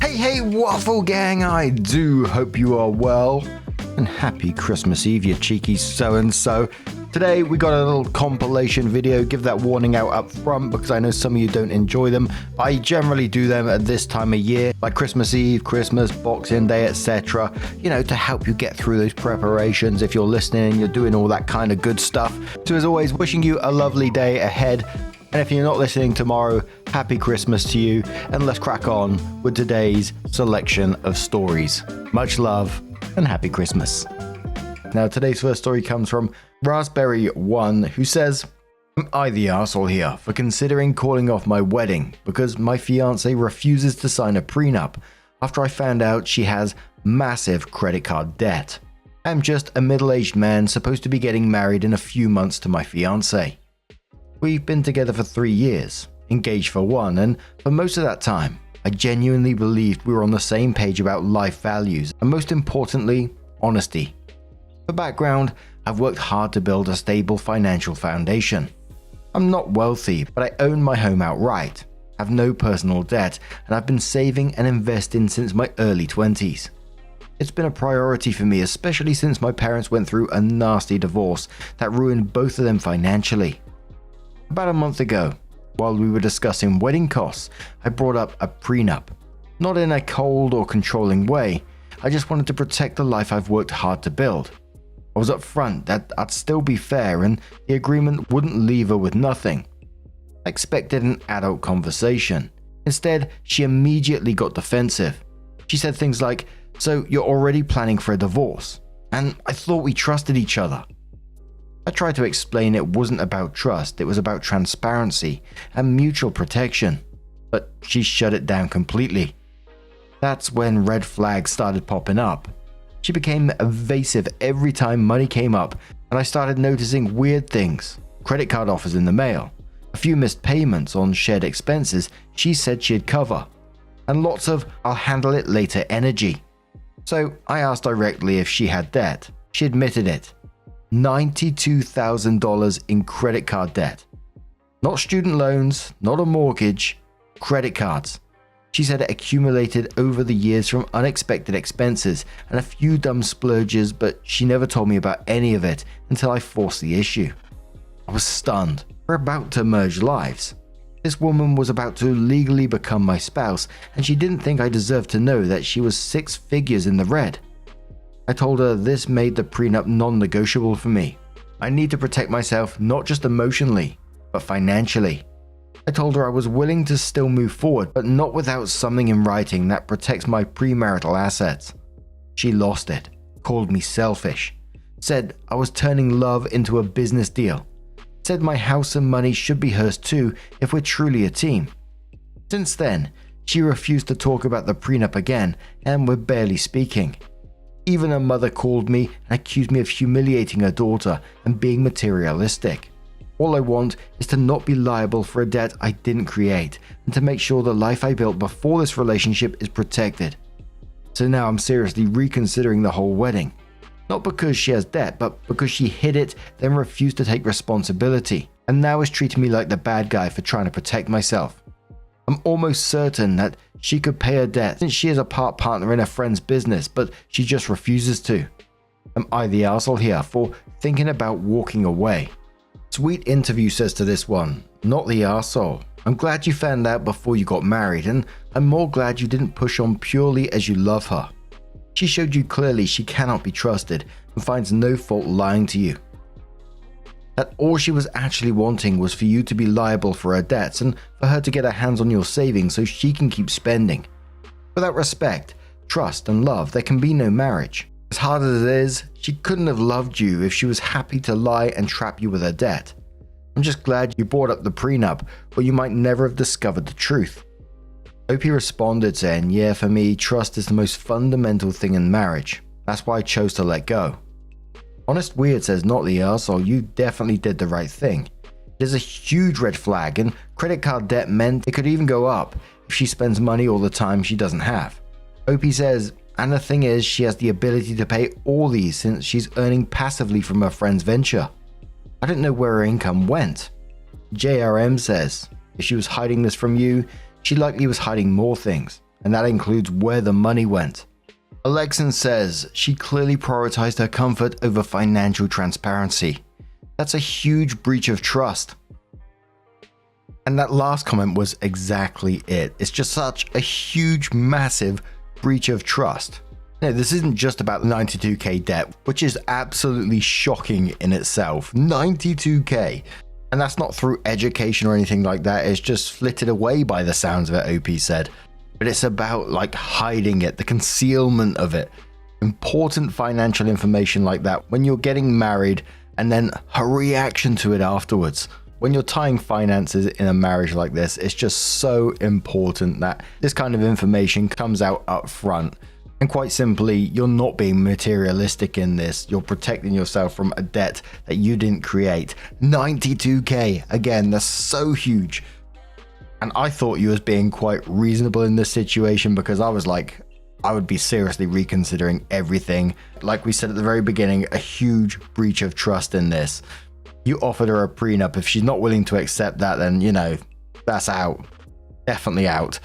Hey, Waffle Gang, I do hope you are well. And happy Christmas Eve, you cheeky so-and-so. Today, we got a little compilation video. Give that warning out up front because I know some of you don't enjoy them. But I generally do them at this time of year, like Christmas Eve, Christmas, Boxing Day, etc. You know, to help you get through those preparations. If you're listening, you're doing all that kind of good stuff. So as always, wishing you a lovely day ahead. And if you're not listening tomorrow, happy Christmas to you. And let's crack on with today's selection of stories. Much love and happy Christmas. Now, today's first story comes from Raspberry1, who says, "Am I the arsehole here for considering calling off my wedding because my fiancé refuses to sign a prenup after I found out she has massive credit card debt? I'm just a middle-aged man supposed to be getting married in a few months to my fiancé. We've been together for 3 years, engaged for 1, and for most of that time, I genuinely believed we were on the same page about life values and most importantly, honesty. For background, I've worked hard to build a stable financial foundation. I'm not wealthy, but I own my home outright, have no personal debt, and I've been saving and investing since my early 20s. It's been a priority for me, especially since my parents went through a nasty divorce that ruined both of them financially. About a month ago, while we were discussing wedding costs, I brought up a prenup. Not in a cold or controlling way, I just wanted to protect the life I've worked hard to build. I was upfront that I'd still be fair and the agreement wouldn't leave her with nothing. I expected an adult conversation. Instead, she immediately got defensive. She said things like, "So you're already planning for a divorce? And I thought we trusted each other." I tried to explain it wasn't about trust, it was about transparency and mutual protection, but she shut it down completely. That's when red flags started popping up. She became evasive every time money came up, and I started noticing weird things. Credit card offers in the mail, a few missed payments on shared expenses she said she'd cover, and lots of "I'll handle it later" energy. So I asked directly if she had debt. She admitted it. $92,000 in credit card debt. Not student loans, not a mortgage, credit cards. She said it accumulated over the years from unexpected expenses and a few dumb splurges, but she never told me about any of it until I forced the issue. I was stunned. We're about to merge lives. This woman was about to legally become my spouse, and she didn't think I deserved to know that she was 6 figures in the red. I told her this made the prenup non-negotiable for me. I need to protect myself not just emotionally, but financially. I told her I was willing to still move forward, but not without something in writing that protects my premarital assets. She lost it, called me selfish, said I was turning love into a business deal, said my house and money should be hers too if we're truly a team. Since then, she refused to talk about the prenup again, and we're barely speaking. Even her mother called me and accused me of humiliating her daughter and being materialistic. All I want is to not be liable for a debt I didn't create and to make sure the life I built before this relationship is protected. So now I'm seriously reconsidering the whole wedding. Not because she has debt, but because she hid it, then refused to take responsibility, and now is treating me like the bad guy for trying to protect myself. I'm almost certain that she could pay her debt since she is a part partner in a friend's business, but she just refuses to. Am I the arsehole here for thinking about walking away?" Sweet interview says to this one, "Not the arsehole. I'm glad you found out before you got married, and I'm more glad you didn't push on purely as you love her. She showed you clearly she cannot be trusted and finds no fault lying to you. That all she was actually wanting was for you to be liable for her debts and for her to get her hands on your savings so she can keep spending. Without respect, trust, and love, there can be no marriage. As hard as it is, she couldn't have loved you if she was happy to lie and trap you with her debt. I'm just glad you brought up the prenup, or you might never have discovered the truth." Opie responded saying, "Yeah, for me, trust is the most fundamental thing in marriage. That's why I chose to let go." Honest Weird says, "Not the arsehole, you definitely did the right thing. It is a huge red flag, and credit card debt meant it could even go up if she spends money all the time she doesn't have." Opie says, "And the thing is, she has the ability to pay all these since she's earning passively from her friend's venture. I don't know where her income went." JRM says, "If she was hiding this from you, she likely was hiding more things. and that includes where the money went. Alexin says she clearly prioritized her comfort over financial transparency. That's a huge breach of trust. And that last comment was exactly it. It's just such a huge, massive breach of trust. Now, this isn't just about the 92k debt, which is absolutely shocking in itself. 92k. And that's not through education or anything like that. It's just flitted away by the sounds of it, OP said. But it's about like hiding it, the concealment of it. Important financial information like that when you're getting married, and then her reaction to it afterwards. When you're tying finances in a marriage like this, it's just so important that this kind of information comes out up front. And quite simply, you're not being materialistic in this. You're protecting yourself from a debt that you didn't create. 92k, again, that's so huge. And I thought you was being quite reasonable in this situation, because I was like, I would be seriously reconsidering everything. Like we said at the very beginning, a huge breach of trust in this. You offered her a prenup. If she's not willing to accept that, then, you know, that's out. Definitely out.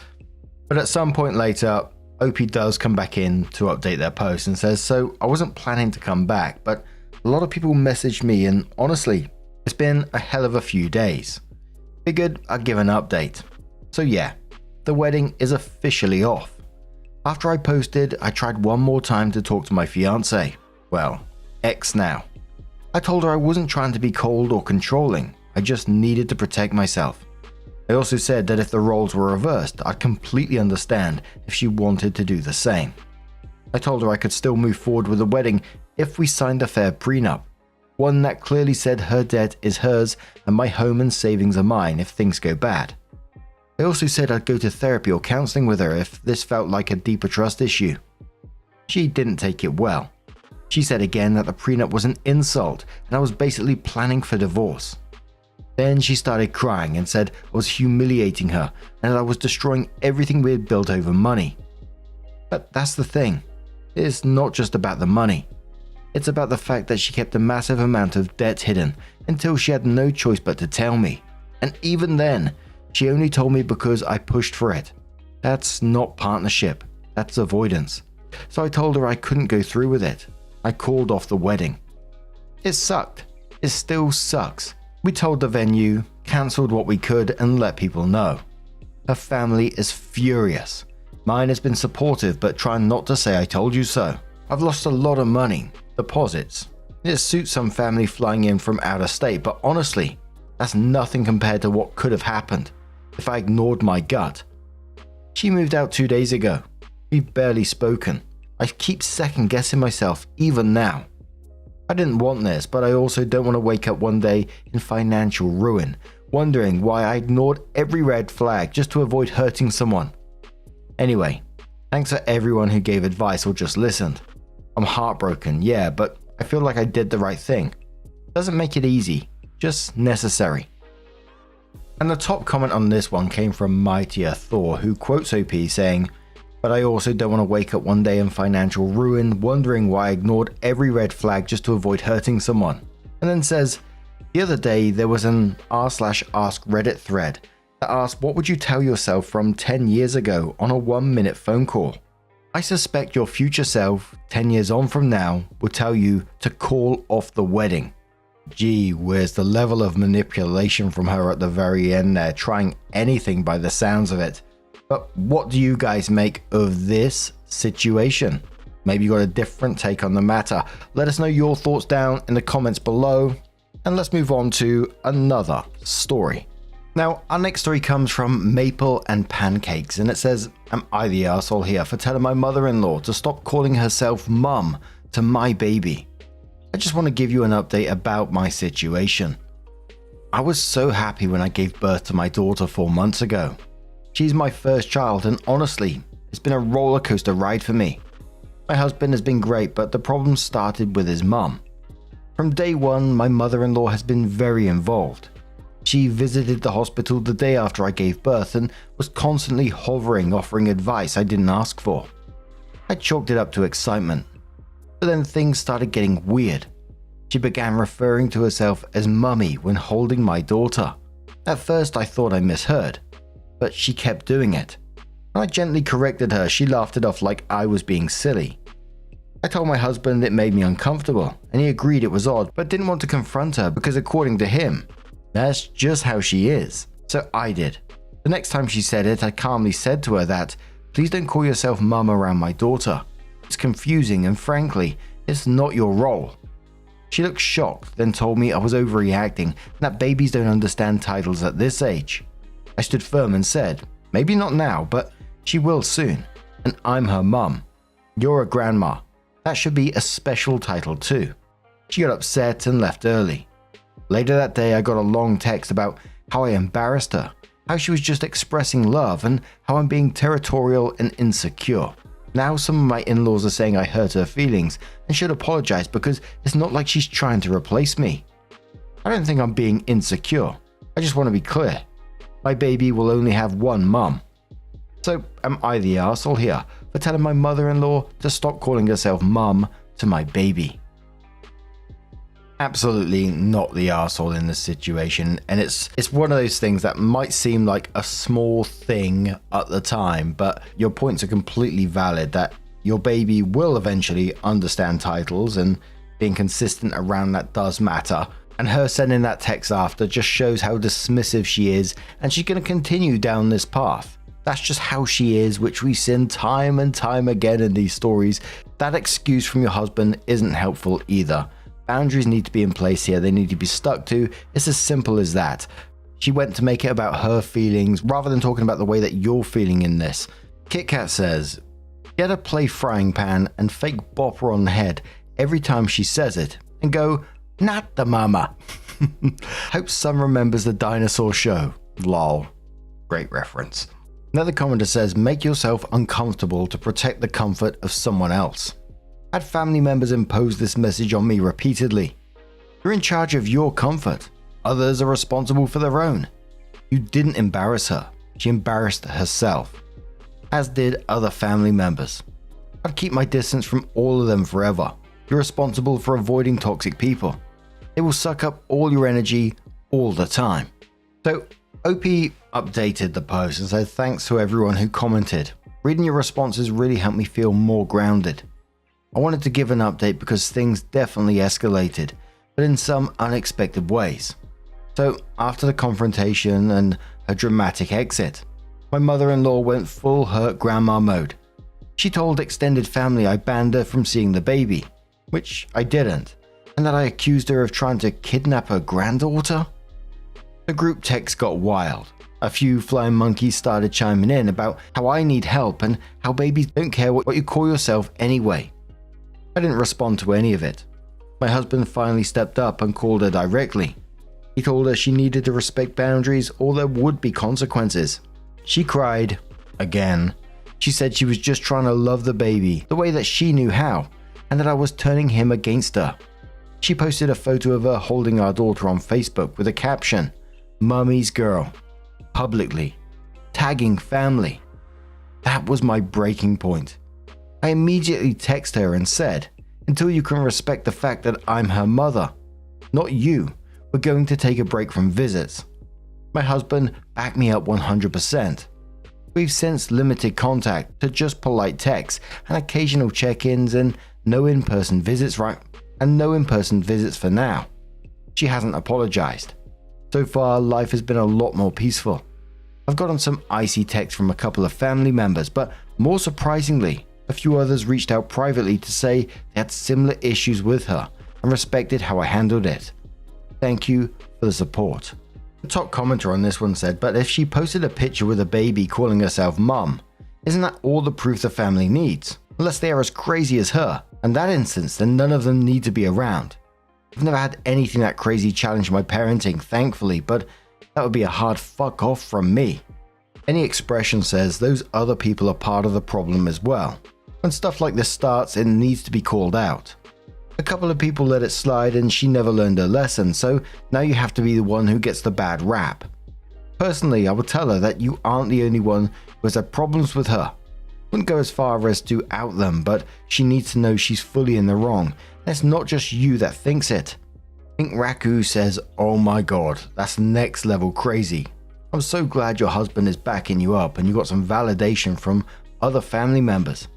But at some point later, OP does come back in to update their post and says, so I wasn't planning to come back, but a lot of people messaged me, and honestly, it's been a hell of a few days. Figured I'd give an update. So yeah, the wedding is officially off. After I posted, I tried one more time to talk to my fiancée. Well, ex now. I told her I wasn't trying to be cold or controlling, I just needed to protect myself. I also said that if the roles were reversed, I'd completely understand if she wanted to do the same. I told her I could still move forward with the wedding if we signed a fair prenup, one that clearly said her debt is hers and my home and savings are mine if things go bad. I also said I'd go to therapy or counseling with her if this felt like a deeper trust issue. She didn't take it well. She said again that the prenup was an insult and I was basically planning for divorce. Then she started crying and said I was humiliating her and that I was destroying everything we had built over money. But that's the thing. It's not just about the money. It's about the fact that she kept a massive amount of debt hidden until she had no choice but to tell me. And even then, she only told me because I pushed for it. That's not partnership. That's avoidance. So I told her I couldn't go through with it. I called off the wedding. It sucked. It still sucks. We told the venue, cancelled what we could, and let people know. Her family is furious. Mine has been supportive, but trying not to say I told you so. I've lost a lot of money, deposits. It suits some family flying in from out of state, but honestly, that's nothing compared to what could have happened if I ignored my gut. She moved out 2 days ago. We've barely spoken. I keep second guessing myself even now. I didn't want this, but I also don't want to wake up one day in financial ruin, wondering why I ignored every red flag just to avoid hurting someone. Anyway, thanks for everyone who gave advice or just listened. I'm heartbroken, yeah, but I feel like I did the right thing. Doesn't make it easy, just necessary. And the top comment on this one came from Mightier Thor, who quotes OP saying, but I also don't want to wake up one day in financial ruin, wondering why I ignored every red flag just to avoid hurting someone. And then says, the other day there was an r/ask Reddit thread that asked what would you tell yourself from 10 years ago on a 1-minute phone call. I suspect your future self, 10 years on from now, will tell you to call off the wedding. Gee, where's the level of manipulation from her at the very end there, trying anything by the sounds of it. But what do you guys make of this situation? Maybe you got a different take on the matter. Let us know your thoughts down in the comments below. And let's move on to another story. Now, our next story comes from Maple and Pancakes, and it says, am I the arsehole here for telling my mother-in-law to stop calling herself mum to my baby? I just want to give you an update about my situation. I was so happy when I gave birth to my daughter 4 months ago. She's my first child, and honestly, it's been a roller coaster ride for me. My husband has been great, but the problem started with his mum. From day one, my mother-in-law has been very involved. She visited the hospital the day after I gave birth and was constantly hovering, offering advice I didn't ask for. I chalked it up to excitement. But then things started getting weird. She began referring to herself as mummy when holding my daughter. At first I thought I misheard, but she kept doing it. When I gently corrected her, she laughed it off like I was being silly. I told my husband it made me uncomfortable, and he agreed it was odd, but didn't want to confront her because according to him, that's just how she is. So I did. The next time she said it, I calmly said to her that, please don't call yourself mum around my daughter. It's confusing and frankly, it's not your role. She looked shocked, then told me I was overreacting and that babies don't understand titles at this age. I stood firm and said, maybe not now, but she will soon. And I'm her mum. You're a grandma. That should be a special title too. She got upset and left early. Later that day, I got a long text about how I embarrassed her, how she was just expressing love, and how I'm being territorial and insecure. Now some of my in-laws are saying I hurt her feelings and should apologize because it's not like she's trying to replace me. I don't think I'm being insecure. I just want to be clear. My baby will only have one mum. So am I the arsehole here for telling my mother-in-law to stop calling herself mum to my baby? Absolutely not the arsehole in this situation, and it's one of those things that might seem like a small thing at the time, but your points are completely valid that your baby will eventually understand titles, and being consistent around that does matter. And her sending that text after just shows how dismissive she is, and she's going to continue down this path. That's just how she is, which we've seen time and time again in these stories. That excuse from your husband isn't helpful either. Boundaries need to be in place here, they need to be stuck to. It's as simple as that. She went to make it about her feelings rather than talking about the way that you're feeling in this. KitKat says, get a play frying pan and fake bop her on the head every time she says it and go, not the mama. Hope some remembers the dinosaur show. Lol. Great reference. Another commenter says, make yourself uncomfortable to protect the comfort of someone else. Had family members impose this message on me repeatedly. You're in charge of your comfort. Others are responsible for their own. You didn't embarrass her. She embarrassed herself. As did other family members. I'd keep my distance from all of them forever. You're responsible for avoiding toxic people. They will suck up all your energy all the time. So OP updated the post and said thanks to everyone who commented. Reading your responses really helped me feel more grounded. I wanted to give an update because things definitely escalated, but in some unexpected ways. So after the confrontation and her dramatic exit, my mother-in-law went full hurt grandma mode. She told extended family I banned her from seeing the baby, which I didn't, and that I accused her of trying to kidnap her granddaughter. The group text got wild. A few flying monkeys started chiming in about how I need help and how babies don't care what you call yourself anyway. I didn't respond to any of it. My husband finally stepped up and called her directly. He told her she needed to respect boundaries or there would be consequences. She cried again. She said she was just trying to love the baby the way that she knew how, and that I was turning him against her. She posted a photo of her holding our daughter on Facebook with a caption, "Mummy's girl," publicly, tagging family. That was my breaking point. I immediately texted her and said, until you can respect the fact that I'm her mother, not you, we're going to take a break from visits. My husband backed me up 100%. We've since limited contact to just polite texts and occasional check-ins and no in-person visits for now. She hasn't apologized. So far, life has been a lot more peaceful. I've gotten some icy texts from a couple of family members, but more surprisingly, a few others reached out privately to say they had similar issues with her and respected how I handled it. Thank you for the support. The top commenter on this one said, but if she posted a picture with a baby calling herself mum, isn't that all the proof the family needs? Unless they are as crazy as her. In that instance, then none of them need to be around. I've never had anything that crazy challenge my parenting, thankfully, but that would be a hard fuck off from me. Any expression says those other people are part of the problem as well. When stuff like this starts, it needs to be called out. A couple of people let it slide and she never learned her lesson, so now you have to be the one who gets the bad rap. Personally, I would tell her that you aren't the only one who has had problems with her. Wouldn't go as far as to out them, but she needs to know she's fully in the wrong, and it's not just you that thinks it. Pink Raku says, oh my god, that's next level crazy. I'm so glad your husband is backing you up and you got some validation from other family members.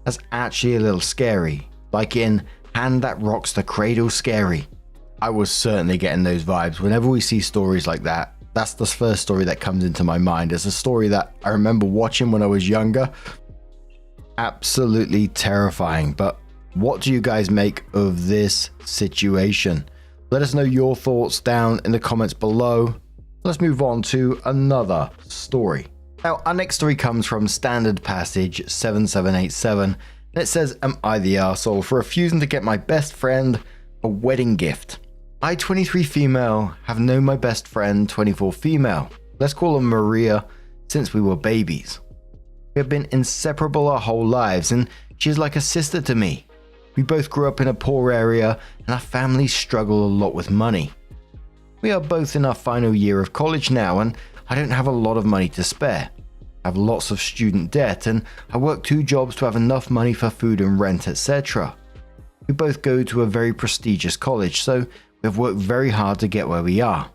That's actually a little scary, like in Hand That Rocks the Cradle scary. I was certainly getting those vibes. Whenever we see stories like that, that's the first story that comes into my mind. It's a story that I remember watching when I was younger. Absolutely terrifying. But what do you guys make of this situation? Let us know your thoughts down in the comments below. Let's move on to another story. Now, our next story comes from Standard Passage 7787, and it says, "Am I the arsehole for refusing to get my best friend a wedding gift? I, 23 female, have known my best friend, 24 female. Let's call her Maria, since we were babies. We have been inseparable our whole lives, and she is like a sister to me. We both grew up in a poor area, and our families struggle a lot with money. We are both in our final year of college now, and I don't have a lot of money to spare. I have lots of student debt, and I work 2 jobs to have enough money for food and rent, etc. We both go to a very prestigious college, so we have worked very hard to get where we are.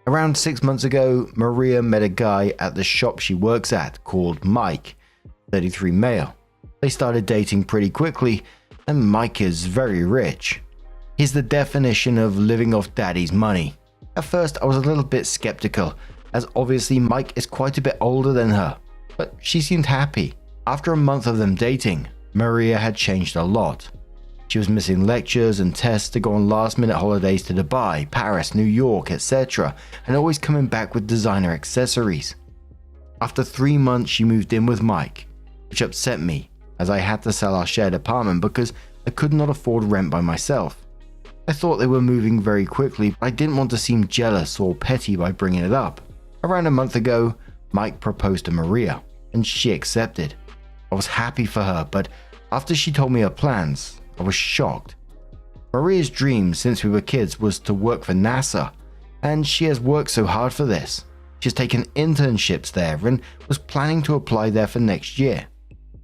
Around 6 months ago, Maria met a guy at the shop she works at called Mike, 33 male. They started dating pretty quickly, and Mike is very rich. He's the definition of living off daddy's money. At first, I was a little bit skeptical, as obviously Mike is quite a bit older than her, but she seemed happy. After a month of them dating, Maria had changed a lot. She was missing lectures and tests to go on last-minute holidays to Dubai, Paris, New York, etc., and always coming back with designer accessories. After 3 months, she moved in with Mike, which upset me, as I had to sell our shared apartment because I could not afford rent by myself. I thought they were moving very quickly, but I didn't want to seem jealous or petty by bringing it up. Around a month ago, Mike proposed to Maria, and she accepted. I was happy for her, but after she told me her plans, I was shocked. Maria's dream since we were kids was to work for NASA, and she has worked so hard for this. She's taken internships there and was planning to apply there for next year.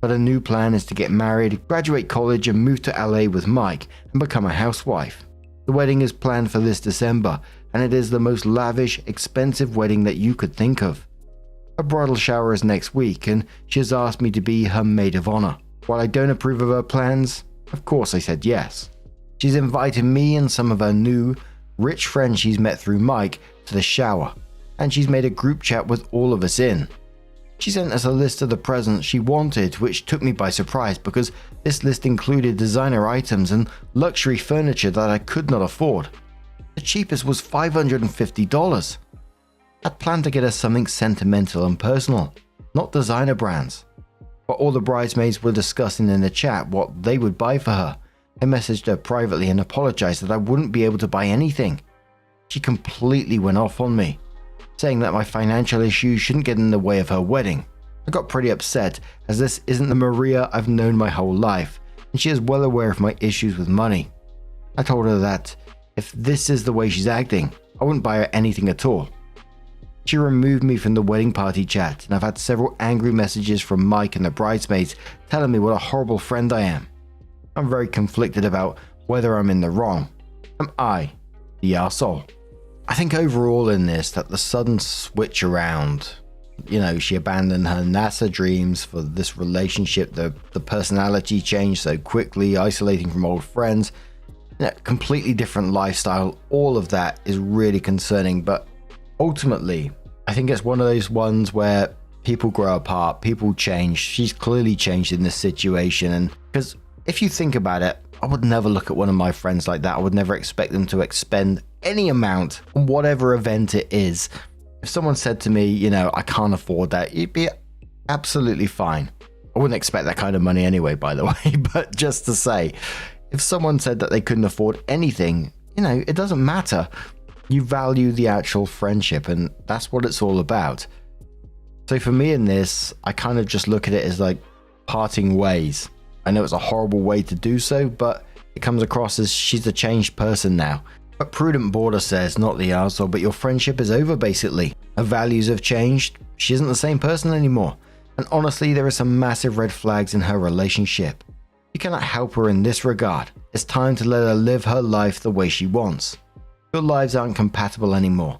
But her new plan is to get married, graduate college, and move to LA with Mike and become a housewife. The wedding is planned for this December, and it is the most lavish, expensive wedding that you could think of. Her bridal shower is next week, and she has asked me to be her maid of honor. While I don't approve of her plans, of course I said yes. She's invited me and some of her new, rich friends she's met through Mike to the shower, and she's made a group chat with all of us in. She sent us a list of the presents she wanted, which took me by surprise because this list included designer items and luxury furniture that I could not afford. The cheapest was $550. I'd planned to get her something sentimental and personal, not designer brands. While all the bridesmaids were discussing in the chat what they would buy for her, I messaged her privately and apologized that I wouldn't be able to buy anything. She completely went off on me, saying that my financial issues shouldn't get in the way of her wedding. I got pretty upset, as this isn't the Maria I've known my whole life, and she is well aware of my issues with money. I told her that if this is the way she's acting, I wouldn't buy her anything at all. She removed me from the wedding party chat, and I've had several angry messages from Mike and the bridesmaids telling me what a horrible friend I am. I'm very conflicted about whether I'm in the wrong. Am I the arsehole? I think overall in this, that the sudden switch around, she abandoned her NASA dreams for this relationship, the personality changed so quickly, isolating from old friends, completely different lifestyle, all of that is really concerning. But ultimately, I think it's one of those ones where people grow apart, people change. She's clearly changed in this situation, and because if you think about it, I would never look at one of my friends like that. I would never expect them to expend any amount on whatever event it is. If someone said to me, I can't afford that, it'd be absolutely fine. I wouldn't expect that kind of money anyway, by the way, but just to say, if someone said that they couldn't afford anything, it doesn't matter. You value the actual friendship, and that's what it's all about. So for me in this, I kind of just look at it as like parting ways. I know it's a horrible way to do so, but it comes across as she's a changed person now. But Prudent Border says, not the arsehole, but your friendship is over basically. Her values have changed. She isn't the same person anymore. And honestly, there are some massive red flags in her relationship. You cannot help her in this regard. It's time to let her live her life the way she wants. Your lives aren't compatible anymore.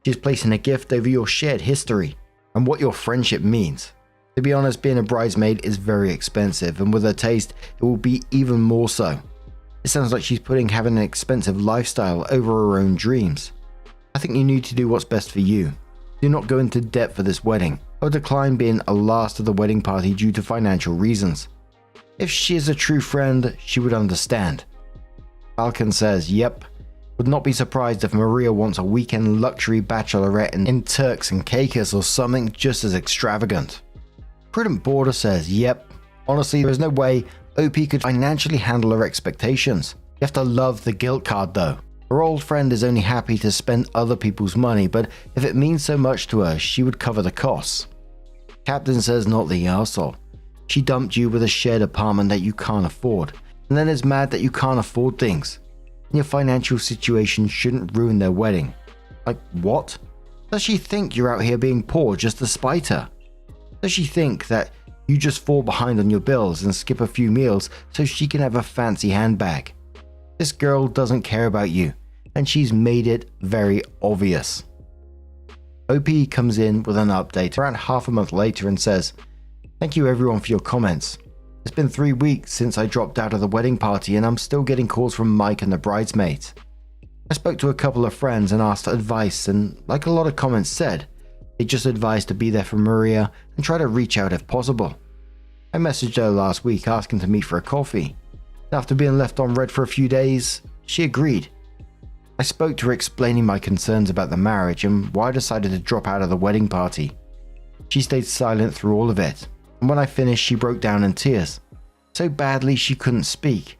She's placing a gift over your shared history and what your friendship means. To be honest, being a bridesmaid is very expensive, and with her taste, it will be even more so. It sounds like she's putting having an expensive lifestyle over her own dreams. I think you need to do what's best for you. Do not go into debt for this wedding. I would decline being a last of the wedding party due to financial reasons. If she is a true friend, she would understand. Falcon says, yep. Would not be surprised if Maria wants a weekend luxury bachelorette in Turks and Caicos or something just as extravagant. Prudent Border says, yep. Honestly, there is no way OP could financially handle her expectations. You have to love the guilt card though. Her old friend is only happy to spend other people's money, but if it means so much to her, she would cover the costs. Captain says, not the arsehole. She dumped you with a shared apartment that you can't afford, and then is mad that you can't afford things. And your financial situation shouldn't ruin their wedding. Like, what? Does she think you're out here being poor just to spite her? Does she think that you just fall behind on your bills and skip a few meals so she can have a fancy handbag? This girl doesn't care about you, and she's made it very obvious. OP comes in with an update around half a month later and says, thank you everyone for your comments. It's been 3 weeks since I dropped out of the wedding party and I'm still getting calls from Mike and the bridesmaids. I spoke to a couple of friends and asked advice, and like a lot of comments said, they just advised to be there for Maria and try to reach out if possible. I messaged her last week asking to meet for a coffee. After being left on red for a few days, she agreed. I spoke to her explaining my concerns about the marriage and why I decided to drop out of the wedding party. She stayed silent through all of it, and when I finished she broke down in tears, so badly she couldn't speak.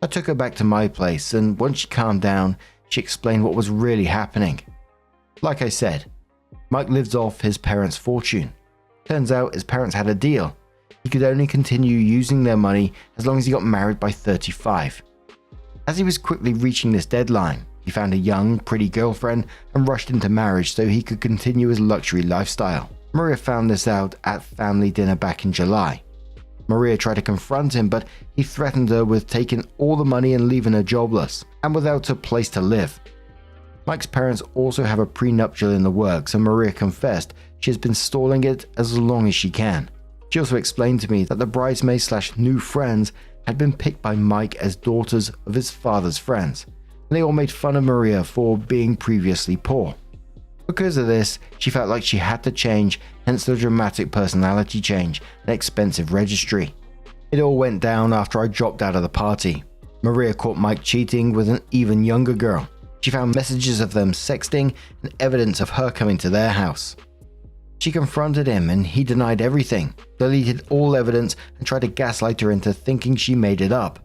I took her back to my place, and once she calmed down, she explained what was really happening. Like I said, Mike lives off his parents' fortune. Turns out his parents had a deal. He could only continue using their money as long as he got married by 35. As he was quickly reaching this deadline, he found a young, pretty girlfriend and rushed into marriage so he could continue his luxury lifestyle. Maria found this out at family dinner back in July. Maria tried to confront him, but he threatened her with taking all the money and leaving her jobless, and without a place to live. Mike's parents also have a prenuptial in the works, and Maria confessed she has been stalling it as long as she can. She also explained to me that the bridesmaids/new friends had been picked by Mike as daughters of his father's friends, and they all made fun of Maria for being previously poor. Because of this, she felt like she had to change, hence the dramatic personality change and expensive registry. It all went down after I dropped out of the party. Maria caught Mike cheating with an even younger girl. She found messages of them sexting and evidence of her coming to their house. She confronted him and he denied everything, deleted all evidence and tried to gaslight her into thinking she made it up.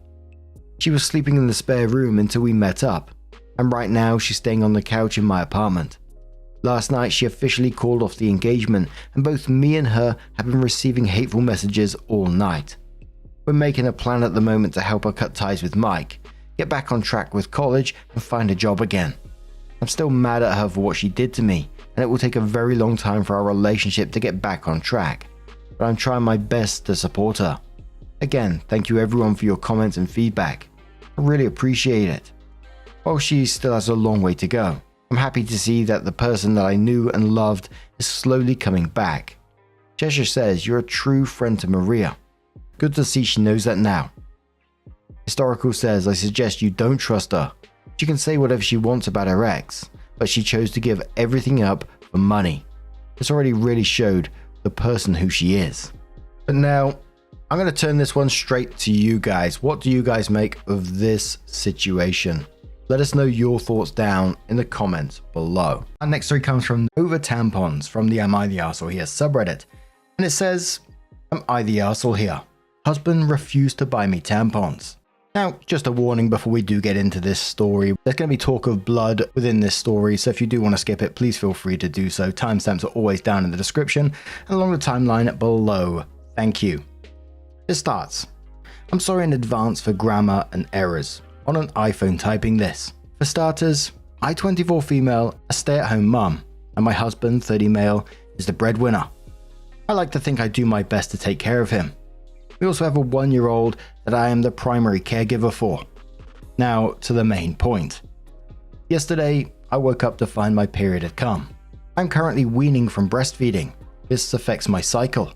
She was sleeping in the spare room until we met up, and right now she's staying on the couch in my apartment. Last night she officially called off the engagement, and both me and her have been receiving hateful messages all night. We're making a plan at the moment to help her cut ties with Mike, get back on track with college and find a job again. I'm still mad at her for what she did to me, and it will take a very long time for our relationship to get back on track, but I'm trying my best to support her. Again, thank you everyone for your comments and feedback. I really appreciate it. While she still has a long way to go, I'm happy to see that the person that I knew and loved is slowly coming back. Cheshire says you're a true friend to Maria. Good to see she knows that now. Historical says I suggest you don't trust her. She can say whatever she wants about her ex, but she chose to give everything up for money. This already really showed the person who she is. But now, I'm going to turn this one straight to you guys. What do you guys make of this situation? Let us know your thoughts down in the comments below. Our next story comes from Over Tampons from the Am I the Arsehole Here subreddit. And it says, Am I the Arsehole Here? Husband refused to buy me tampons. Now, just a warning before we do get into this story, there's going to be talk of blood within this story, so if you do want to skip it, please feel free to do so. Timestamps are always down in the description and along the timeline below. Thank you. It starts. I'm sorry in advance for grammar and errors. On an iPhone typing this. For starters, I 24 female, a stay-at-home mum, and my husband 30 male is the breadwinner. I like to think I do my best to take care of him. We also have a 1-year-old that I am the primary caregiver for. Now to the main point. Yesterday, I woke up to find my period had come. I'm currently weaning from breastfeeding. This affects my cycle.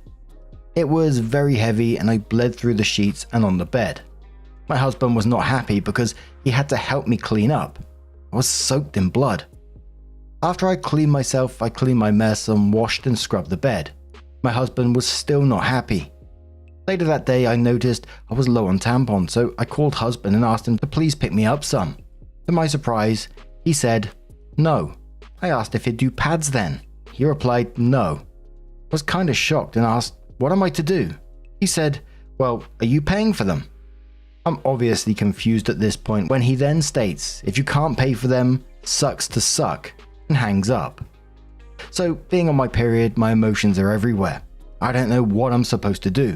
It was very heavy and I bled through the sheets and on the bed. My husband was not happy because he had to help me clean up. I was soaked in blood. After I cleaned myself, I cleaned my mess and washed and scrubbed the bed. My husband was still not happy. Later that day, I noticed I was low on tampons, so I called husband and asked him to please pick me up some. To my surprise, he said, no. I asked if he'd do pads then. He replied, no. I was kind of shocked and asked, what am I to do? He said, well, are you paying for them? I'm obviously confused at this point when he then states, if you can't pay for them, sucks to suck, and hangs up. So, being on my period, my emotions are everywhere. I don't know what I'm supposed to do.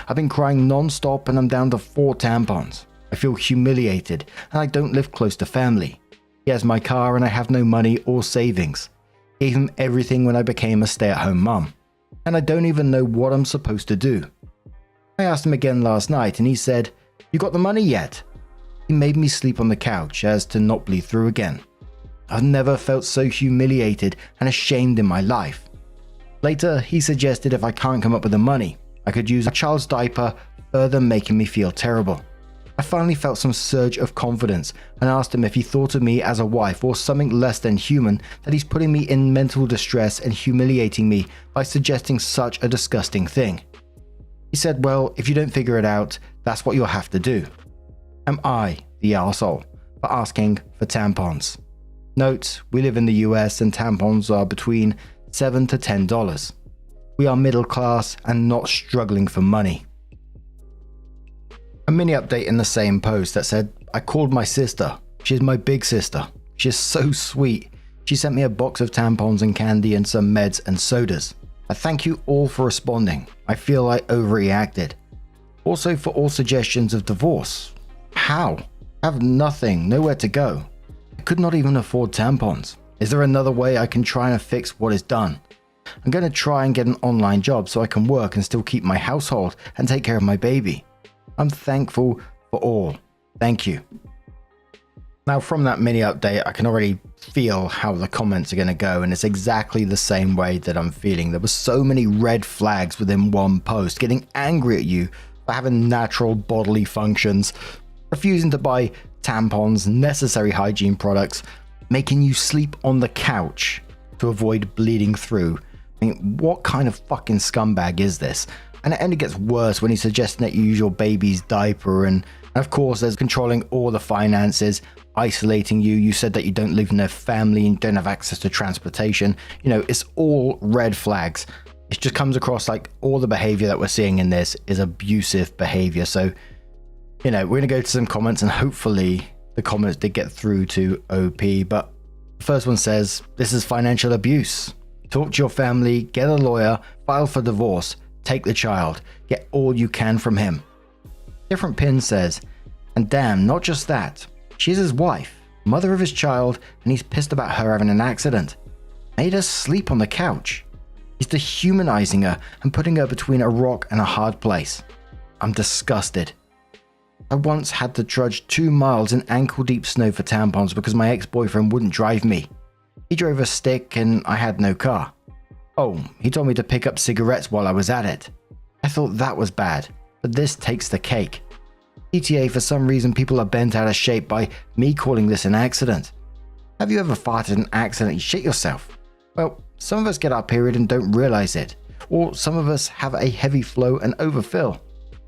I've been crying non-stop and I'm down to 4 tampons. I feel humiliated and I don't live close to family. He has my car and I have no money or savings. Gave him everything when I became a stay-at-home mum. And I don't even know what I'm supposed to do. I asked him again last night and he said, you got the money yet? He made me sleep on the couch as to not bleed through again. I've never felt so humiliated and ashamed in my life. Later, he suggested if I can't come up with the money, I could use a child's diaper, further making me feel terrible. I finally felt some surge of confidence and asked him if he thought of me as a wife or something less than human, that he's putting me in mental distress and humiliating me by suggesting such a disgusting thing. He said, well, if you don't figure it out, that's what you'll have to do. Am I the arsehole for asking for tampons? Note, we live in the US and tampons are between $7 to $10. We are middle class and not struggling for money. A mini update in the same post that said, I called my sister. She's my big sister. She's so sweet. She sent me a box of tampons and candy and some meds and sodas. I thank you all for responding. I feel I overreacted. Also for all suggestions of divorce. How? I have nothing, nowhere to go. I could not even afford tampons. Is there another way I can try and fix what is done? I'm going to try and get an online job so I can work and still keep my household and take care of my baby. I'm thankful for all. Thank you. Now from that mini update, I can already feel how the comments are going to go, and it's exactly the same way that I'm feeling. There were so many red flags within one post, getting angry at you for having natural bodily functions, refusing to buy tampons, necessary hygiene products, making you sleep on the couch to avoid bleeding through. I mean, what kind of fucking scumbag is this? And it only gets worse when he's suggesting that you use your baby's diaper, and of course there's controlling all the finances, isolating you. You said that you don't live in a family and don't have access to transportation. You know, it's all red flags. It just comes across like all the behavior that we're seeing in this is abusive behavior. So, you know, we're going to go to some comments and hopefully the comments did get through to OP. But the first one says, this is financial abuse. Talk to your family, get a lawyer, file for divorce, take the child, get all you can from him. Different pin says, and damn, not just that. She's his wife, mother of his child, and he's pissed about her having an accident. Made her sleep on the couch. He's dehumanizing her and putting her between a rock and a hard place. I'm disgusted. I once had to trudge 2 miles in ankle-deep snow for tampons because my ex-boyfriend wouldn't drive me. He drove a stick and I had no car. Oh, he told me to pick up cigarettes while I was at it. I thought that was bad, but this takes the cake. ETA, for some reason people are bent out of shape by me calling this an accident. Have you ever farted and accidentally shit yourself? Well, some of us get our period and don't realize it, or some of us have a heavy flow and overfill.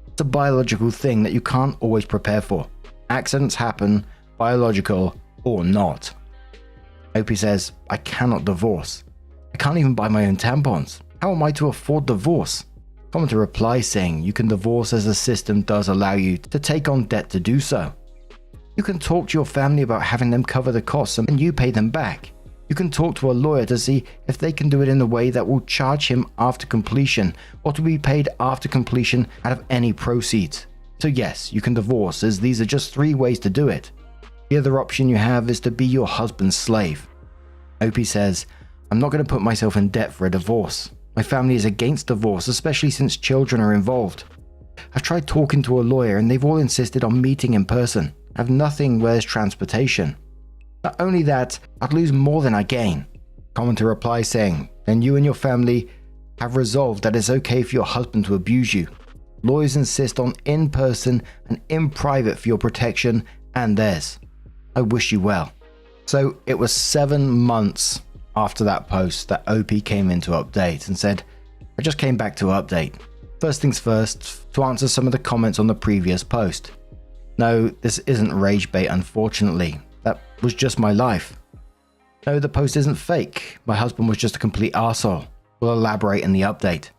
It's a biological thing that you can't always prepare for. Accidents happen, biological or not. Opie says, I cannot divorce. I can't even buy my own tampons. How am I to afford divorce? Commenter replies saying, you can divorce as the system does allow you to take on debt to do so. You can talk to your family about having them cover the costs and you pay them back. You can talk to a lawyer to see if they can do it in a way that will charge him after completion or to be paid after completion out of any proceeds. So yes, you can divorce, as these are just 3 ways to do it. The other option you have is to be your husband's slave. Opie says, I'm not going to put myself in debt for a divorce. My family is against divorce, especially since children are involved. I've tried talking to a lawyer and they've all insisted on meeting in person. I have nothing where there's transportation. Not only that, I'd lose more than I gain. Commenter replies saying, then you and your family have resolved that it's okay for your husband to abuse you. Lawyers insist on in person and in private for your protection and theirs. I wish you well. So it was 7 months after that post that OP came in to update and said, I just came back to update. First things first, to answer some of the comments on the previous post. No, this isn't rage bait, unfortunately. That was just my life. No, the post isn't fake. My husband was just a complete arsehole. We'll elaborate in the update.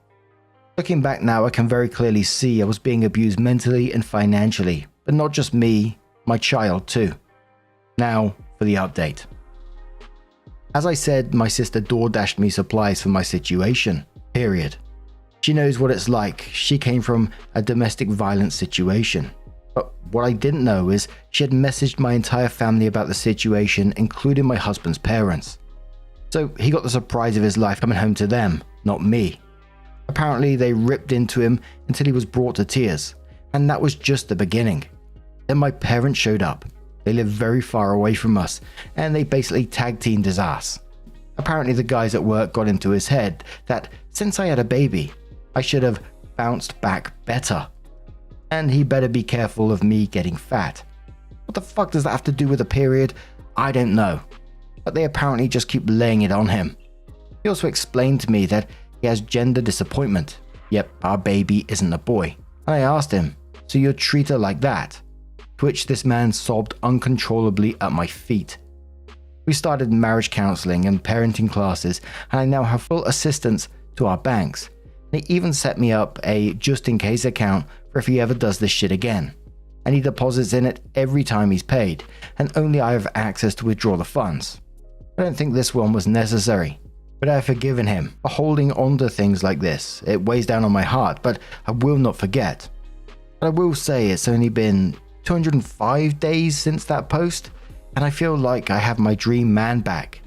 Looking back now, I can very clearly see I was being abused mentally and financially, but not just me, my child too. Now for the update. As I said, my sister DoorDashed me supplies for my situation, period. She knows what it's like. She came from a domestic violence situation. But what I didn't know is she had messaged my entire family about the situation, including my husband's parents. So he got the surprise of his life coming home to them, not me. Apparently they ripped into him until he was brought to tears, and that was just the beginning. Then my parents showed up. They live very far away from us, and they basically tag-teamed his ass. Apparently the guys at work got into his head that since I had a baby, I should have bounced back better. And he better be careful of me getting fat. What the fuck does that have to do with a period? I don't know. But they apparently just keep laying it on him. He also explained to me that he has gender disappointment. Yep, our baby isn't a boy. And I asked him, so you'd treat her like that? To which this man sobbed uncontrollably at my feet. We started marriage counseling and parenting classes, and I now have full assistance to our banks. They even set me up a just-in-case account for if he ever does this shit again. And he deposits in it every time he's paid, and only I have access to withdraw the funds. I don't think this one was necessary, but I have forgiven him for holding on to things like this. It weighs down on my heart, but I will not forget. But I will say it's only been 205 days since that post, and I feel like I have my dream man back.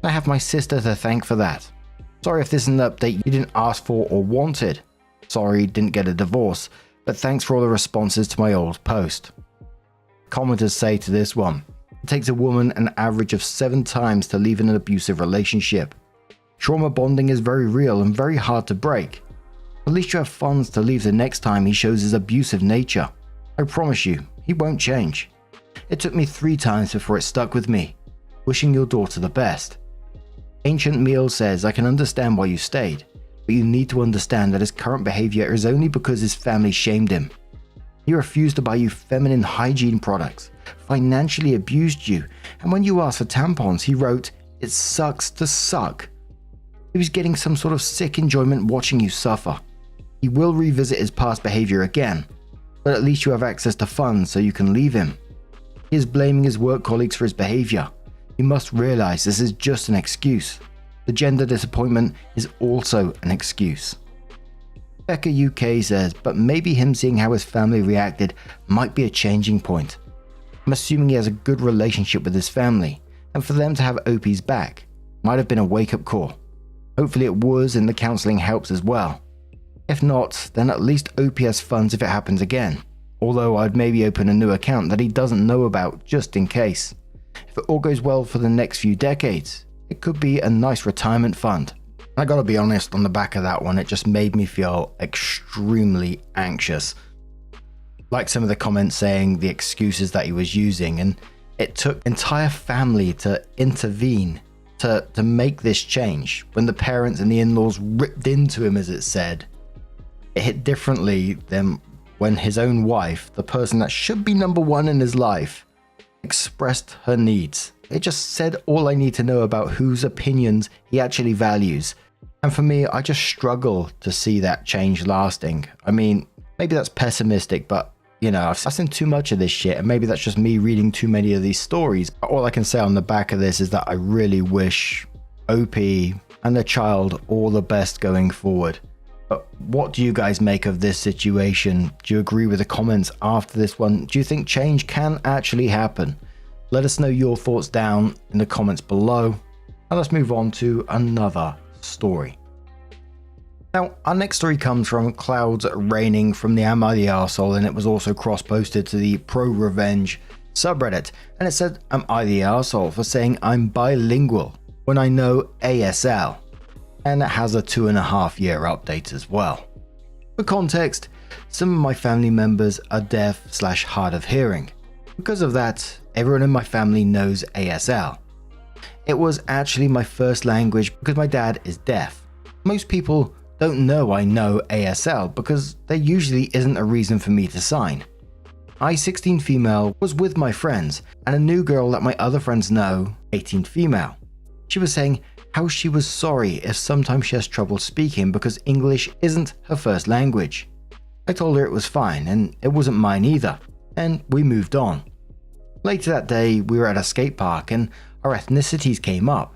I have my sister to thank for that. Sorry if this is an update you didn't ask for or wanted. Sorry didn't get a divorce, but thanks for all the responses to my old post. Commenters say to this one, it takes a woman an average of 7 times to leave an abusive relationship. Trauma bonding is very real and very hard to break. At least you have funds to leave the next time he shows his abusive nature. I promise you, he won't change. It took me 3 times before it stuck with me. Wishing your daughter the best. Ancient Meal says, I can understand why you stayed, but you need to understand that his current behavior is only because his family shamed him. He refused to buy you feminine hygiene products, financially abused you, and when you asked for tampons, he wrote, it sucks to suck. He was getting some sort of sick enjoyment watching you suffer. He will revisit his past behavior again, but at least you have access to funds so you can leave him. He is blaming his work colleagues for his behavior. You must realize this is just an excuse. The gender disappointment is also an excuse. Becca UK says, but maybe him seeing how his family reacted might be a changing point. I'm assuming he has a good relationship with his family, and for them to have OP's back might have been a wake-up call. Hopefully it was, and the counseling helps as well. If not, then at least OP has funds if it happens again, although I'd maybe open a new account that he doesn't know about just in case. If it all goes well for the next few decades, it could be a nice retirement fund. I gotta be honest, on the back of that one, it just made me feel extremely anxious. Like some of the comments saying the excuses that he was using, and it took entire family to intervene to make this change. When the parents and the in-laws ripped into him, as it said, it hit differently than when his own wife, the person that should be number one in his life, expressed her needs. It just said all I need to know about whose opinions he actually values. And for me, I just struggle to see that change lasting. I mean, maybe that's pessimistic, but you know, I've seen too much of this shit, and maybe that's just me reading too many of these stories. But all I can say on the back of this is that I really wish OP and the child all the best going forward. But what do you guys make of this situation? Do you agree with the comments after this one? Do you think change can actually happen? Let us know your thoughts down in the comments below. And let's move on to another story. Now, our next story comes from Clouds Raining from the Am I the Arsehole, and it was also cross-posted to the Pro Revenge subreddit, and it said, am I the arsehole for saying I'm bilingual when I know ASL? And it has a 2.5-year update as well. For context, some of my family members are deaf/hard of hearing. Because of that, everyone in my family knows ASL. It was actually my first language because my dad is deaf. Most people don't know I know ASL because there usually isn't a reason for me to sign. I, 16 female, was with my friends and a new girl that my other friends know, 18 female. She was saying how she was sorry if sometimes she has trouble speaking because English isn't her first language. I told her it was fine and it wasn't mine either, and we moved on. Later that day, we were at a skate park and our ethnicities came up.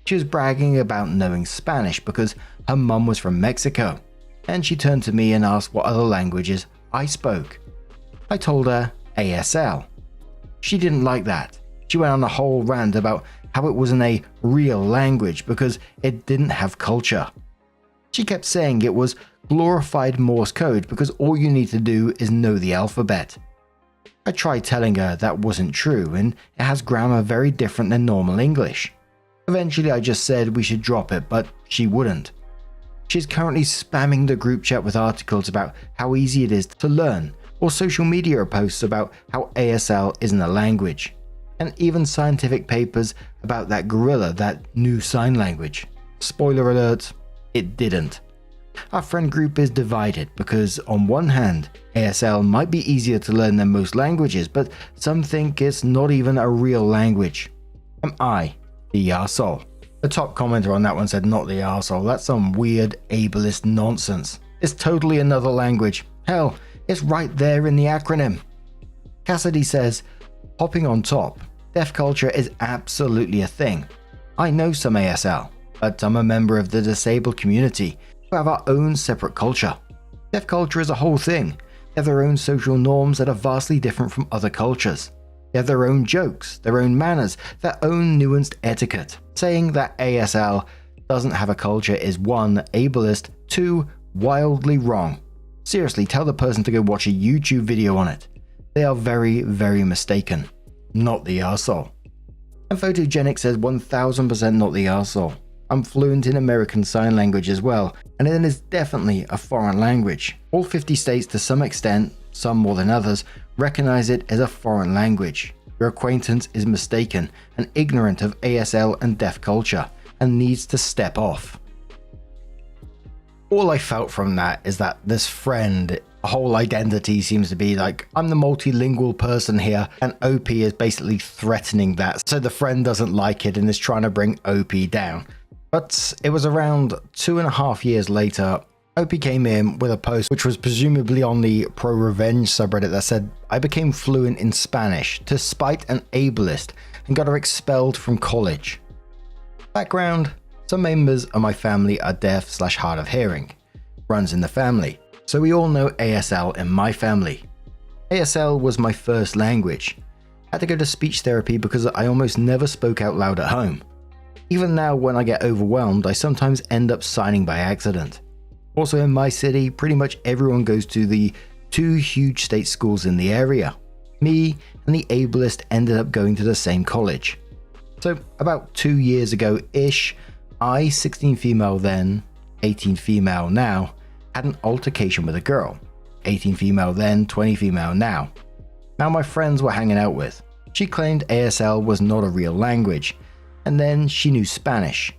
She was bragging about knowing Spanish because her mum was from Mexico, and she turned to me and asked what other languages I spoke. I told her ASL. She didn't like that. She went on a whole rant about how it wasn't a real language because it didn't have culture. She kept saying it was glorified Morse code because all you need to do is know the alphabet. I tried telling her that wasn't true and it has grammar very different than normal English. Eventually I just said we should drop it, but she wouldn't. She's currently spamming the group chat with articles about how easy it is to learn, or social media posts about how ASL isn't a language, and even scientific papers about that gorilla, that new sign language. Spoiler alert, it didn't. Our friend group is divided because on one hand, ASL might be easier to learn than most languages, but some think it's not even a real language. Am I the arsehole? The top commenter on that one said, not the arsehole, that's some weird ableist nonsense. It's totally another language. Hell, it's right there in the acronym. Cassidy says, hopping on top, deaf culture is absolutely a thing. I know some ASL, but I'm a member of the disabled community who have our own separate culture. Deaf culture is a whole thing. They have their own social norms that are vastly different from other cultures. They have their own jokes, their own manners, their own nuanced etiquette. Saying that ASL doesn't have a culture is 1, ableist, 2, wildly wrong. Seriously, tell the person to go watch a YouTube video on it. They are very, very mistaken. Not the arsehole. And Photogenic says 1000% not the arsehole. I'm fluent in American Sign Language as well, and it is definitely a foreign language. All 50 states to some extent, some more than others, recognize it as a foreign language. Your acquaintance is mistaken and ignorant of ASL and deaf culture and needs to step off. All I felt from that is that this friend, whole identity seems to be like, I'm the multilingual person here, and OP is basically threatening that, so the friend doesn't like it and is trying to bring OP down. But it was around 2.5 years later, OP came in with a post which was presumably on the pro-revenge subreddit that said, I became fluent in Spanish to spite an ableist and got her expelled from college. Background, some members of my family are deaf/hard of hearing. Runs in the family. So we all know ASL in my family. ASL was my first language. I had to go to speech therapy because I almost never spoke out loud at home. Even now when I get overwhelmed, I sometimes end up signing by accident. Also in my city, pretty much everyone goes to the 2 huge state schools in the area. Me and the ableist ended up going to the same college. So about 2 years ago-ish, I, 16 female then, 18 female now, had an altercation with a girl. 18 female then, 20 female now. Now my friends were hanging out with. She claimed ASL was not a real language, and then she knew Spanish,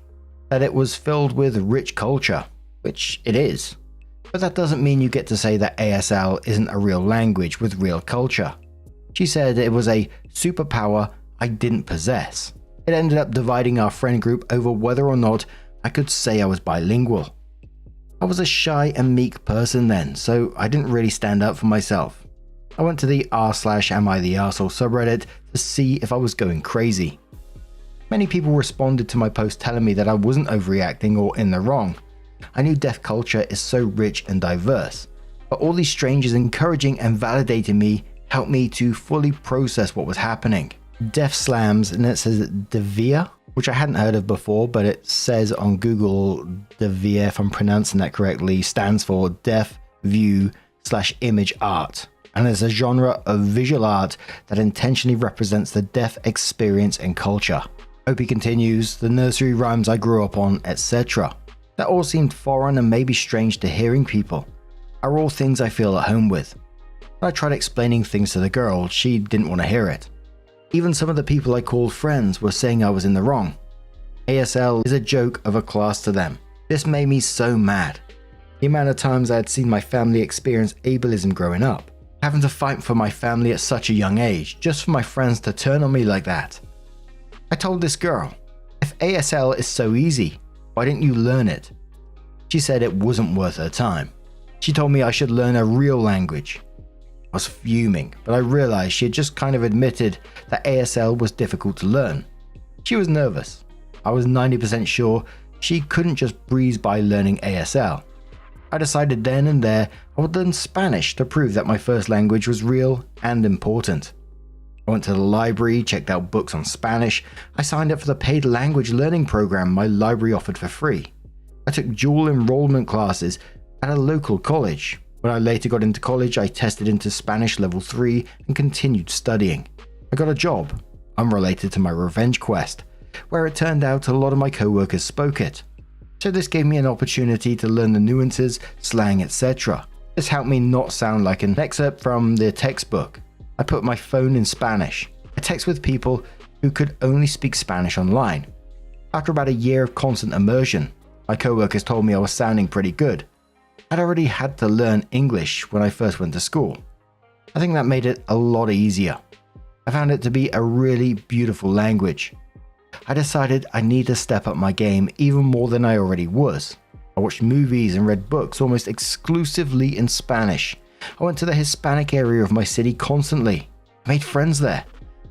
that it was filled with rich culture, which it is. But that doesn't mean you get to say that ASL isn't a real language with real culture. She said it was a superpower I didn't possess. It ended up dividing our friend group over whether or not I could say I was bilingual. I was a shy and meek person then, so I didn't really stand up for myself. I went to the r/am I the arsehole subreddit to see if I was going crazy. Many people responded to my post telling me that I wasn't overreacting or in the wrong. I knew deaf culture is so rich and diverse, but all these strangers encouraging and validating me helped me to fully process what was happening. Deaf slams, and it says Devia, which I hadn't heard of before, but it says on Google Devia, if I'm pronouncing that correctly, stands for Deaf View /Image Art. and is a genre of visual art that intentionally represents the deaf experience and culture. Opie continues, the nursery rhymes I grew up on, etc. That all seemed foreign and maybe strange to hearing people, are all things I feel at home with. When I tried explaining things to the girl, she didn't want to hear it. Even some of the people I called friends were saying I was in the wrong. ASL is a joke of a class to them. This made me so mad. The amount of times I had seen my family experience ableism growing up, having to fight for my family at such a young age, just for my friends to turn on me like that. I told this girl, if ASL is so easy, why didn't you learn it? She said it wasn't worth her time. She told me I should learn a real language. I was fuming, but I realized she had just kind of admitted that ASL was difficult to learn. She was nervous. I was 90% sure she couldn't just breeze by learning ASL. I decided then and there I would learn Spanish to prove that my first language was real and important. I went to the library, checked out books on Spanish. I signed up for the paid language learning program my library offered for free. I took dual enrollment classes at a local college. When I later got into college, I tested into Spanish level 3 and continued studying. I got a job, unrelated to my revenge quest, where it turned out a lot of my co-workers spoke it. So this gave me an opportunity to learn the nuances, slang, etc. This helped me not sound like an excerpt from the textbook. I put my phone in Spanish. I text with people who could only speak Spanish online. After about a year of constant immersion, my co-workers told me I was sounding pretty good. I'd already had to learn English when I first went to school. I think that made it a lot easier. I found it to be a really beautiful language. I decided I need to step up my game even more than I already was. I watched movies and read books almost exclusively in Spanish. I went to the Hispanic area of my city constantly. I made friends there.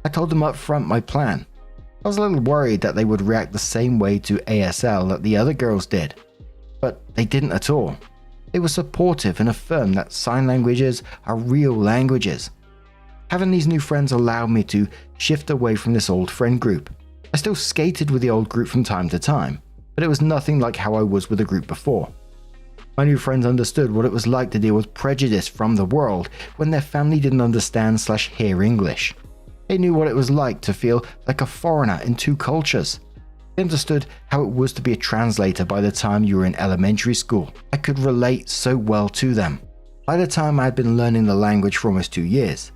I told them up front my plan. I was a little worried that they would react the same way to ASL that the other girls did, but they didn't at all. They were supportive and affirmed that sign languages are real languages. Having these new friends allowed me to shift away from this old friend group. I still skated with the old group from time to time, but it was nothing like how I was with the group before. My new friends understood what it was like to deal with prejudice from the world when their family didn't understand/hear English. They knew what it was like to feel like a foreigner in two cultures. They understood how it was to be a translator by the time you were in elementary school. I could relate so well to them. By the time I had been learning the language for almost 2 years,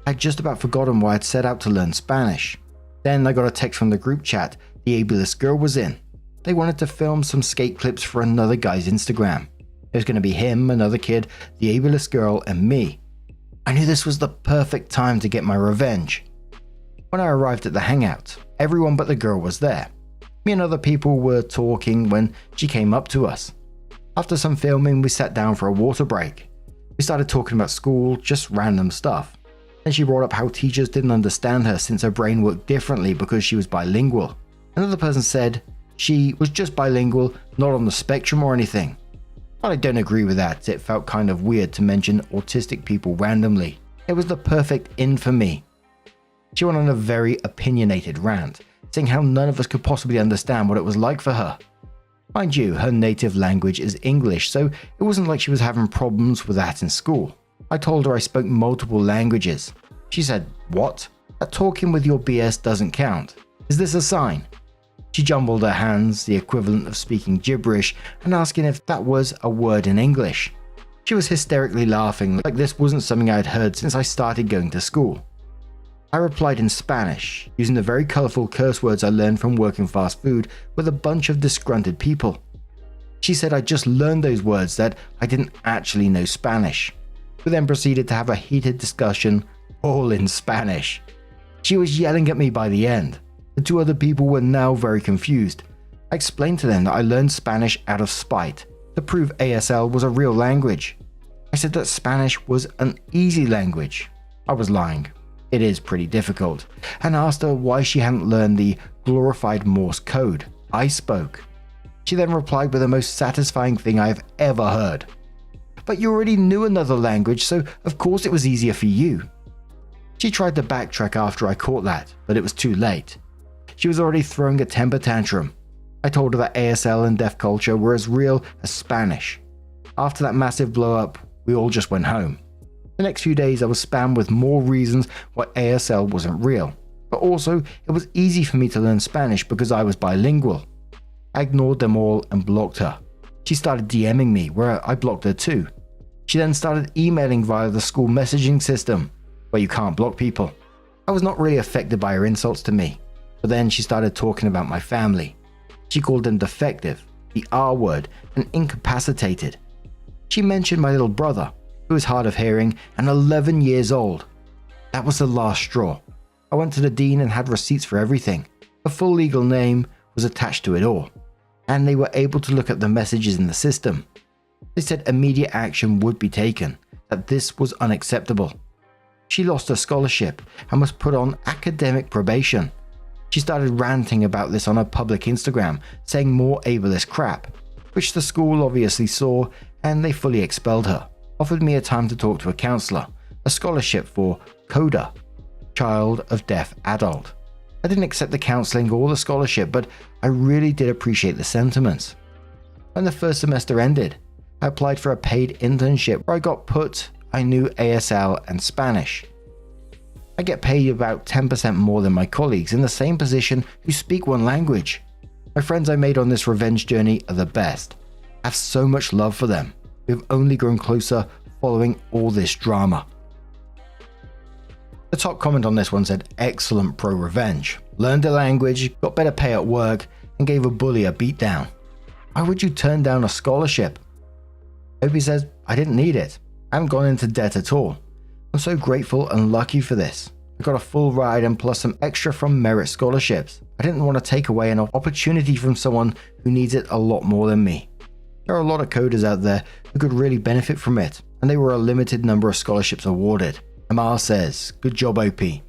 I had just about forgotten why I'd set out to learn Spanish. Then I got a text from the group chat the ableist girl was in. They wanted to film some skate clips for another guy's Instagram. It was going to be him, another kid, the ableist girl, and me. I knew this was the perfect time to get my revenge. When I arrived at the hangout, everyone but the girl was there. Me and other people were talking when she came up to us. After some filming, we sat down for a water break. We started talking about school, just random stuff. Then she brought up how teachers didn't understand her since her brain worked differently because she was bilingual. Another person said she was just bilingual, not on the spectrum or anything. But I don't agree with that. It felt kind of weird to mention autistic people randomly. It was the perfect in for me. She went on a very opinionated rant, saying how none of us could possibly understand what it was like for her. Mind you, her native language is English, so it wasn't like she was having problems with that in school. I told her I spoke multiple languages. She said, "What? That talking with your BS doesn't count. Is this a sign?" She jumbled her hands, the equivalent of speaking gibberish, and asking if that was a word in English. She was hysterically laughing, like this wasn't something I had heard since I started going to school. I replied in Spanish, using the very colourful curse words I learned from working fast food with a bunch of disgruntled people. She said I just learned those words, that I didn't actually know Spanish. We then proceeded to have a heated discussion, all in Spanish. She was yelling at me by the end. The two other people were now very confused. I explained to them that I learned Spanish out of spite, to prove ASL was a real language. I said that Spanish was an easy language. I was lying. It is pretty difficult, and asked her why she hadn't learned the glorified Morse code I spoke. She then replied with the most satisfying thing I have ever heard. "But you already knew another language, so of course it was easier for you." She tried to backtrack after I caught that, but it was too late. She was already throwing a temper tantrum. I told her that ASL and deaf culture were as real as Spanish. After that massive blow up, we all just went home. The next few days I was spammed with more reasons why ASL wasn't real, but also it was easy for me to learn Spanish because I was bilingual. I ignored them all and blocked her. She started DMing me, where I blocked her too. She then started emailing via the school messaging system, where you can't block people. I was not really affected by her insults to me, but then she started talking about my family. She called them defective, the R word, and incapacitated. She mentioned my little brother, who was hard of hearing and 11 years old. That was the last straw. I went to the dean and had receipts for everything. A full legal name was attached to it all, and they were able to look at the messages in the system. They said immediate action would be taken, that this was unacceptable. She lost her scholarship and was put on academic probation. She started ranting about this on her public Instagram, saying more ableist crap, which the school obviously saw, and they fully expelled her. Offered me a time to talk to a counsellor, a scholarship for CODA, Child of Deaf Adult. I didn't accept the counselling or the scholarship, but I really did appreciate the sentiments. When the first semester ended, I applied for a paid internship where I knew ASL and Spanish. I get paid about 10% more than my colleagues in the same position who speak one language. My friends I made on this revenge journey are the best. I have so much love for them. We've only grown closer following all this drama. The top comment on this one said, excellent pro-revenge. Learned a language, got better pay at work, and gave a bully a beatdown. Why would you turn down a scholarship? Opie says, I didn't need it. I haven't gone into debt at all. I'm so grateful and lucky for this. I got a full ride and plus some extra from merit scholarships. I didn't want to take away an opportunity from someone who needs it a lot more than me. There are a lot of coders out there who could really benefit from it, and they were a limited number of scholarships awarded. Amar says, good job OP. You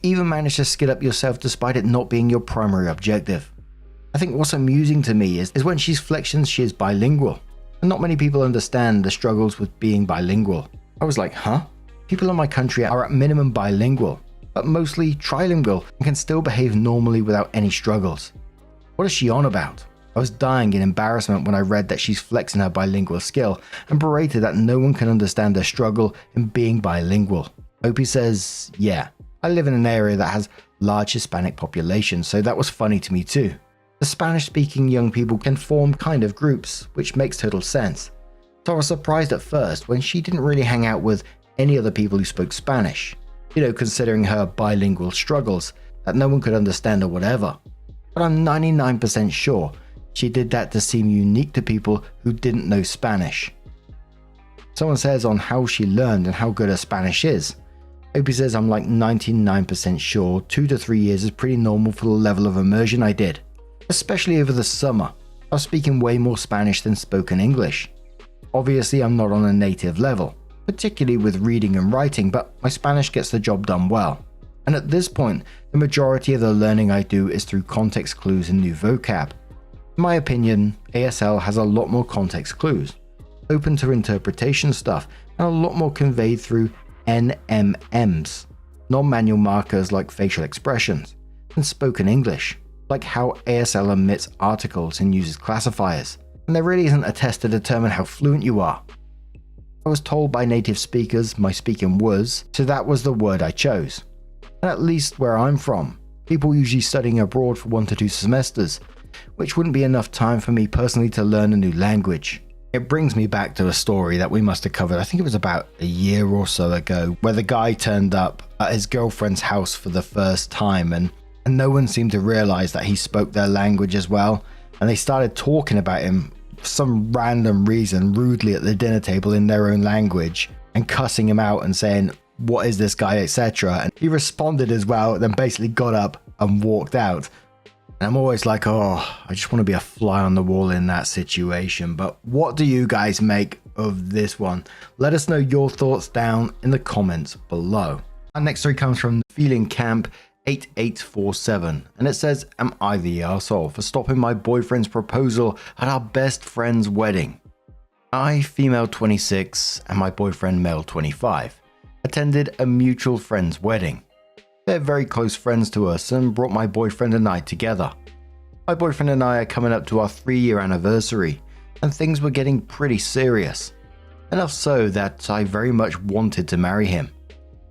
even managed to skid up yourself despite it not being your primary objective. I think what's amusing to me is when she's flexing she is bilingual, and not many people understand the struggles with being bilingual. I was like, huh? People in my country are at minimum bilingual, but mostly trilingual and can still behave normally without any struggles. What is she on about? I was dying in embarrassment when I read that she's flexing her bilingual skill and berated that no one can understand their struggle in being bilingual. Opie says, yeah, I live in an area that has large Hispanic population, so that was funny to me too. The Spanish-speaking young people can form kind of groups, which makes total sense. So I was surprised at first when she didn't really hang out with any other people who spoke Spanish, considering her bilingual struggles, that no one could understand or whatever. But I'm 99% sure she did that to seem unique to people who didn't know Spanish. Someone says on how she learned and how good her Spanish is. Opie says I'm like 99% sure 2 to 3 years is pretty normal for the level of immersion I did. Especially over the summer, I was speaking way more Spanish than spoken English. Obviously I'm not on a native level, particularly with reading and writing, but my Spanish gets the job done well. And at this point, the majority of the learning I do is through context clues and new vocab. In my opinion, ASL has a lot more context clues, open to interpretation stuff, and a lot more conveyed through NMMs, non-manual markers like facial expressions, than spoken English, like how ASL omits articles and uses classifiers, and there really isn't a test to determine how fluent you are. I was told by native speakers my speaking was, so that was the word I chose. And at least where I'm from, people usually studying abroad for 1 to 2 semesters, which wouldn't be enough time for me personally to learn a new language. It brings me back to a story that we must have covered, I think it was about a year or so ago, where the guy turned up at his girlfriend's house for the first time and no one seemed to realize that he spoke their language as well, and they started talking about him for some random reason rudely at the dinner table in their own language and cussing him out and saying, what is this guy, etc. And he responded as well, then basically got up and walked out. And I'm always like, oh, I just want to be a fly on the wall in that situation. But what do you guys make of this one? Let us know your thoughts down in the comments below. Our next story comes from Feeling Camp 8847, and it says, am I the arsehole for stopping my boyfriend's proposal at our best friend's wedding? I, female 26, and my boyfriend, male 25, attended a mutual friend's wedding. They're very close friends to us and brought my boyfriend and I together. My boyfriend and I are coming up to our 3-year anniversary, and things were getting pretty serious. Enough so that I very much wanted to marry him.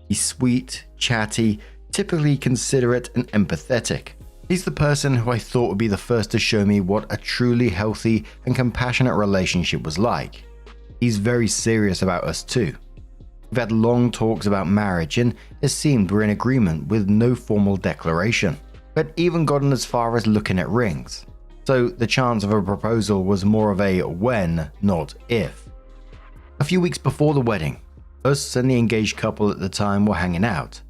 He's sweet, chatty, typically considerate and empathetic. He's the person who I thought would be the first to show me what a truly healthy and compassionate relationship was like. He's very serious about us too. We've had long talks about marriage and it seemed we're in agreement with no formal declaration. We'd even gotten as far as looking at rings. So the chance of a proposal was more of a when, not if. A few weeks before the wedding, us and the engaged couple at the time were hanging out.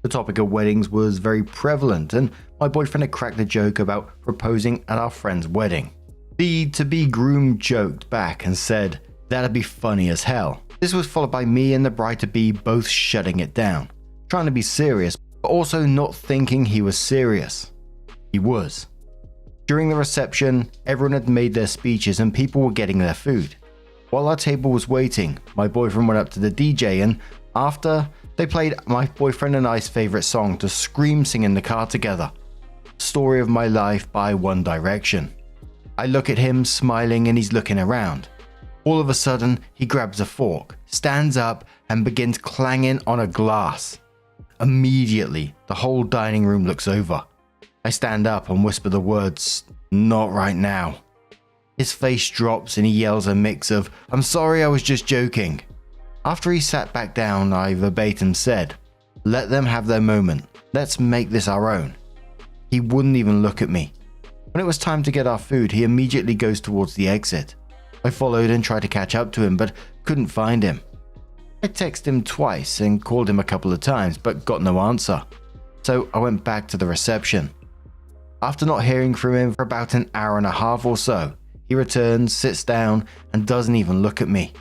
The topic of weddings was very prevalent and my boyfriend had cracked a joke about proposing at our friend's wedding. The to-be groom joked back and said, "That'd be funny as hell." This was followed by me and the bride-to-be both shutting it down, trying to be serious, but also not thinking he was serious. He was. During the reception, everyone had made their speeches and people were getting their food. While our table was waiting, my boyfriend went up to the DJ and after, they played my boyfriend and I's favorite song to scream sing in the car together. Story of My Life by One Direction. I look at him smiling and he's looking around. All of a sudden, he grabs a fork, stands up and begins clanging on a glass. Immediately, the whole dining room looks over. I stand up and whisper the words, "Not right now." His face drops and he yells a mix of, "I'm sorry, I was just joking." After he sat back down, I verbatim said, "Let them have their moment. Let's make this our own." He wouldn't even look at me. When it was time to get our food, he immediately goes towards the exit. I followed and tried to catch up to him, but couldn't find him. I texted him twice and called him a couple of times, but got no answer. So I went back to the reception. After not hearing from him for about an hour and a half or so, he returns, sits down, and doesn't even look at me.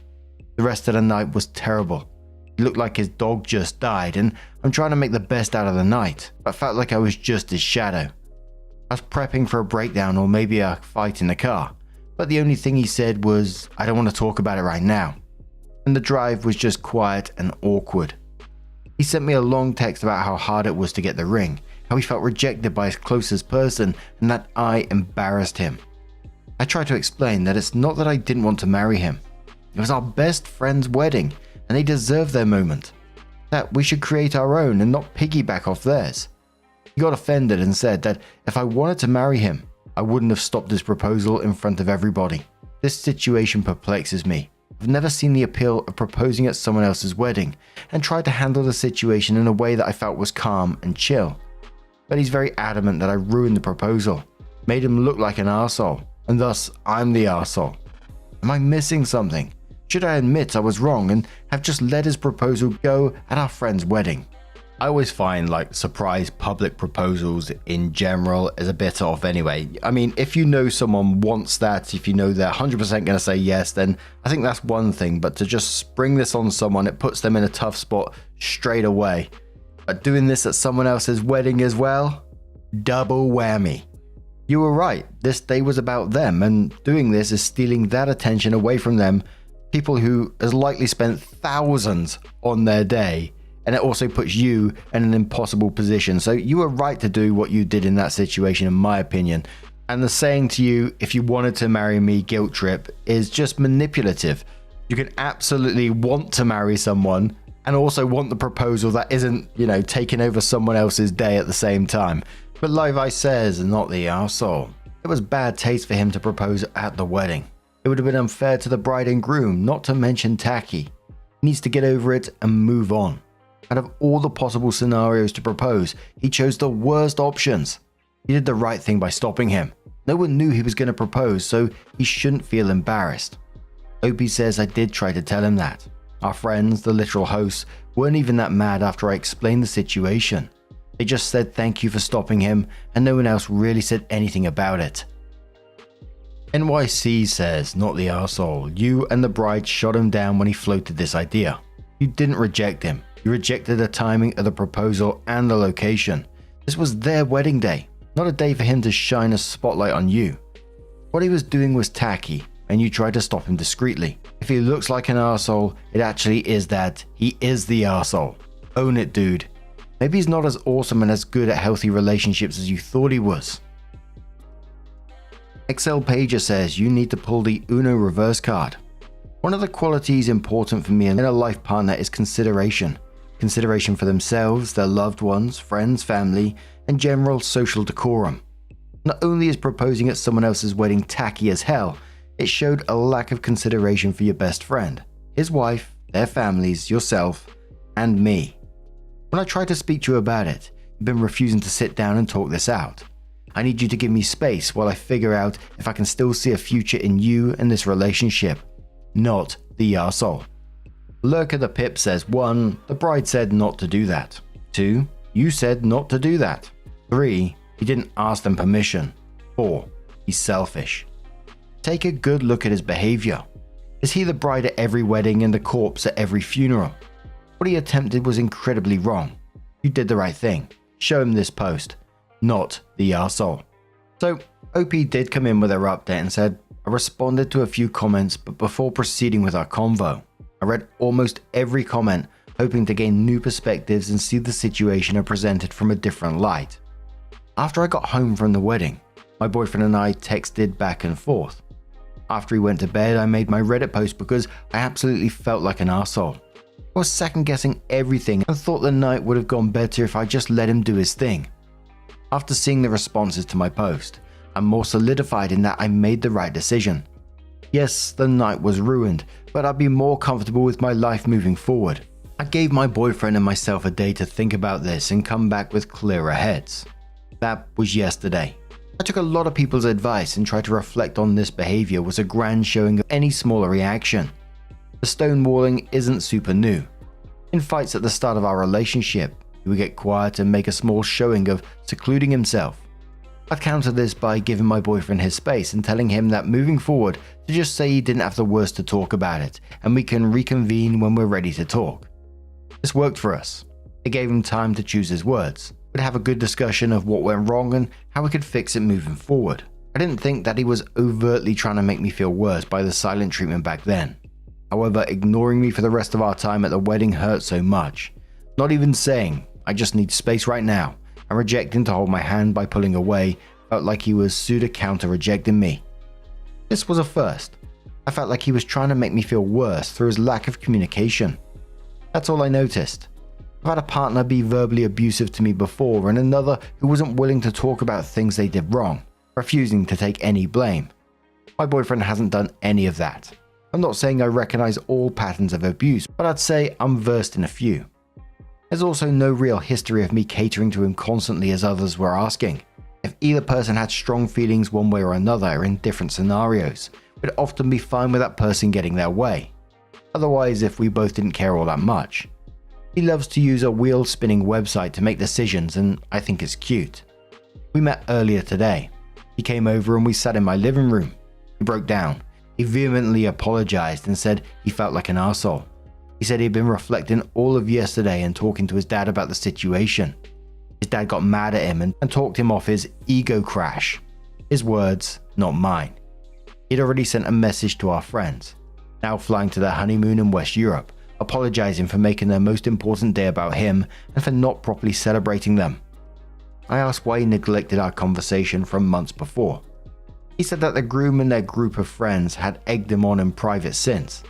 The rest of the night was terrible. It looked like his dog just died, and I'm trying to make the best out of the night, but felt like I was just his shadow. I was prepping for a breakdown or maybe a fight in the car, but the only thing he said was, "I don't want to talk about it right now." And the drive was just quiet and awkward. He sent me a long text about how hard it was to get the ring, how he felt rejected by his closest person, and that I embarrassed him. I tried to explain that it's not that I didn't want to marry him. It was our best friend's wedding, and they deserve their moment. That we should create our own and not piggyback off theirs. He got offended and said that if I wanted to marry him, I wouldn't have stopped his proposal in front of everybody. This situation perplexes me. I've never seen the appeal of proposing at someone else's wedding, and tried to handle the situation in a way that I felt was calm and chill. But he's very adamant that I ruined the proposal, made him look like an arsehole, and thus I'm the arsehole. Am I missing something? Should I admit I was wrong and have just let his proposal go at our friend's wedding? I always find surprise public proposals in general is a bit off anyway. I mean, if you know someone wants that, if you know they're 100% going to say yes, then I think that's one thing. But to just spring this on someone, it puts them in a tough spot straight away. But doing this at someone else's wedding as well? Double whammy. You were right, this day was about them, and doing this is stealing that attention away from them, people who has likely spent thousands on their day. And it also puts you in an impossible position. So you were right to do what you did in that situation, in my opinion. And the saying to you, "If you wanted to marry me, guilt trip," is just manipulative. You can absolutely want to marry someone and also want the proposal that isn't, taking over someone else's day at the same time. But like I says, not the arsehole. It was bad taste for him to propose at the wedding. It would have been unfair to the bride and groom, not to mention tacky. He needs to get over it and move on. Out of all the possible scenarios to propose, he chose the worst options. He did the right thing by stopping him. No one knew he was going to propose, so he shouldn't feel embarrassed. Opie says I did try to tell him that. Our friends, the literal hosts, weren't even that mad after I explained the situation. They just said thank you for stopping him, and no one else really said anything about it. NYC says, not the arsehole, you and the bride shot him down when he floated this idea. You didn't reject him. You rejected the timing of the proposal and the location. This was their wedding day, not a day for him to shine a spotlight on you. What he was doing was tacky, and you tried to stop him discreetly. If he looks like an arsehole, it actually is that. He is the arsehole. Own it, dude. Maybe he's not as awesome and as good at healthy relationships as you thought he was. XL Pager says you need to pull the Uno reverse card. One of the qualities important for me in a life partner is consideration. Consideration for themselves, their loved ones, friends, family, and general social decorum. Not only is proposing at someone else's wedding tacky as hell, it showed a lack of consideration for your best friend, his wife, their families, yourself, and me. When I tried to speak to you about it, you've been refusing to sit down and talk this out. I need you to give me space while I figure out if I can still see a future in you and this relationship. Not the arsehole. Lurker the Pip says 1. The bride said not to do that. 2. You said not to do that. 3. He didn't ask them permission. 4. He's selfish. Take a good look at his behavior. Is he the bride at every wedding and the corpse at every funeral? What he attempted was incredibly wrong. You did the right thing. Show him this post. Not the arsehole. So, OP did come in with her update and said, I responded to a few comments, but before proceeding with our convo, I read almost every comment, hoping to gain new perspectives and see the situation presented from a different light. After I got home from the wedding, my boyfriend and I texted back and forth. After he went to bed, I made my Reddit post because I absolutely felt like an arsehole. I was second guessing everything and thought the night would have gone better if I just let him do his thing. After seeing the responses to my post, I'm more solidified in that I made the right decision. Yes, the night was ruined, but I'd be more comfortable with my life moving forward. I gave my boyfriend and myself a day to think about this and come back with clearer heads. That was yesterday. I took a lot of people's advice and tried to reflect on this behavior was a grand showing of any smaller reaction. The stonewalling isn't super new. In fights at the start of our relationship, he would get quiet and make a small showing of secluding himself. I'd counter this by giving my boyfriend his space and telling him that moving forward to just say he didn't have the words to talk about it and we can reconvene when we're ready to talk. This worked for us. It gave him time to choose his words. We'd have a good discussion of what went wrong and how we could fix it moving forward. I didn't think that he was overtly trying to make me feel worse by the silent treatment back then. However, ignoring me for the rest of our time at the wedding hurt so much. Not even saying, I just need space right now, and rejecting to hold my hand by pulling away felt like he was pseudo-counter rejecting me. This was a first. I felt like he was trying to make me feel worse through his lack of communication. That's all I noticed. I've had a partner be verbally abusive to me before and another who wasn't willing to talk about things they did wrong, refusing to take any blame. My boyfriend hasn't done any of that. I'm not saying I recognize all patterns of abuse, but I'd say I'm versed in a few. There's also no real history of me catering to him constantly as others were asking. If either person had strong feelings one way or another in different scenarios, we'd often be fine with that person getting their way. Otherwise, if we both didn't care all that much. He loves to use a wheel-spinning website to make decisions and I think it's cute. We met earlier today. He came over and we sat in my living room. He broke down. He vehemently apologized and said he felt like an arsehole. He said he'd been reflecting all of yesterday and talking to his dad about the situation. His dad got mad at him and talked him off his ego crash. His words, not mine. He'd already sent a message to our friends, now flying to their honeymoon in West Europe, apologizing for making their most important day about him and for not properly celebrating them. I asked why he neglected our conversation from months before. He said that the groom and their group of friends had egged him on in private since.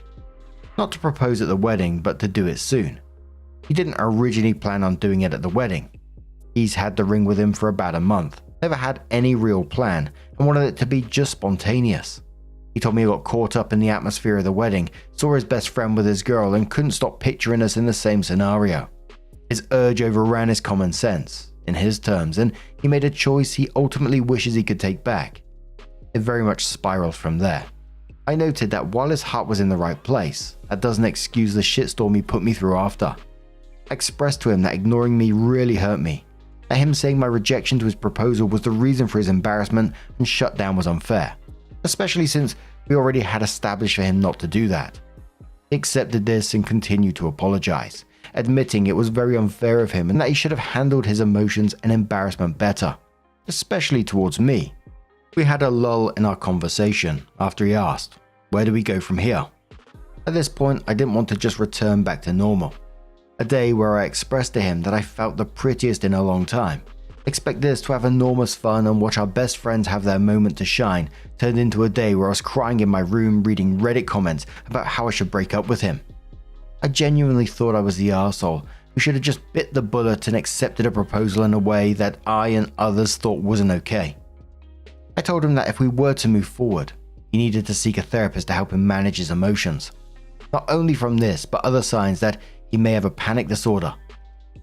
Not to propose at the wedding, but to do it soon. He didn't originally plan on doing it at the wedding. He's had the ring with him for about a month, never had any real plan, and wanted it to be just spontaneous. He told me he got caught up in the atmosphere of the wedding, saw his best friend with his girl, and couldn't stop picturing us in the same scenario. His urge overran his common sense, in his terms, and he made a choice he ultimately wishes he could take back. It very much spiraled from there. I noted that while his heart was in the right place, that doesn't excuse the shitstorm he put me through after. I expressed to him that ignoring me really hurt me, that him saying my rejection to his proposal was the reason for his embarrassment and shutdown was unfair, especially since we already had established for him not to do that. He accepted this and continued to apologize, admitting it was very unfair of him and that he should have handled his emotions and embarrassment better, especially towards me. We had a lull in our conversation after he asked, "Where do we go from here?" At this point, I didn't want to just return back to normal. A day where I expressed to him that I felt the prettiest in a long time, Expected us to have enormous fun and watch our best friends have their moment to shine turned into a day where I was crying in my room reading Reddit comments about how I should break up with him. I genuinely thought I was the arsehole who should have just bit the bullet and accepted a proposal in a way that I and others thought wasn't okay. I told him that if we were to move forward, he needed to seek a therapist to help him manage his emotions. Not only from this, but other signs that he may have a panic disorder.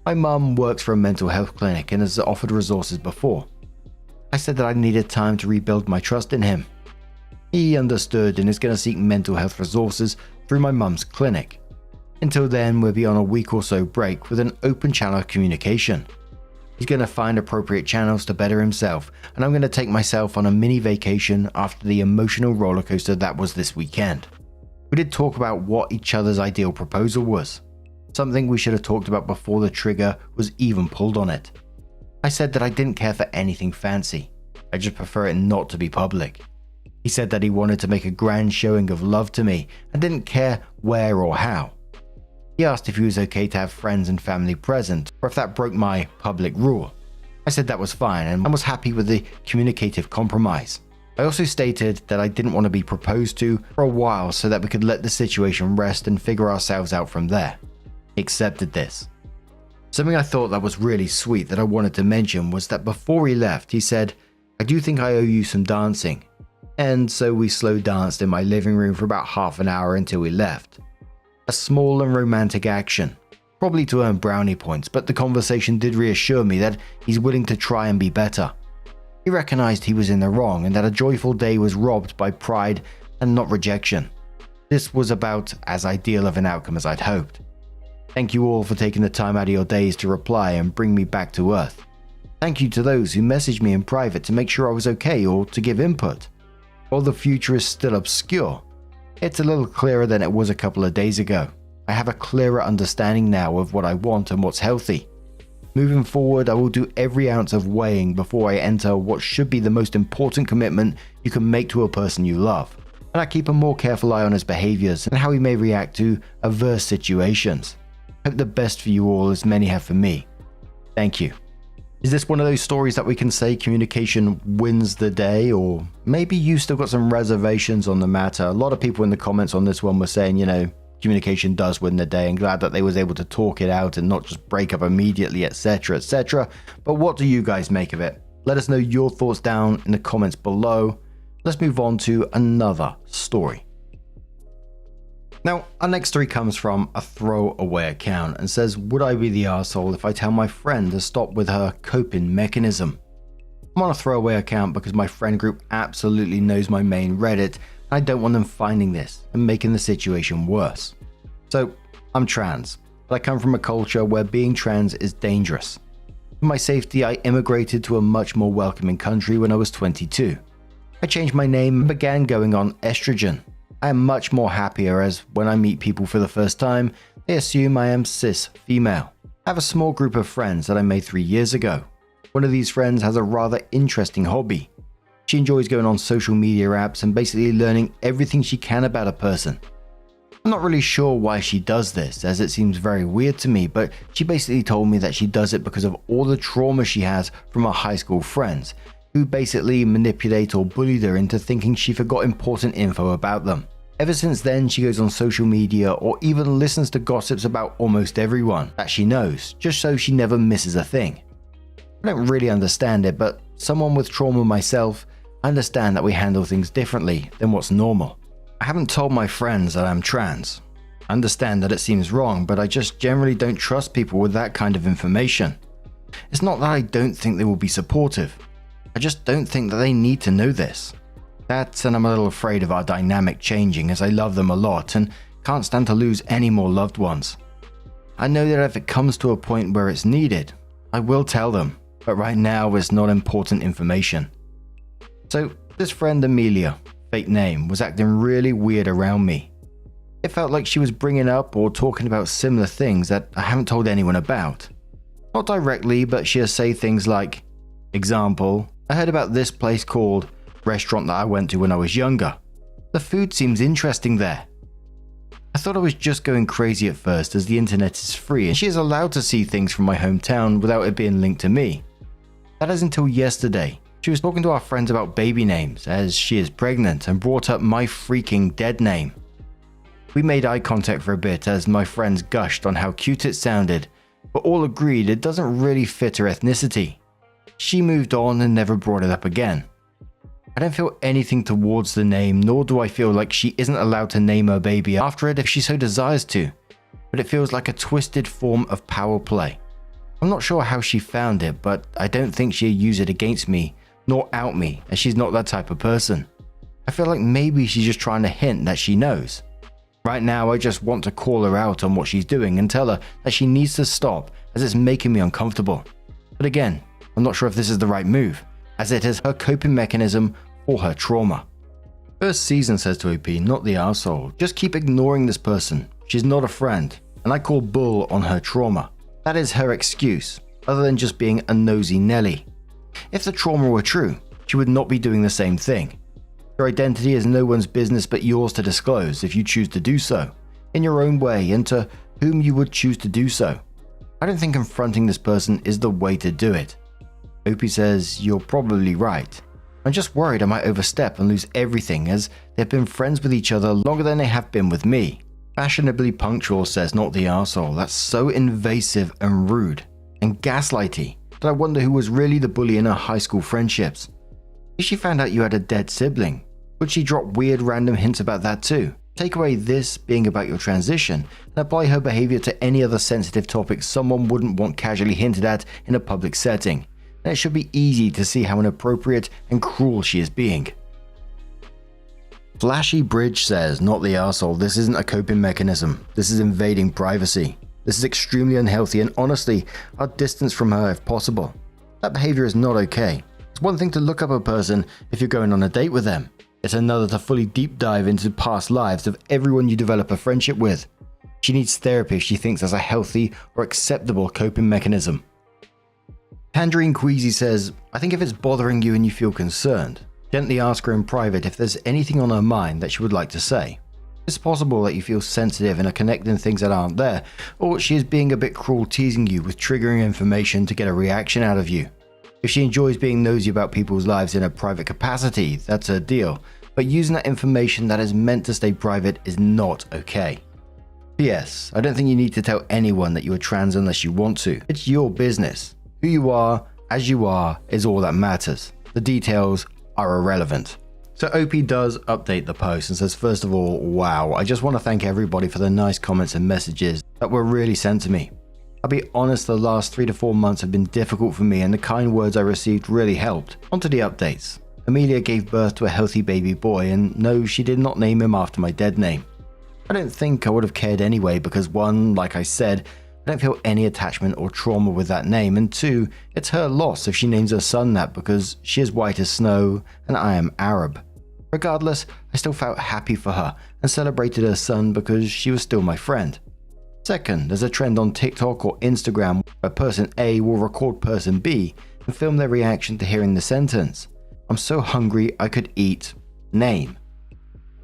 My mum works for a mental health clinic and has offered resources before. I said that I needed time to rebuild my trust in him. He understood and is going to seek mental health resources through my mum's clinic. Until then, we'll be on a week or so break with an open channel of communication. He's going to find appropriate channels to better himself, and I'm going to take myself on a mini vacation after the emotional rollercoaster that was this weekend. We did talk about what each other's ideal proposal was, something we should have talked about before the trigger was even pulled on it. I said that I didn't care for anything fancy, I just prefer it not to be public. He said that he wanted to make a grand showing of love to me and didn't care where or how. He asked if he was okay to have friends and family present, or if that broke my public rule. I said that was fine and was happy with the communicative compromise. I also stated that I didn't want to be proposed to for a while so that we could let the situation rest and figure ourselves out from there. He accepted this. Something I thought that was really sweet that I wanted to mention was that before he left, he said, "I do think I owe you some dancing." And so we slow danced in my living room for about half an hour until we left. A small and romantic action, probably to earn brownie points, but the conversation did reassure me that he's willing to try and be better. He recognized he was in the wrong and that a joyful day was robbed by pride and not rejection. This was about as ideal of an outcome as I'd hoped. Thank you all for taking the time out of your days to reply and bring me back to earth. Thank you to those who messaged me in private to make sure I was okay or to give input. While the future is still obscure, it's a little clearer than it was a couple of days ago. I have a clearer understanding now of what I want and what's healthy. Moving forward, I will do every ounce of weighing before I enter what should be the most important commitment you can make to a person you love. And I keep a more careful eye on his behaviors and how he may react to adverse situations. I hope the best for you all as many have for me. Thank you. Is this one of those stories that we can say communication wins the day, or maybe you still got some reservations on the matter? A lot of people in the comments on this one were saying, communication does win the day, and glad that they was able to talk it out and not just break up immediately, etc, etc. But what do you guys make of it? Let us know your thoughts down in the comments below. Let's move on to another story. Now, our next story comes from a throwaway account and says, "Would I be the arsehole if I tell my friend to stop with her coping mechanism?" I'm on a throwaway account because my friend group absolutely knows my main Reddit, and I don't want them finding this and making the situation worse. So, I'm trans, but I come from a culture where being trans is dangerous. For my safety, I immigrated to a much more welcoming country when I was 22. I changed my name and began going on estrogen. I am much more happier as when I meet people for the first time, they assume I am cis female. I have a small group of friends that I made 3 years ago. One of these friends has a rather interesting hobby. She enjoys going on social media apps and basically learning everything she can about a person. I'm not really sure why she does this, as it seems very weird to me, but she basically told me that she does it because of all the trauma she has from her high school friends, who basically manipulate or bullied her into thinking she forgot important info about them. Ever since then, she goes on social media or even listens to gossips about almost everyone that she knows, just so she never misses a thing. I don't really understand it, but someone with trauma myself, I understand that we handle things differently than what's normal. I haven't told my friends that I'm trans. I understand that it seems wrong, but I just generally don't trust people with that kind of information. It's not that I don't think they will be supportive. I just don't think that they need to know this. That, and I'm a little afraid of our dynamic changing as I love them a lot and can't stand to lose any more loved ones. I know that if it comes to a point where it's needed, I will tell them, but right now it's not important information. So this friend Amelia, fake name, was acting really weird around me. It felt like she was bringing up or talking about similar things that I haven't told anyone about. Not directly, but she'll say things like, example, "I heard about this place called restaurant that I went to when I was younger. The food seems interesting there." I thought I was just going crazy at first, as the internet is free and she is allowed to see things from my hometown without it being linked to me. That is until yesterday. She was talking to our friends about baby names, as she is pregnant, and brought up my freaking dead name. We made eye contact for a bit as my friends gushed on how cute it sounded, but all agreed it doesn't really fit her ethnicity. She moved on and never brought it up again. I don't feel anything towards the name, nor do I feel like she isn't allowed to name her baby after it if she so desires to, but it feels like a twisted form of power play. I'm not sure how she found it, but I don't think she'll use it against me, nor out me, as she's not that type of person. I feel like maybe she's just trying to hint that she knows. Right now, I just want to call her out on what she's doing and tell her that she needs to stop, as it's making me uncomfortable. But again, I'm not sure if this is the right move, as it is her coping mechanism for her trauma. First season says to OP, not the arsehole, just keep ignoring this person. She's not a friend, and I call bull on her trauma. That is her excuse, other than just being a nosy Nelly. If the trauma were true, she would not be doing the same thing. Your identity is no one's business but yours to disclose if you choose to do so, in your own way and to whom you would choose to do so. I don't think confronting this person is the way to do it. Opie says, you're probably right. I'm just worried I might overstep and lose everything as they've been friends with each other longer than they have been with me. Fashionably punctual says not the arsehole, that's so invasive and rude and gaslighty that I wonder who was really the bully in her high school friendships. If she found out you had a dead sibling, would she drop weird random hints about that too? Take away this being about your transition and apply her behavior to any other sensitive topic someone wouldn't want casually hinted at in a public setting, and it should be easy to see how inappropriate and cruel she is being. Flashy Bridge says, not the arsehole, this isn't a coping mechanism, this is invading privacy. This is extremely unhealthy and honestly, I'd distance from her if possible. That behavior is not okay. It's one thing to look up a person if you're going on a date with them. It's another to fully deep dive into past lives of everyone you develop a friendship with. She needs therapy if she thinks that's a healthy or acceptable coping mechanism. Tangerine Queasy says, I think if it's bothering you and you feel concerned, gently ask her in private if there's anything on her mind that she would like to say. It's possible that you feel sensitive and are connecting things that aren't there, or she is being a bit cruel teasing you with triggering information to get a reaction out of you. If she enjoys being nosy about people's lives in a private capacity, that's her deal, but using that information that is meant to stay private is not okay. P.S. I don't think you need to tell anyone that you are trans unless you want to. It's your business. Who you are, as you are, is all that matters. The details are irrelevant. So OP does update the post and says, first of all, wow, I just want to thank everybody for the nice comments and messages that were really sent to me. I'll be honest, the last 3 to 4 months have been difficult for me and the kind words I received really helped. On to the updates. Amelia gave birth to a healthy baby boy, and no, she did not name him after my dead name. I don't think I would have cared anyway because one, like I said, I don't feel any attachment or trauma with that name, and two, it's her loss if she names her son that because she is white as snow and I am Arab. Regardless, I still felt happy for her and celebrated her son because she was still my friend. Second, there's a trend on TikTok or Instagram where person A will record person B and film their reaction to hearing the sentence, I'm so hungry I could eat name.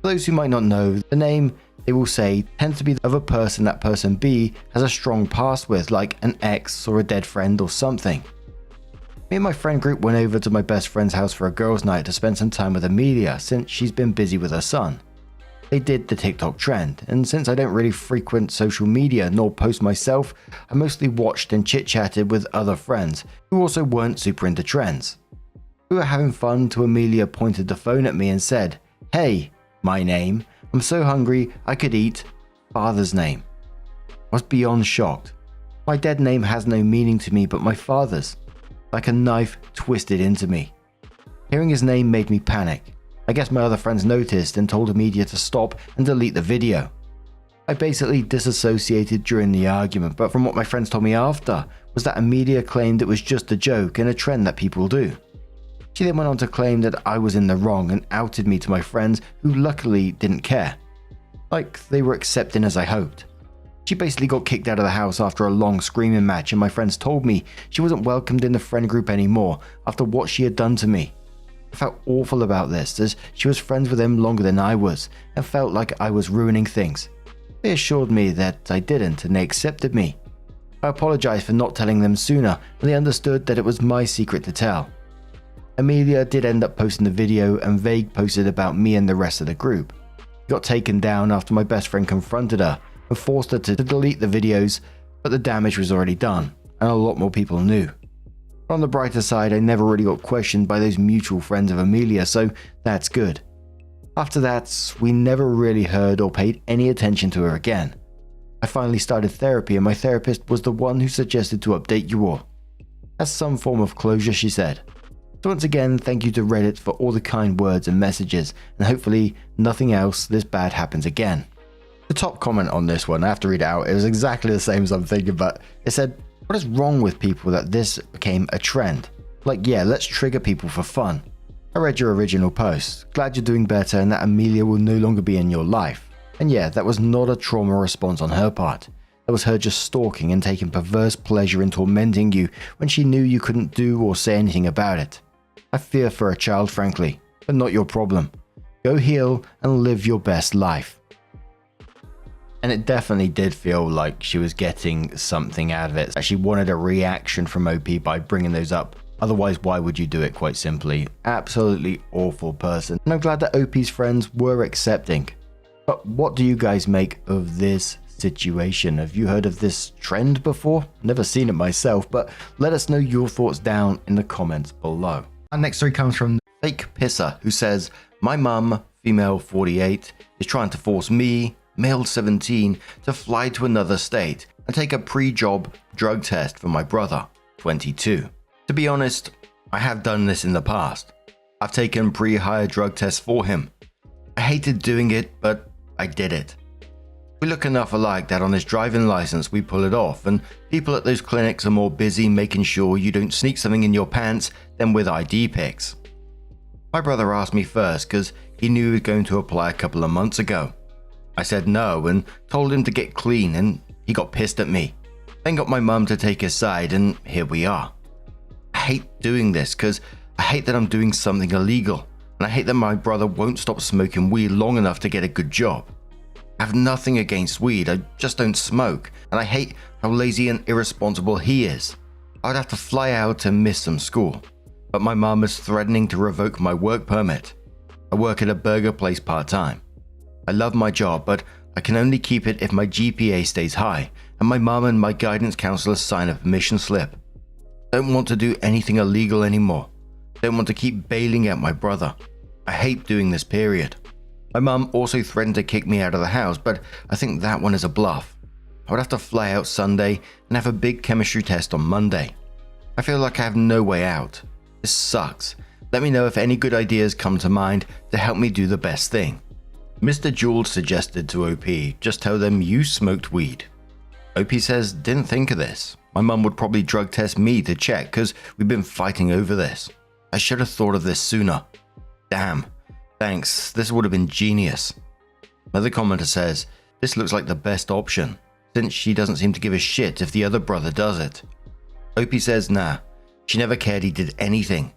For those who might not know, the name they will say tends to be of a person that person B has a strong past with, like an ex or a dead friend or something. Me and my friend group went over to my best friend's house for a girls' night to spend some time with Amelia since she's been busy with her son. They did the TikTok trend, and since I don't really frequent social media nor post myself, I mostly watched and chit-chatted with other friends who also weren't super into trends. We were having fun till Amelia pointed the phone at me and said, "Hey, my name, I'm so hungry I could eat father's name." I was beyond shocked. My dead name has no meaning to me but my father's. Like a knife twisted into me. Hearing his name made me panic. I guess my other friends noticed and told Amelia to stop and delete the video. I basically disassociated during the argument, but from what my friends told me after was that Amelia claimed it was just a joke and a trend that people do. She then went on to claim that I was in the wrong and outed me to my friends who luckily didn't care. Like they were accepting as I hoped. She basically got kicked out of the house after a long screaming match, and my friends told me she wasn't welcomed in the friend group anymore after what she had done to me. I felt awful about this as she was friends with him longer than I was and felt like I was ruining things. They assured me that I didn't and they accepted me. I apologized for not telling them sooner, and they understood that it was my secret to tell. Amelia did end up posting the video, and Vague posted about me and the rest of the group. It got taken down after my best friend confronted her and forced her to delete the videos, but the damage was already done, and a lot more people knew. On the brighter side, I never really got questioned by those mutual friends of Amelia, so that's good. After that, we never really heard or paid any attention to her again. I finally started therapy, and my therapist was the one who suggested to update you all. As some form of closure, she said. So once again, thank you to Reddit for all the kind words and messages, and hopefully nothing else this bad happens again. The top comment on this one, I have to read it out, it was exactly the same as I'm thinking, but it said, what is wrong with people that this became a trend? Like, yeah, let's trigger people for fun. I read your original post. Glad you're doing better and that Amelia will no longer be in your life. And yeah, that was not a trauma response on her part. That was her just stalking and taking perverse pleasure in tormenting you when she knew you couldn't do or say anything about it. I fear for a child, frankly, but not your problem. Go heal and live your best life. And it definitely did feel like she was getting something out of it. She wanted a reaction from OP by bringing those up. Otherwise, why would you do it, quite simply? Absolutely awful person. And I'm glad that OP's friends were accepting. But what do you guys make of this situation? Have you heard of this trend before? Never seen it myself, but let us know your thoughts down in the comments below. Our next story comes from Fake Pisser, who says, my mum, female 48, is trying to force me, male 17, to fly to another state and take a pre-job drug test for my brother, 22. To be honest, I have done this in the past. I've taken pre-hire drug tests for him. I hated doing it, but I did it. We look enough alike that on his driving license we pull it off, and people at those clinics are more busy making sure you don't sneak something in your pants than with ID pics. My brother asked me first because he knew he was going to apply a couple of months ago. I said no and told him to get clean, and he got pissed at me. Then got my mum to take his side, and here we are. I hate doing this because I hate that I'm doing something illegal, and I hate that my brother won't stop smoking weed long enough to get a good job. I have nothing against weed, I just don't smoke, and I hate how lazy and irresponsible he is. I'd have to fly out and miss some school, but my mum is threatening to revoke my work permit. I work at a burger place part-time. I love my job, but I can only keep it if my GPA stays high, and my mum and my guidance counselor sign a permission slip. Don't want to do anything illegal anymore. Don't want to keep bailing out my brother. I hate doing this, period. My mum also threatened to kick me out of the house, but I think that one is a bluff. I would have to fly out Sunday and have a big chemistry test on Monday. I feel like I have no way out. This sucks. Let me know if any good ideas come to mind to help me do the best thing. Mr. Jules suggested to OP, just tell them you smoked weed. OP says, didn't think of this. My mum would probably drug test me to check because we've been fighting over this. I should have thought of this sooner. Damn. Thanks, this would have been genius. Another commenter says, this looks like the best option, since she doesn't seem to give a shit if the other brother does it. OP says, nah, she never cared he did anything.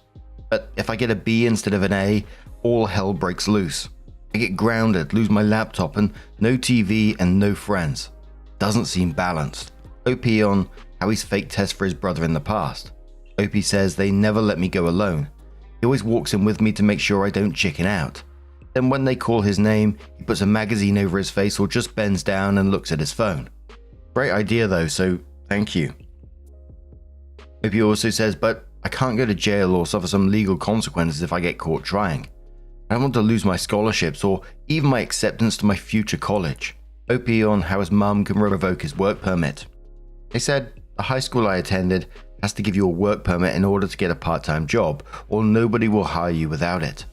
But if I get a B instead of an A, all hell breaks loose. I get grounded, lose my laptop, and no TV and no friends. Doesn't seem balanced. OP on how he's faked tests for his brother in the past. OP says they never let me go alone. He always walks in with me to make sure I don't chicken out. Then when they call his name, he puts a magazine over his face or just bends down and looks at his phone. Great idea though, so thank you. OP also says, but I can't go to jail or suffer some legal consequences if I get caught trying. I don't want to lose my scholarships or even my acceptance to my future college. OP on how his mum can revoke his work permit. They said, the high school I attended has to give you a work permit in order to get a part-time job, or nobody will hire you without it.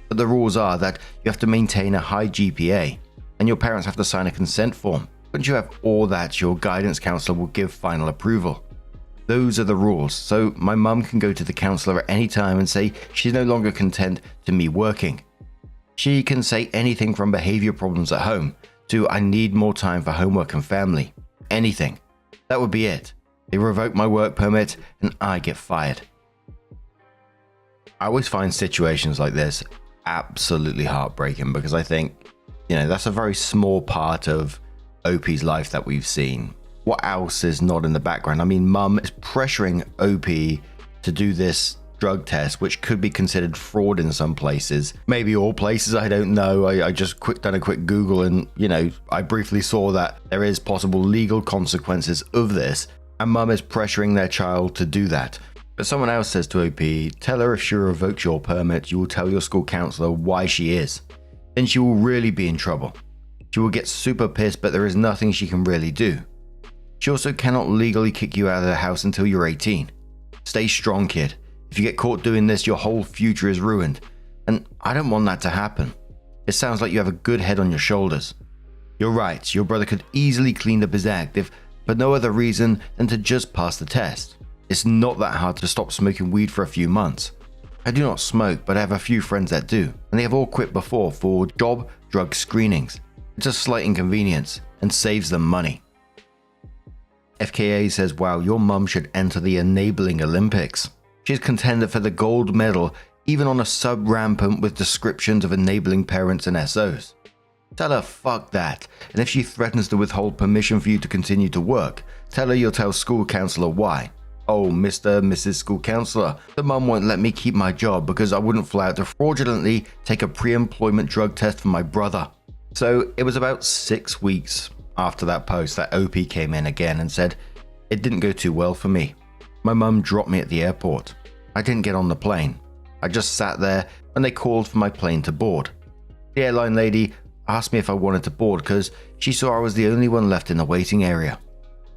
But the rules are that you have to maintain a high GPA, and your parents have to sign a consent form. Once you have all that, your guidance counselor will give final approval. Those are the rules, so my mum can go to the counselor at any time and say she's no longer content to me working. She can say anything from behavior problems at home to I need more time for homework and family. Anything. That would be it. They revoke my work permit and I get fired. I always find situations like this absolutely heartbreaking because I think, that's a very small part of OP's life that we've seen. what else is not in the background? I mean, mum is pressuring OP to do this drug test, which could be considered fraud in some places. Maybe all places, I don't know. I just done a quick Google and, I briefly saw that there is possible legal consequences of this. And mum is pressuring their child to do that. But someone else says to OP, tell her if she revokes your permit, you will tell your school counselor why she is. Then she will really be in trouble. She will get super pissed, but there is nothing she can really do. She also cannot legally kick you out of the house until you're 18. Stay strong, kid. If you get caught doing this, your whole future is ruined. And I don't want that to happen. It sounds like you have a good head on your shoulders. You're right, your brother could easily clean up his act if for no other reason than to just pass the test. It's not that hard to stop smoking weed for a few months. I do not smoke, but I have a few friends that do, and they have all quit before for job drug screenings. It's a slight inconvenience and saves them money. FKA says, wow, your mum should enter the enabling Olympics. She's contended for the gold medal even on a sub-rampant with descriptions of enabling parents and SOs. Tell her fuck that, and if she threatens to withhold permission for you to continue to work, tell her you'll tell school counselor why. Oh, Mrs. School Counselor, the mum won't let me keep my job because I wouldn't fly out to fraudulently take a pre-employment drug test for my brother. So it was about 6 weeks after that post that OP came in again and said, it didn't go too well for me. My mum dropped me at the airport. I didn't get on the plane. I just sat there and they called for my plane to board. The airline lady asked me if I wanted to board because she saw I was the only one left in the waiting area.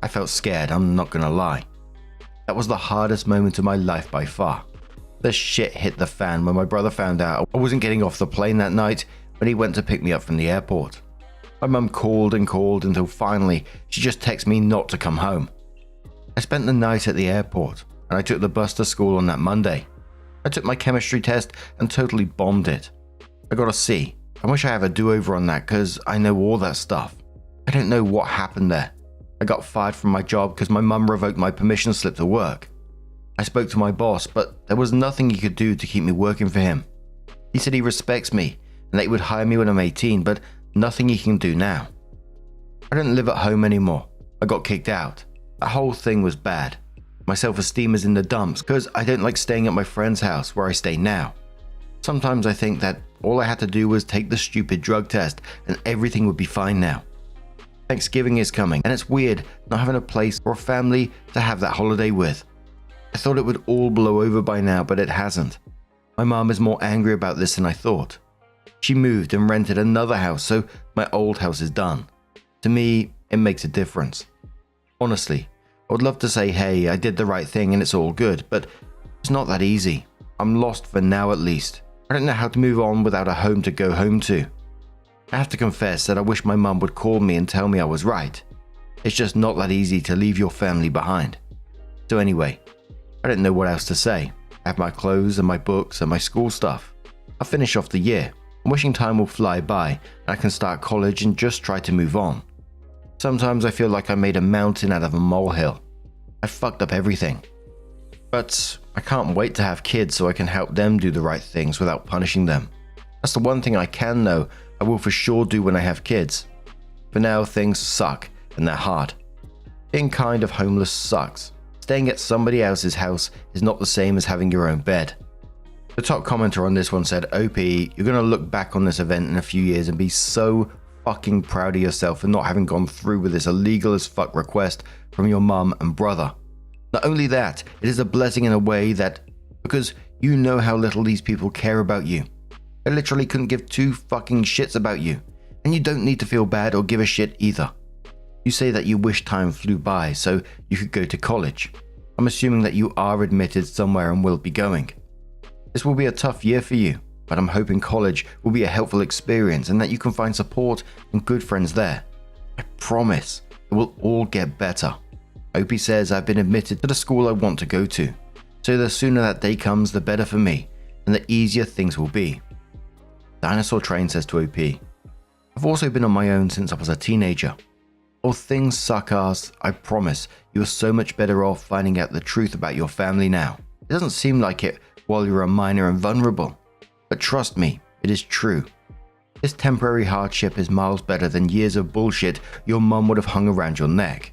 I felt scared, I'm not gonna lie. That was the hardest moment of my life by far. The shit hit the fan when my brother found out I wasn't getting off the plane that night when he went to pick me up from the airport. My mum called and called until finally she just texted me not to come home. I spent the night at the airport and I took the bus to school on that Monday. I took my chemistry test and totally bombed it. I got a C. I wish I have a do-over on that because I know all that stuff. I don't know what happened there. I got fired from my job because my mum revoked my permission slip to work. I spoke to my boss, but there was nothing he could do to keep me working for him. He said he respects me and that he would hire me when I'm 18, but nothing he can do now. I don't live at home anymore. I got kicked out. That whole thing was bad. My self-esteem is in the dumps because I don't like staying at my friend's house where I stay now. Sometimes I think that all I had to do was take the stupid drug test and everything would be fine now. Thanksgiving is coming, and it's weird not having a place or a family to have that holiday with. I thought it would all blow over by now, but it hasn't. My mom is more angry about this than I thought. She moved and rented another house, so my old house is done. To me, it makes a difference. Honestly, I would love to say, hey, I did the right thing and it's all good, but it's not that easy. I'm lost for now at least. I don't know how to move on without a home to go home to. I have to confess that I wish my mum would call me and tell me I was right. It's just not that easy to leave your family behind. So anyway, I don't know what else to say. I have my clothes and my books and my school stuff. I'll finish off the year. I'm wishing time will fly by and I can start college and just try to move on. Sometimes I feel like I made a mountain out of a molehill. I fucked up everything. But I can't wait to have kids so I can help them do the right things without punishing them. That's the one thing I can know I will for sure do when I have kids. For now, things suck and they're hard. Being kind of homeless sucks. Staying at somebody else's house is not the same as having your own bed. The top commenter on this one said, OP, you're going to look back on this event in a few years and be so fucking proud of yourself for not having gone through with this illegal as fuck request from your mum and brother. Not only that, it is a blessing in a way that, because you know how little these people care about you. They literally couldn't give two fucking shits about you, and you don't need to feel bad or give a shit either. You say that you wish time flew by so you could go to college. I'm assuming that you are admitted somewhere and will be going. This will be a tough year for you, but I'm hoping college will be a helpful experience and that you can find support and good friends there. I promise it will all get better. OP says I've been admitted to the school I want to go to, so the sooner that day comes the better for me and the easier things will be. Dinosaur Train says to OP, I've also been on my own since I was a teenager. While things suck ass, I promise you are so much better off finding out the truth about your family now. It doesn't seem like it while you're a minor and vulnerable, but trust me, it is true. This temporary hardship is miles better than years of bullshit your mum would have hung around your neck.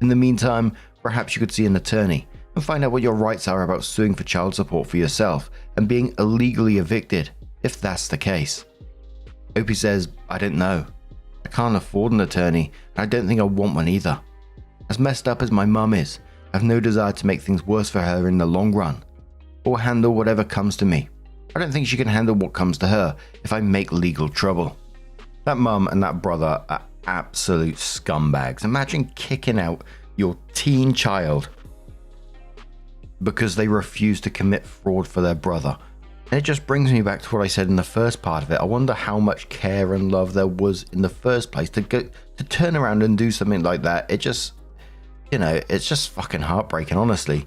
In the meantime, perhaps you could see an attorney and find out what your rights are about suing for child support for yourself and being illegally evicted, if that's the case. Opie says, I don't know. I can't afford an attorney, and I don't think I want one either. As messed up as my mum is, I have no desire to make things worse for her in the long run, or handle whatever comes to me. I don't think she can handle what comes to her if I make legal trouble. That mum and that brother are absolute scumbags. Imagine kicking out your teen child because they refuse to commit fraud for their brother. And it just brings me back to what I said in the first part of it. I wonder how much care and love there was in the first place to turn around and do something like that. It just, it's just fucking heartbreaking, honestly.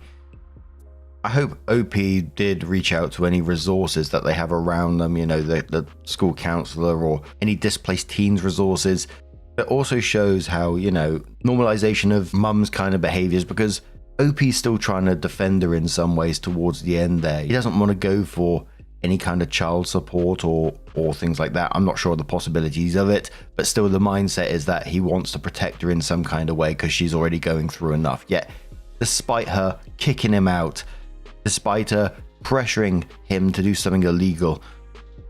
I hope OP did reach out to any resources that they have around them, the school counselor or any displaced teens resources. It also shows how, normalization of mum's kind of behaviors, because OP's still trying to defend her in some ways towards the end there. He doesn't want to go for any kind of child support or things like that. I'm not sure of the possibilities of it, but still the mindset is that he wants to protect her in some kind of way because she's already going through enough. Yet, despite her kicking him out, despite her pressuring him to do something illegal,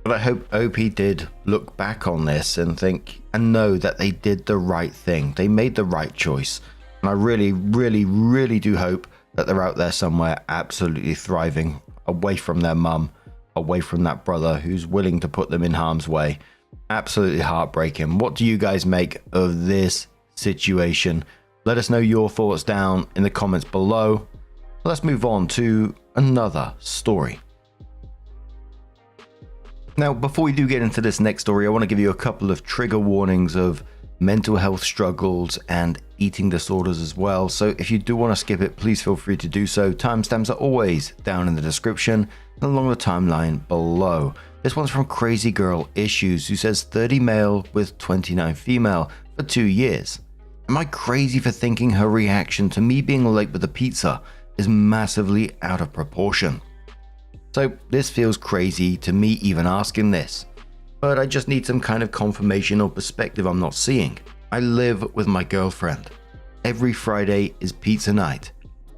but I hope OP did look back on this and think and know that they did the right thing. They made the right choice. And I really, really, really do hope that they're out there somewhere absolutely thriving, away from their mum, away from that brother who's willing to put them in harm's way. Absolutely heartbreaking. What do you guys make of this situation? Let us know your thoughts down in the comments below. Let's move on to another story. Now, before we do get into this next story, I want to give you a couple of trigger warnings of mental health struggles and eating disorders as well. So if you do want to skip it, please feel free to do so. Timestamps are always down in the description and along the timeline below. This one's from Crazy Girl Issues, who says 30 male with 29 female for 2 years. Am I crazy for thinking her reaction to me being late with the pizza is massively out of proportion? So this feels crazy to me even asking this, but I just need some kind of confirmation or perspective I'm not seeing. I live with my girlfriend. Every Friday is pizza night.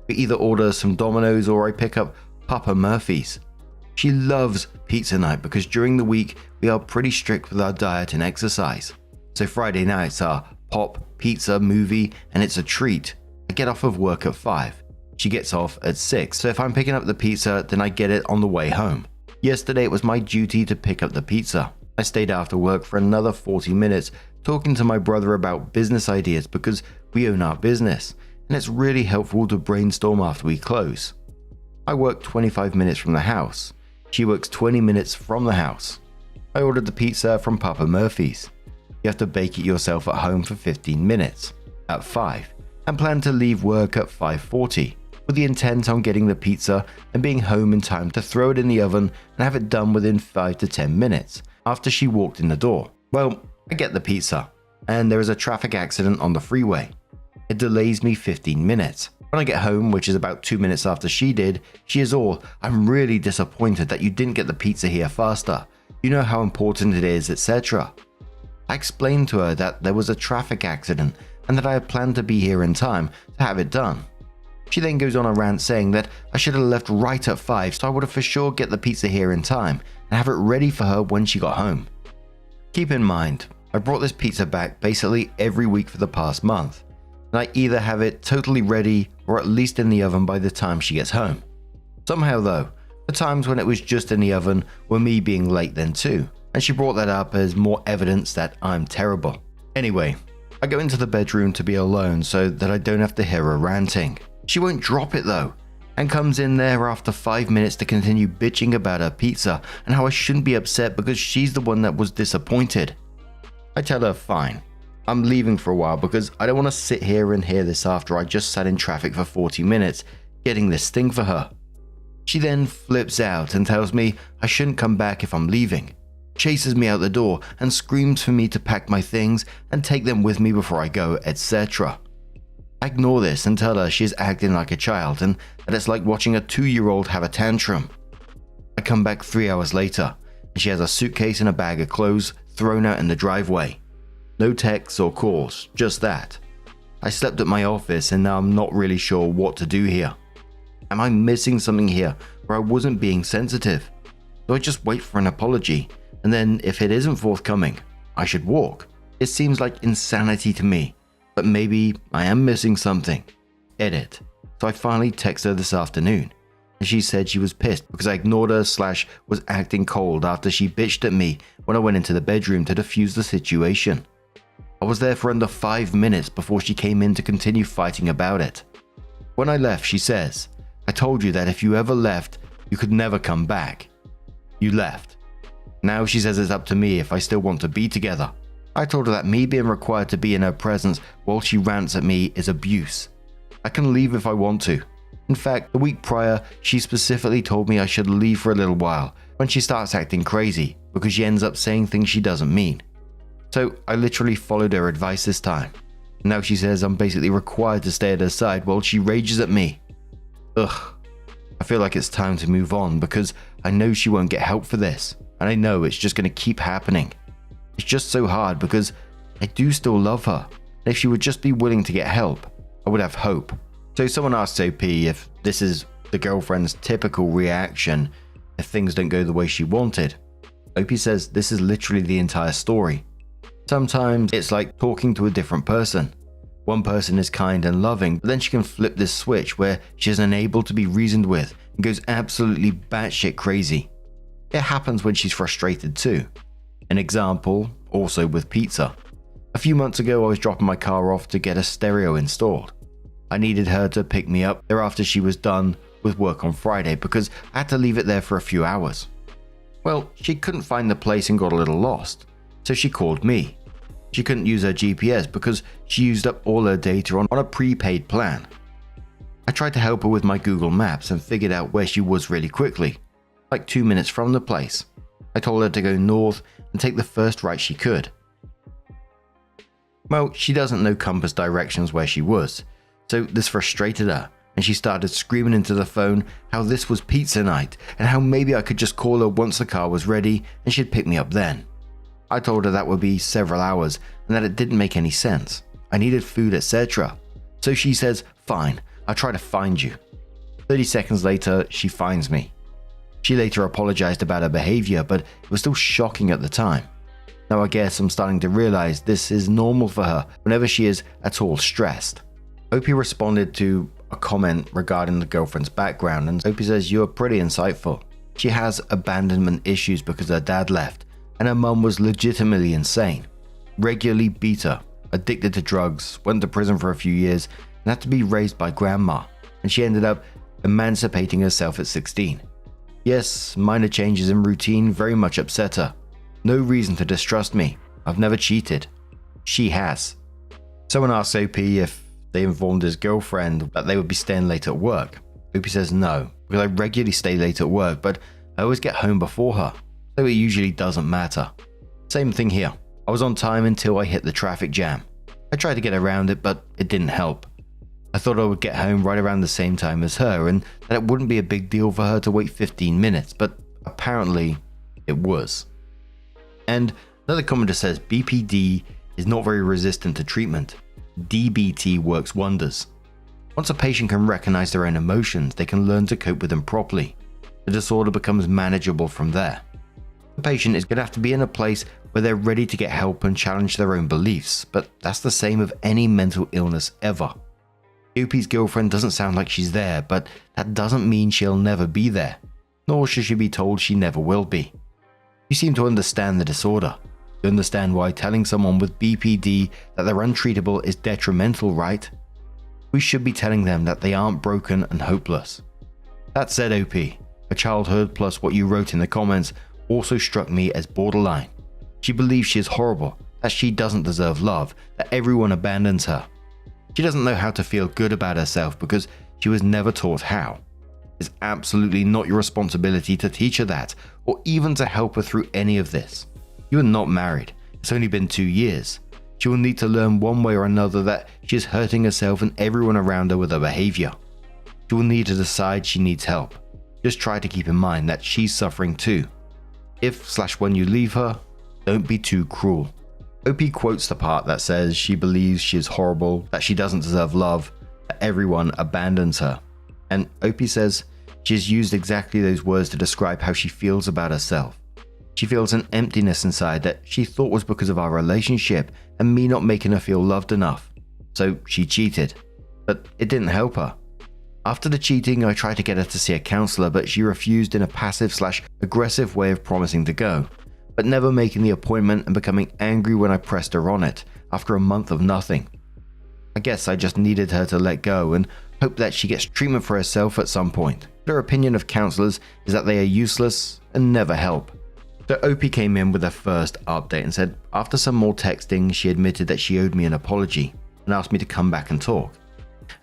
We either order some Domino's or I pick up Papa Murphy's. She loves pizza night because during the week we are pretty strict with our diet and exercise. So Friday nights are pop, pizza, movie, and it's a treat. I get off of work at 5. She gets off at 6. So if I'm picking up the pizza, then I get it on the way home. Yesterday it was my duty to pick up the pizza. I stayed after work for another 40 minutes talking to my brother about business ideas because we own our business, and it's really helpful to brainstorm after we close. I work 25 minutes from the house. She works 20 minutes from the house. I ordered the pizza from Papa Murphy's. You have to bake it yourself at home for 15 minutes at 5 and plan to leave work at 5:40 with the intent on getting the pizza and being home in time to throw it in the oven and have it done within 5 to 10 minutes after she walked in the door. Well, I get the pizza and there is a traffic accident on the freeway. It delays me 15 minutes. When I get home, which is about 2 minutes after she did, she is all, I'm really disappointed that you didn't get the pizza here faster. You know how important it is, etc. I explained to her that there was a traffic accident and that I had planned to be here in time to have it done. She then goes on a rant saying that I should have left right at 5 so I would have for sure get the pizza here in time and have it ready for her when she got home. Keep in mind, I brought this pizza back basically every week for the past month, and I either have it totally ready or at least in the oven by the time she gets home. Somehow though, the times when it was just in the oven were me being late then too, and she brought that up as more evidence that I'm terrible. Anyway, I go into the bedroom to be alone so that I don't have to hear her ranting. She won't drop it though, and comes in there after 5 minutes to continue bitching about her pizza and how I shouldn't be upset because she's the one that was disappointed. I tell her fine, I'm leaving for a while because I don't want to sit here and hear this after I just sat in traffic for 40 minutes getting this thing for her. She then flips out and tells me I shouldn't come back if I'm leaving, chases me out the door and screams for me to pack my things and take them with me before I go, etc. I ignore this and tell her she's acting like a child and that it's like watching a 2-year-old have a tantrum. I come back 3 hours later and she has a suitcase and a bag of clothes thrown out in the driveway. No texts or calls, just that. I slept at my office and now I'm not really sure what to do here. Am I missing something here where I wasn't being sensitive? Do I just wait for an apology, and then if it isn't forthcoming, I should walk? It seems like insanity to me, but maybe I am missing something. Edit. So I finally texted her this afternoon, and she said she was pissed because I ignored her / was acting cold after she bitched at me when I went into the bedroom to defuse the situation. I was there for under 5 minutes before she came in to continue fighting about it. When I left, she says, "I told you that if you ever left, you could never come back. You left." Now she says it's up to me if I still want to be together. I told her that me being required to be in her presence while she rants at me is abuse. I can leave if I want to. In fact, the week prior, she specifically told me I should leave for a little while when she starts acting crazy because she ends up saying things she doesn't mean. So I literally followed her advice this time. Now she says I'm basically required to stay at her side while she rages at me. Ugh. I feel like it's time to move on because I know she won't get help for this, and I know it's just going to keep happening. It's just so hard because I do still love her, and if she would just be willing to get help, I would have hope. So someone asked OP if this is the girlfriend's typical reaction if things don't go the way she wanted. OP says this is literally the entire story. Sometimes it's like talking to a different person. One person is kind and loving, but then she can flip this switch where she is unable to be reasoned with and goes absolutely batshit crazy. It happens when she's frustrated too. An example, also with pizza. A few months ago I was dropping my car off to get a stereo installed. I needed her to pick me up thereafter she was done with work on Friday because I had to leave it there for a few hours. Well, she couldn't find the place and got a little lost, so she called me. She couldn't use her GPS because she used up all her data on a prepaid plan. I tried to help her with my Google Maps and figured out where she was really quickly, like 2 minutes from the place. I told her to go north and take the first right she could. Well, she doesn't know compass directions where she was, so this frustrated her and she started screaming into the phone how this was pizza night and how maybe I could just call her once the car was ready and she'd pick me up then. I told her that would be several hours and that it didn't make any sense. I needed food, etc. So she says, "Fine, I'll try to find you." 30 seconds later, she finds me. She later apologized about her behavior, but it was still shocking at the time. Now I guess I'm starting to realize this is normal for her whenever she is at all stressed. Opie responded to a comment regarding the girlfriend's background, and Opie says, "You are pretty insightful. She has abandonment issues because her dad left, and her mum was legitimately insane. Regularly beat her, addicted to drugs, went to prison for a few years, and had to be raised by grandma, and she ended up emancipating herself at 16. Yes, minor changes in routine very much upset her. No reason to distrust me. I've never cheated. She has." Someone asked OP if they informed his girlfriend that they would be staying late at work. OP says no, because I regularly stay late at work, but I always get home before her, so it usually doesn't matter. Same thing here. I was on time until I hit the traffic jam. I tried to get around it, but it didn't help. I thought I would get home right around the same time as her and that it wouldn't be a big deal for her to wait 15 minutes, but apparently it was. And another commenter says BPD is not very resistant to treatment. DBT works wonders. Once a patient can recognize their own emotions, they can learn to cope with them properly. The disorder becomes manageable from there. The patient is going to have to be in a place where they're ready to get help and challenge their own beliefs, but that's the same of any mental illness ever. OP's girlfriend doesn't sound like she's there, but that doesn't mean she'll never be there, nor should she be told she never will be. You seem to understand the disorder. You understand why telling someone with BPD that they're untreatable is detrimental, right? We should be telling them that they aren't broken and hopeless. That said, OP, her childhood plus what you wrote in the comments also struck me as borderline. She believes she is horrible, that she doesn't deserve love, that everyone abandons her. She doesn't know how to feel good about herself because she was never taught how. It's absolutely not your responsibility to teach her that, or even to help her through any of this. You are not married. It's only been 2 years. She will need to learn one way or another that she is hurting herself and everyone around her with her behavior. She will need to decide she needs help. Just try to keep in mind that she's suffering too. If/when you leave her, don't be too cruel. OP quotes the part that says she believes she is horrible, that she doesn't deserve love, that everyone abandons her. And OP says she has used exactly those words to describe how she feels about herself. She feels an emptiness inside that she thought was because of our relationship and me not making her feel loved enough. So she cheated, but it didn't help her. After the cheating, I tried to get her to see a counselor, but she refused in a passive/aggressive way of promising to go, but never making the appointment and becoming angry when I pressed her on it after a month of nothing. I guess I just needed her to let go and hope that she gets treatment for herself at some point. Her opinion of counselors is that they are useless and never help. So OP came in with her first update and said after some more texting, she admitted that she owed me an apology and asked me to come back and talk.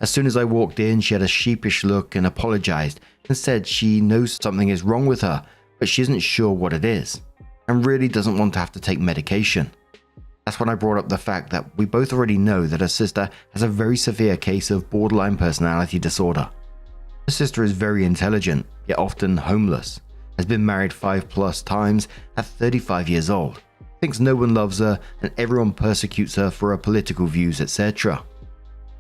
As soon as I walked in, she had a sheepish look and apologized and said she knows something is wrong with her, but she isn't sure what it is and really doesn't want to have to take medication. That's when I brought up the fact that we both already know that her sister has a very severe case of borderline personality disorder. Her sister is very intelligent, yet often homeless, has been married 5+ times at 35 years old, thinks no one loves her and everyone persecutes her for her political views, etc.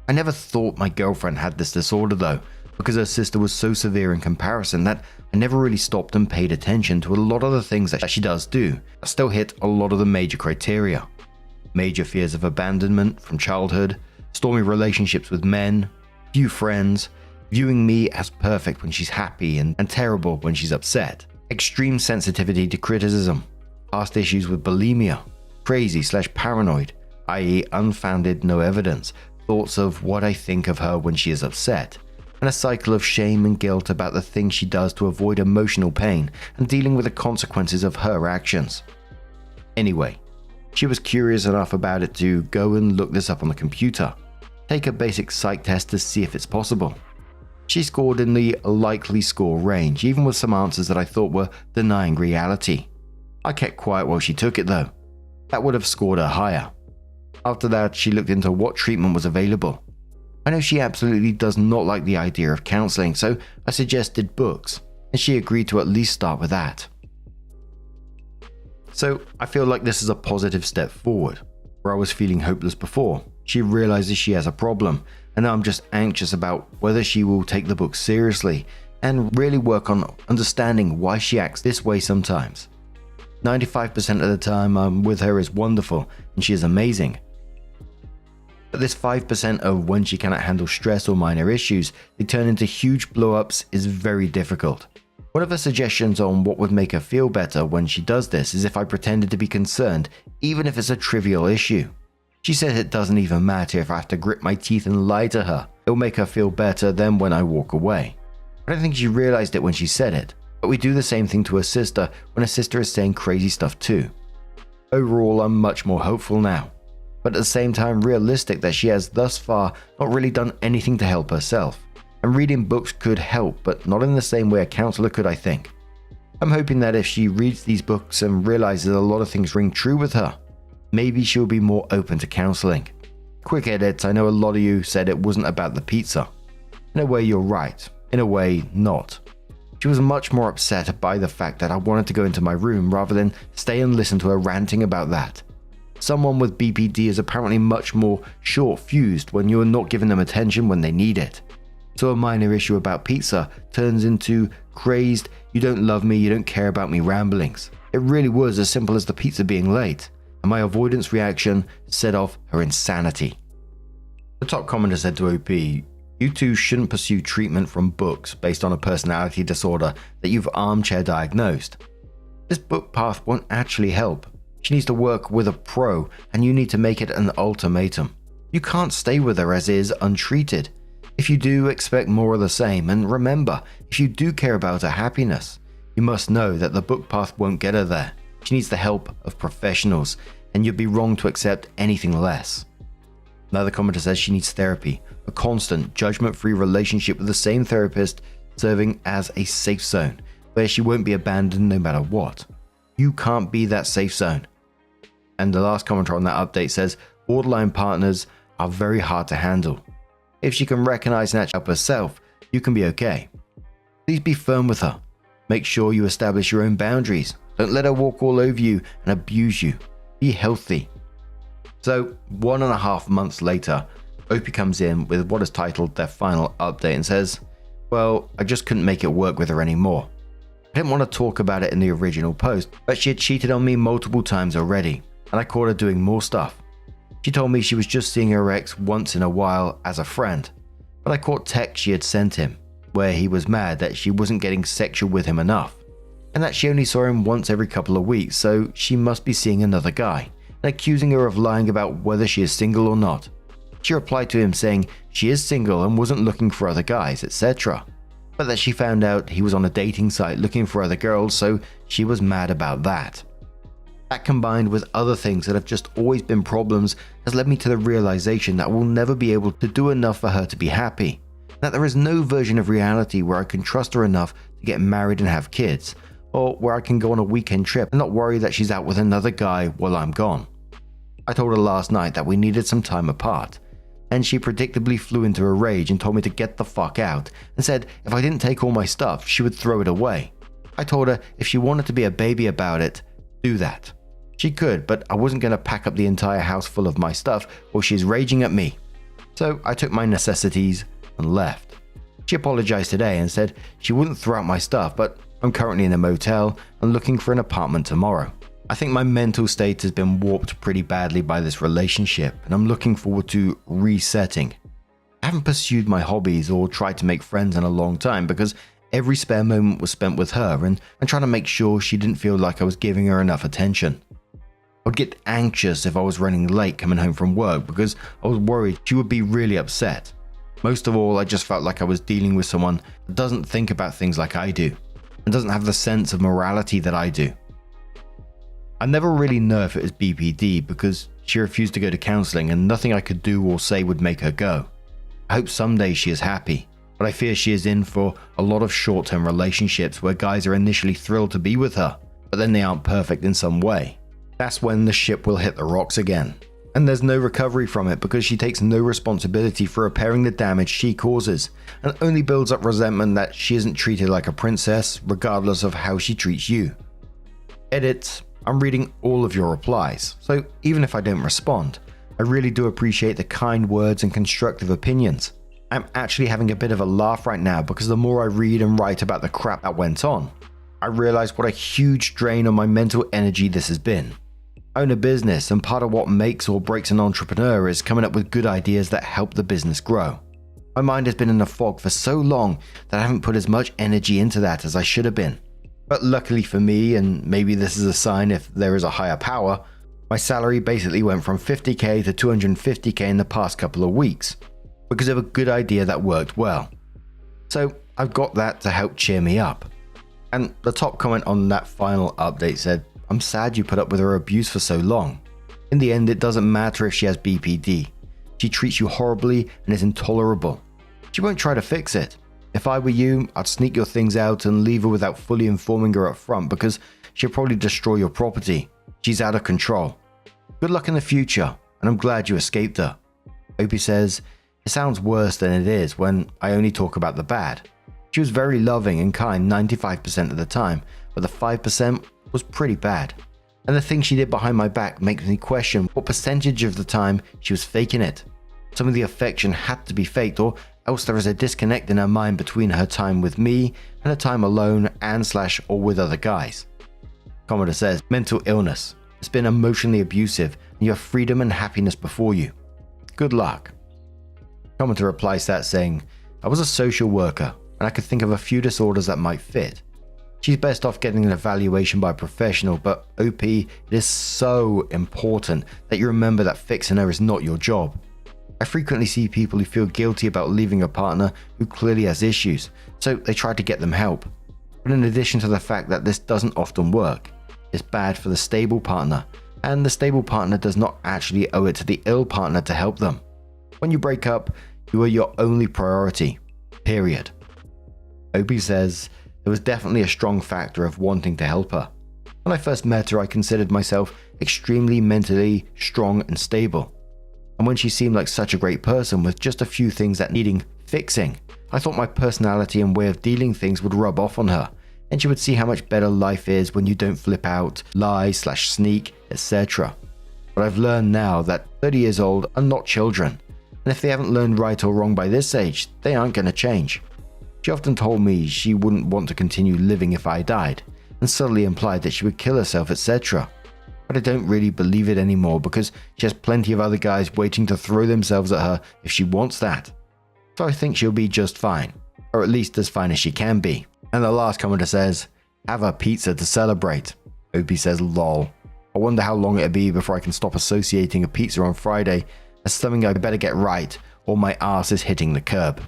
I never thought my girlfriend had this disorder though, because her sister was so severe in comparison that I never really stopped and paid attention to a lot of the things that she does do that still hit a lot of the major criteria. Major fears of abandonment from childhood, stormy relationships with men, few friends, viewing me as perfect when she's happy and terrible when she's upset, extreme sensitivity to criticism, past issues with bulimia, crazy/paranoid, i.e. unfounded, no evidence, thoughts of what I think of her when she is upset, and a cycle of shame and guilt about the things she does to avoid emotional pain and dealing with the consequences of her actions. Anyway, she was curious enough about it to go and look this up on the computer, take a basic psych test to see if it's possible. She scored in the likely score range, even with some answers that I thought were denying reality. I kept quiet while she took it though. That would have scored her higher. After that, she looked into what treatment was available. I know she absolutely does not like the idea of counseling, so I suggested books, and she agreed to at least start with that. So I feel like this is a positive step forward. Where I was feeling hopeless before, she realizes she has a problem, and now I'm just anxious about whether she will take the book seriously and really work on understanding why she acts this way sometimes. 95% of the time I'm with her is wonderful and she is amazing. But this 5% of when she cannot handle stress or minor issues, they turn into huge blow-ups is very difficult. One of her suggestions on what would make her feel better when she does this is if I pretended to be concerned, even if it's a trivial issue. She says it doesn't even matter if I have to grit my teeth and lie to her. It'll make her feel better than when I walk away. I don't think she realized it when she said it, but we do the same thing to her sister when her sister is saying crazy stuff too. Overall, I'm much more hopeful now, but at the same time realistic that she has thus far not really done anything to help herself. And reading books could help, but not in the same way a counselor could, I think. I'm hoping that if she reads these books and realizes a lot of things ring true with her, maybe she'll be more open to counseling. Quick edit, I know a lot of you said it wasn't about the pizza. In a way you're right, in a way not. She was much more upset by the fact that I wanted to go into my room rather than stay and listen to her ranting about that. Someone with BPD is apparently much more short-fused when you're not giving them attention when they need it. So a minor issue about pizza turns into crazed, you don't love me, you don't care about me ramblings. It really was as simple as the pizza being late, and my avoidance reaction set off her insanity. The top commenter said to OP, you two shouldn't pursue treatment from books based on a personality disorder that you've armchair diagnosed. This book path won't actually help. She needs to work with a pro, and you need to make it an ultimatum. You can't stay with her as is untreated. If you do, expect more of the same, and remember, if you do care about her happiness, you must know that the book path won't get her there. She needs the help of professionals, and you'd be wrong to accept anything less. Another commenter says she needs therapy, a constant, judgment-free relationship with the same therapist serving as a safe zone, where she won't be abandoned no matter what. You can't be that safe zone. And the last commenter on that update says, borderline partners are very hard to handle. If she can recognize and actually help herself, you can be okay. Please be firm with her. Make sure you establish your own boundaries. Don't let her walk all over you and abuse you. Be healthy. So 1.5 months later, Opie comes in with what is titled their final update and says, well, I just couldn't make it work with her anymore. I didn't want to talk about it in the original post, but she had cheated on me multiple times already, and I caught her doing more stuff. She told me she was just seeing her ex once in a while as a friend, but I caught texts she had sent him, where he was mad that she wasn't getting sexual with him enough, and that she only saw him once every couple of weeks, so she must be seeing another guy, and accusing her of lying about whether she is single or not. She replied to him saying she is single and wasn't looking for other guys, etc., but that she found out he was on a dating site looking for other girls, so she was mad about that. That, combined with other things that have just always been problems, has led me to the realization that I will never be able to do enough for her to be happy, that there is no version of reality where I can trust her enough to get married and have kids, or where I can go on a weekend trip and not worry that she's out with another guy while I'm gone. I told her last night that we needed some time apart, and she predictably flew into a rage and told me to get the fuck out, and said if I didn't take all my stuff, she would throw it away. I told her if she wanted to be a baby about it, do that. She could, but I wasn't going to pack up the entire house full of my stuff while she's raging at me. So I took my necessities and left. She apologized today and said she wouldn't throw out my stuff, but I'm currently in a motel and looking for an apartment tomorrow. I think my mental state has been warped pretty badly by this relationship, and I'm looking forward to resetting. I haven't pursued my hobbies or tried to make friends in a long time because every spare moment was spent with her and trying to make sure she didn't feel like I was giving her enough attention. I would get anxious if I was running late coming home from work because I was worried she would be really upset. Most of all, I just felt like I was dealing with someone that doesn't think about things like I do and doesn't have the sense of morality that I do. I never really know if it was BPD because she refused to go to counseling and nothing I could do or say would make her go. I hope someday she is happy, but I fear she is in for a lot of short-term relationships where guys are initially thrilled to be with her, but then they aren't perfect in some way. That's when the ship will hit the rocks again. And there's no recovery from it because she takes no responsibility for repairing the damage she causes and only builds up resentment that she isn't treated like a princess regardless of how she treats you. Edit. I'm reading all of your replies, so even if I don't respond, I really do appreciate the kind words and constructive opinions. I'm actually having a bit of a laugh right now because the more I read and write about the crap that went on, I realize what a huge drain on my mental energy this has been. I own a business, and part of what makes or breaks an entrepreneur is coming up with good ideas that help the business grow. My mind has been in a fog for so long that I haven't put as much energy into that as I should have been. But luckily for me, and maybe this is a sign if there is a higher power, my salary basically went from 50k to 250k in the past couple of weeks because of a good idea that worked well. So I've got that to help cheer me up. And the top comment on that final update said, I'm sad you put up with her abuse for so long. In the end, it doesn't matter if she has BPD. She treats you horribly and is intolerable. She won't try to fix it. If I were you, I'd sneak your things out and leave her without fully informing her up front because she'll probably destroy your property. She's out of control. Good luck in the future, and I'm glad you escaped her. Opie says, it sounds worse than it is when I only talk about the bad. She was very loving and kind 95% of the time, but the 5% was pretty bad. And the things she did behind my back makes me question what percentage of the time she was faking it. Some of the affection had to be faked, or else there is a disconnect in her mind between her time with me and her time alone and/or with other guys. Commodore says, mental illness. It's been emotionally abusive and you have freedom and happiness before you. Good luck. Commodore replies to that saying, I was a social worker and I could think of a few disorders that might fit. She's best off getting an evaluation by a professional, but OP, it is so important that you remember that fixing her is not your job. I frequently see people who feel guilty about leaving a partner who clearly has issues, so they try to get them help. But in addition to the fact that this doesn't often work, it's bad for the stable partner, and the stable partner does not actually owe it to the ill partner to help them. When you break up, you are your only priority. Period. Opie says, there was definitely a strong factor of wanting to help her. When I first met her, I considered myself extremely mentally strong and stable. And when she seemed like such a great person with just a few things that needing fixing, I thought my personality and way of dealing things would rub off on her, and she would see how much better life is when you don't flip out, lie/sneak, etc. But I've learned now that 30 years old are not children, and if they haven't learned right or wrong by this age, they aren't going to change. She often told me she wouldn't want to continue living if I died, and subtly implied that she would kill herself, etc. But I don't really believe it anymore because she has plenty of other guys waiting to throw themselves at her if she wants that. So I think she'll be just fine, or at least as fine as she can be. And the last commenter says, have a pizza to celebrate. Opie says, lol. I wonder how long it'll be before I can stop associating a pizza on Friday as something I better get right or my ass is hitting the curb.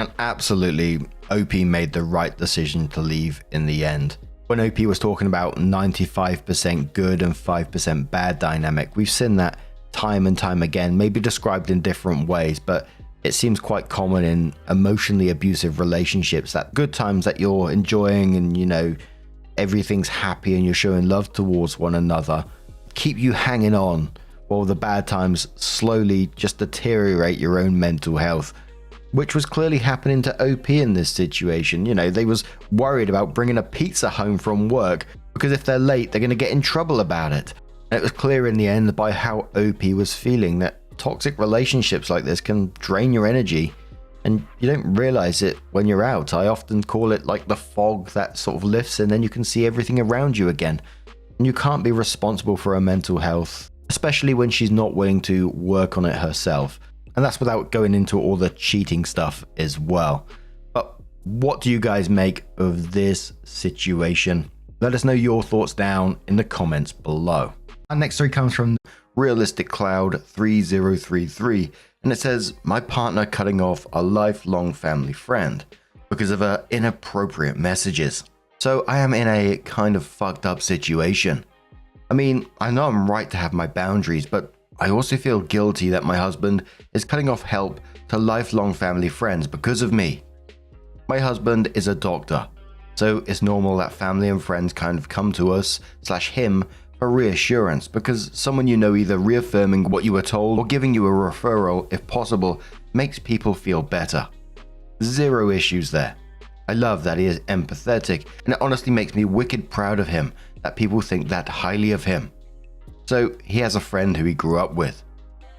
And absolutely, Opie made the right decision to leave in the end. When Opie was talking about 95% good and 5% bad dynamic, we've seen that time and time again, maybe described in different ways, but it seems quite common in emotionally abusive relationships that good times that you're enjoying and, everything's happy and you're showing love towards one another keep you hanging on, while the bad times slowly just deteriorate your own mental health, which was clearly happening to OP in this situation. They was worried about bringing a pizza home from work because if they're late, they're going to get in trouble about it. And it was clear in the end by how OP was feeling that toxic relationships like this can drain your energy and you don't realize it when you're out. I often call it like the fog that sort of lifts and then you can see everything around you again. And you can't be responsible for her mental health, especially when she's not willing to work on it herself. And that's without going into all the cheating stuff as well. But what do you guys make of this situation? Let us know your thoughts down in the comments below. Our next story comes from Realistic Cloud 3033, and it says, my partner cutting off a lifelong family friend because of her inappropriate messages. So I am in a kind of fucked up situation. I mean, I know I'm right to have my boundaries, but I also feel guilty that my husband is cutting off help to lifelong family friends because of me. My husband is a doctor, so it's normal that family and friends kind of come to us / him for reassurance because someone either reaffirming what you were told or giving you a referral if possible makes people feel better. Zero issues there. I love that he is empathetic, and it honestly makes me wicked proud of him that people think that highly of him. So he has a friend who he grew up with.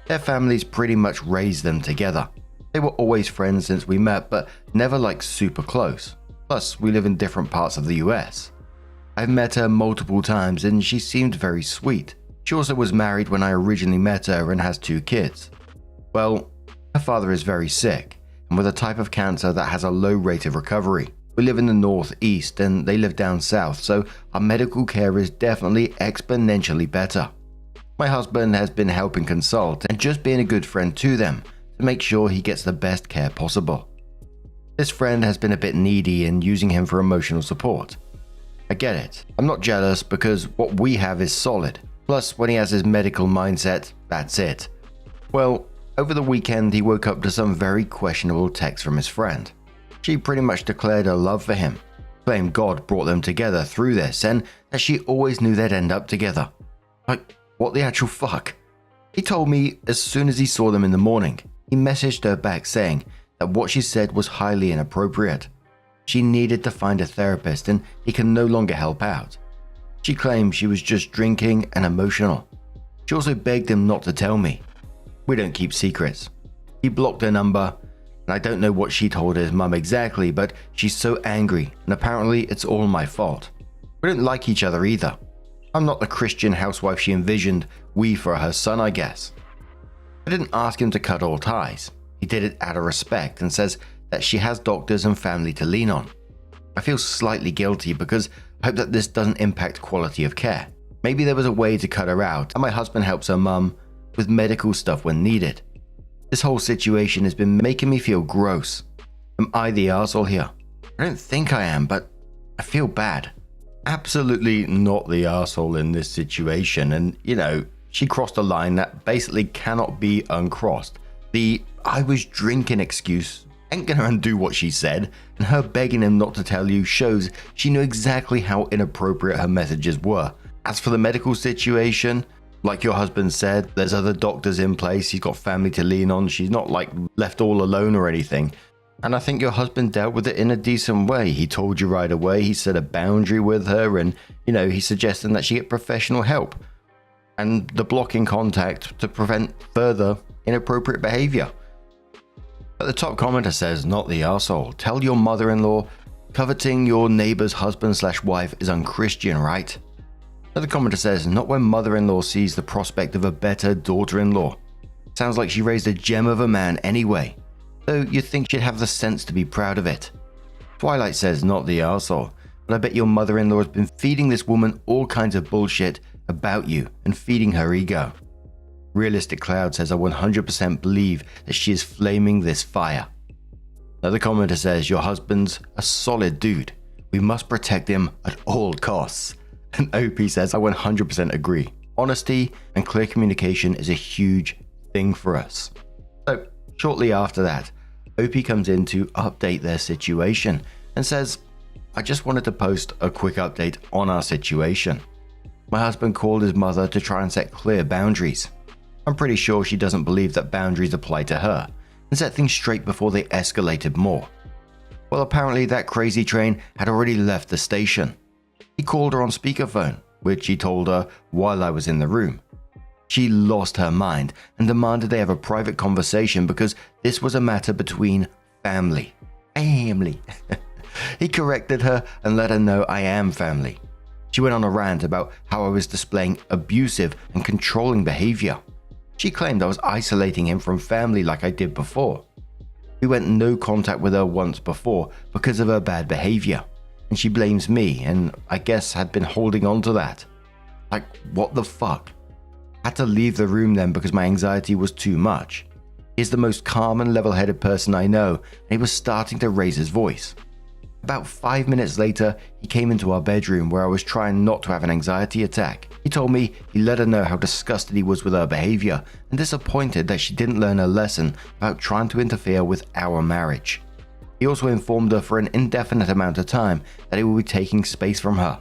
Their families pretty much raised them together. They were always friends since we met, but never like super close. Plus, we live in different parts of the US. I've met her multiple times and she seemed very sweet. She also was married when I originally met her and has 2 kids. Well, her father is very sick and with a type of cancer that has a low rate of recovery. We live in the northeast and they live down south, so our medical care is definitely exponentially better. My husband has been helping consult and just being a good friend to them to make sure he gets the best care possible. This friend has been a bit needy and using him for emotional support. I get it. I'm not jealous because what we have is solid. Plus, when he has his medical mindset, that's it. Well, over the weekend he woke up to some very questionable text from his friend. She pretty much declared her love for him, claimed God brought them together through this, and that she always knew they'd end up together. Like, what the actual fuck? He told me as soon as he saw them in the morning, he messaged her back saying that what she said was highly inappropriate. She needed to find a therapist and he can no longer help out. She claimed she was just drinking and emotional. She also begged him not to tell me. We don't keep secrets. He blocked her number, and I don't know what she told his mum exactly, but she's so angry and apparently it's all my fault. We don't like each other either. I'm not the Christian housewife she envisioned we for her son, I guess. I didn't ask him to cut all ties. He did it out of respect and says that she has doctors and family to lean on. I feel slightly guilty because I hope that this doesn't impact quality of care. Maybe there was a way to cut her out and my husband helps her mum with medical stuff when needed. This whole situation has been making me feel gross. Am I the arsehole here? I don't think I am, but I feel bad. Absolutely not the arsehole in this situation, and she crossed a line that basically cannot be uncrossed. The I was drinking excuse ain't gonna undo what she said, and her begging him not to tell you shows she knew exactly how inappropriate her messages were. As for the medical situation, like your husband said, there's other doctors in place, he's got family to lean on, she's not left all alone or anything. And I think your husband dealt with it in a decent way. He told you right away, he set a boundary with her, and he's suggesting that she get professional help. and the blocking contact to prevent further inappropriate behavior. But the top commenter says, not the arsehole. Tell your mother-in-law coveting your neighbor's husband/wife is unchristian, right? Another commenter says, not when mother-in-law sees the prospect of a better daughter-in-law. Sounds like she raised a gem of a man anyway, though you'd think she'd have the sense to be proud of it. Twilight says, not the arsehole, but I bet your mother-in-law has been feeding this woman all kinds of bullshit about you and feeding her ego. Realistic Cloud says, I 100% believe that she is flaming this fire. Another commenter says, your husband's a solid dude. We must protect him at all costs. And OP says, I 100% agree. Honesty and clear communication is a huge thing for us. So shortly after that, OP comes in to update their situation and says, I just wanted to post a quick update on our situation. My husband called his mother to try and set clear boundaries. I'm pretty sure she doesn't believe that boundaries apply to her and set things straight before they escalated more. Well, apparently that crazy train had already left the station. He called her on speakerphone, which he told her while I was in the room. She lost her mind and demanded they have a private conversation because this was a matter between family. He corrected her and let her know I am family. She went on a rant about how I was displaying abusive and controlling behavior. She claimed I was isolating him from family like I did before. We went no contact with her once before because of her bad behavior, and she blames me and I guess had been holding on to that. Like, what the fuck? Had to leave the room then because my anxiety was too much. He's the most calm and level-headed person I know, and he was starting to raise his voice. About 5 minutes later, he came into our bedroom where I was trying not to have an anxiety attack. He told me he let her know how disgusted he was with her behavior and disappointed that she didn't learn her lesson about trying to interfere with our marriage. He also informed her for an indefinite amount of time that he would be taking space from her.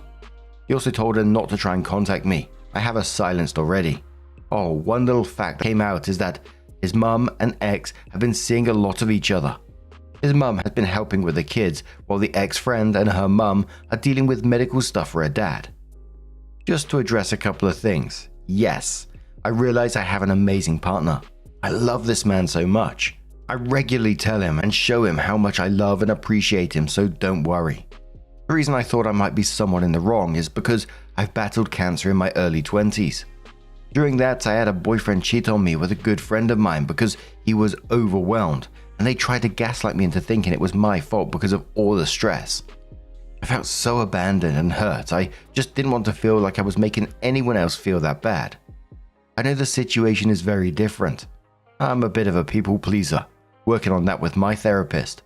He also told her not to try and contact me. I have her silenced already. Oh, one little fact that came out is that his mum and ex have been seeing a lot of each other. His mum has been helping with the kids, while the ex-friend and her mum are dealing with medical stuff for her dad. Just to address a couple of things. Yes, I realize I have an amazing partner. I love this man so much. I regularly tell him and show him how much I love and appreciate him, so don't worry. The reason I thought I might be somewhat in the wrong is because I've battled cancer in my early 20s. During that, I had a boyfriend cheat on me with a good friend of mine because he was overwhelmed, and they tried to gaslight me into thinking it was my fault because of all the stress. I felt so abandoned and hurt. I just didn't want to feel like I was making anyone else feel that bad. I know the situation is very different. I'm a bit of a people pleaser, working on that with my therapist.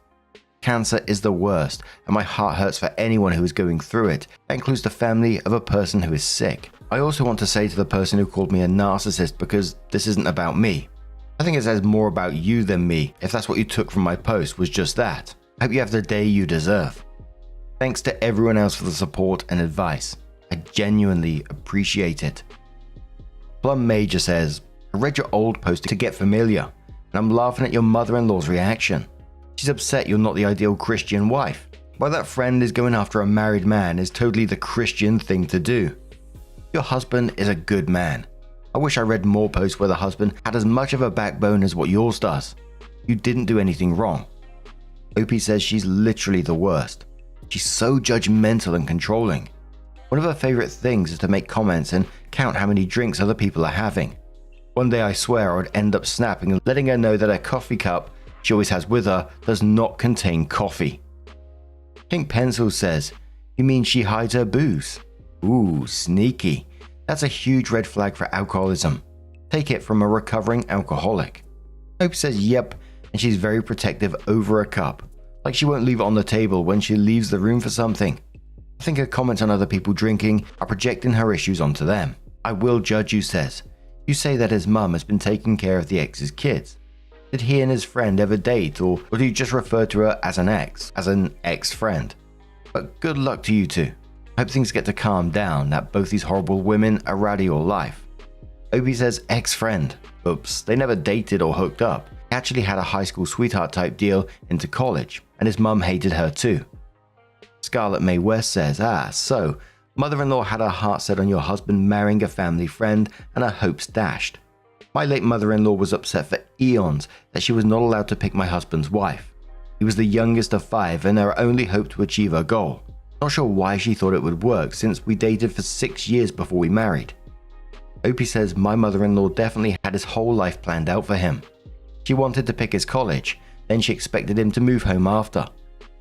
Cancer is the worst, and my heart hurts for anyone who is going through it. That includes the family of a person who is sick. I also want to say to the person who called me a narcissist because this isn't about me. I think it says more about you than me if that's what you took from my post was just that. I hope you have the day you deserve. Thanks to everyone else for the support and advice. I genuinely appreciate it. Plum Major says, I read your old post to get familiar, and I'm laughing at your mother-in-law's reaction. She's upset you're not the ideal Christian wife. Why that friend is going after a married man is totally the Christian thing to do. Your husband is a good man. I wish I read more posts where the husband had as much of a backbone as what yours does. You didn't do anything wrong. OP says she's literally the worst. She's so judgmental and controlling. One of her favorite things is to make comments and count how many drinks other people are having. One day I swear I would end up snapping and letting her know that her coffee cup she always has with her does not contain coffee. Pink Pencil says, you mean she hides her booze? Ooh, sneaky. That's a huge red flag for alcoholism. Take it from a recovering alcoholic. Hope says yep, and she's very protective over a cup. Like she won't leave it on the table when she leaves the room for something. I think her comments on other people drinking are projecting her issues onto them. I will judge you says. You say that his mum has been taking care of the ex's kids. Did he and his friend ever date, or do you just refer to her as an ex-friend? But good luck to you two. Hope things get to calm down, that both these horrible women are out of your life. Obi says ex-friend. Oops, they never dated or hooked up. He actually had a high school sweetheart type deal into college, and his mum hated her too. Scarlett May West says, so, Mother-in-law had her heart set on your husband marrying a family friend and her hopes dashed. My late mother-in-law was upset for eons that she was not allowed to pick my husband's wife. He was the youngest of 5 and her only hope to achieve her goal. Not sure why she thought it would work since we dated for 6 years before we married. Opie says my mother-in-law definitely had his whole life planned out for him. She wanted to pick his college, then she expected him to move home after.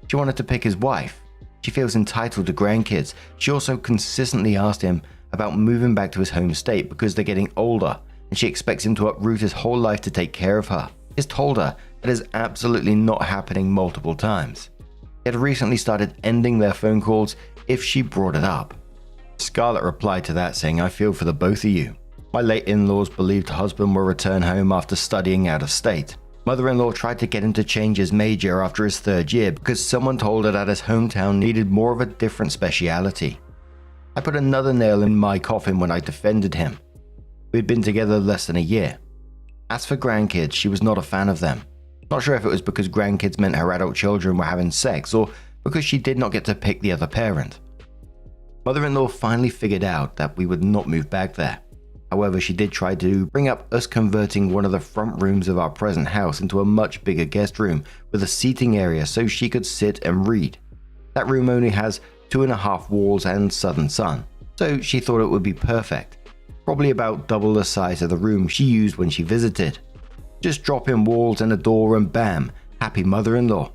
She wanted to pick his wife. She feels entitled to grandkids. She also consistently asked him about moving back to his home state because they're getting older, and she expects him to uproot his whole life to take care of her. He's told her that is absolutely not happening multiple times. He had recently started ending their phone calls if she brought it up. Scarlett replied to that saying, I feel for the both of you. My late in-laws believed her husband will return home after studying out of state. Mother-in-law tried to get him to change his major after his 3rd year because someone told her that his hometown needed more of a different speciality. I put another nail in my coffin when I defended him. We'd been together less than a year. As for grandkids, she was not a fan of them. Not sure if it was because grandkids meant her adult children were having sex or because she did not get to pick the other parent. Mother-in-law finally figured out that we would not move back there. However, she did try to bring up us converting one of the front rooms of our present house into a much bigger guest room with a seating area so she could sit and read. That room only has 2.5 walls and southern sun, so she thought it would be perfect. Probably about double the size of the room she used when she visited. Just drop in walls and a door and bam, happy mother-in-law.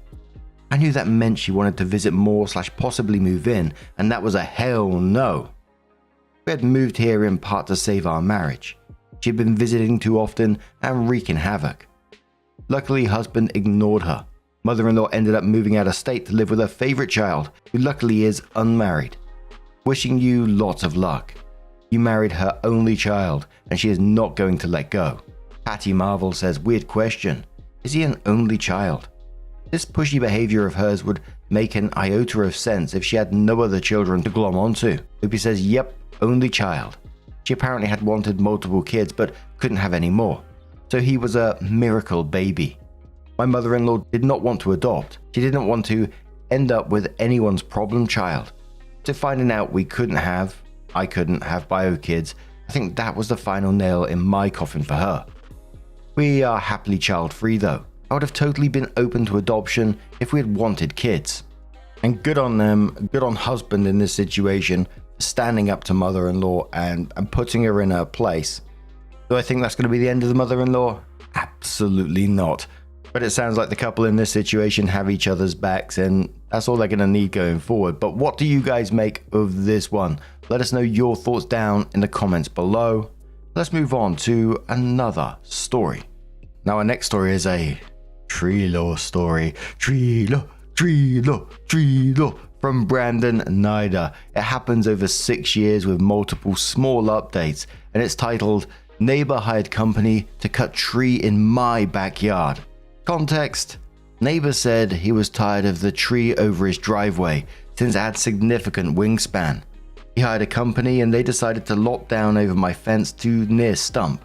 I knew that meant she wanted to visit more / possibly move in, and that was a hell no. We had moved here in part to save our marriage. She had been visiting too often and wreaking havoc. Luckily, husband ignored her. Mother-in-law ended up moving out of state to live with her favorite child, who luckily is unmarried. Wishing you lots of luck. You married her only child, and she is not going to let go. Patty Marvel says, weird question. Is he an only child? This pushy behavior of hers would make an iota of sense if she had no other children to glom onto. Opie says, yep, only child. She apparently had wanted multiple kids but couldn't have any more. So he was a miracle baby. My mother-in-law did not want to adopt. She didn't want to end up with anyone's problem child. So finding out I couldn't have bio kids, I think that was the final nail in my coffin for her. We are happily child-free though. I would have totally been open to adoption if we had wanted kids. And good on them, good on husband in this situation, standing up to mother-in-law and putting her in her place. Do I think that's going to be the end of the mother-in-law? Absolutely not. But it sounds like the couple in this situation have each other's backs and that's all they're going to need going forward. But what do you guys make of this one? Let us know your thoughts down in the comments below. Let's move on to another story. Now our next story is a tree law story. Tree law from Brandon Nider. It happens over 6 years with multiple small updates and it's titled Neighbor Hired Company to Cut Tree in My Backyard. Context: neighbor said he was tired of the tree over his driveway since it had significant wingspan. He hired a company and they decided to lop down over my fence to near stump.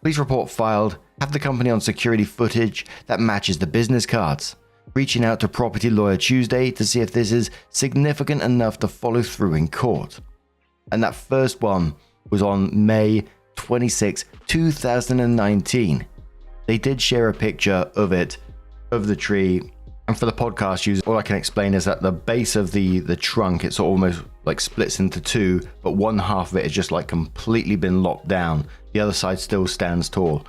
Police report filed, have the company on security footage that matches the business cards. Reaching out to property lawyer Tuesday to see if this is significant enough to follow through in court. And that first one was on May 26, 2019. They did share a picture of the tree. And for the podcast users, all I can explain is that the base of the trunk, it's almost like splits into two, but one half of it has just like completely been lopped down. The other side still stands tall.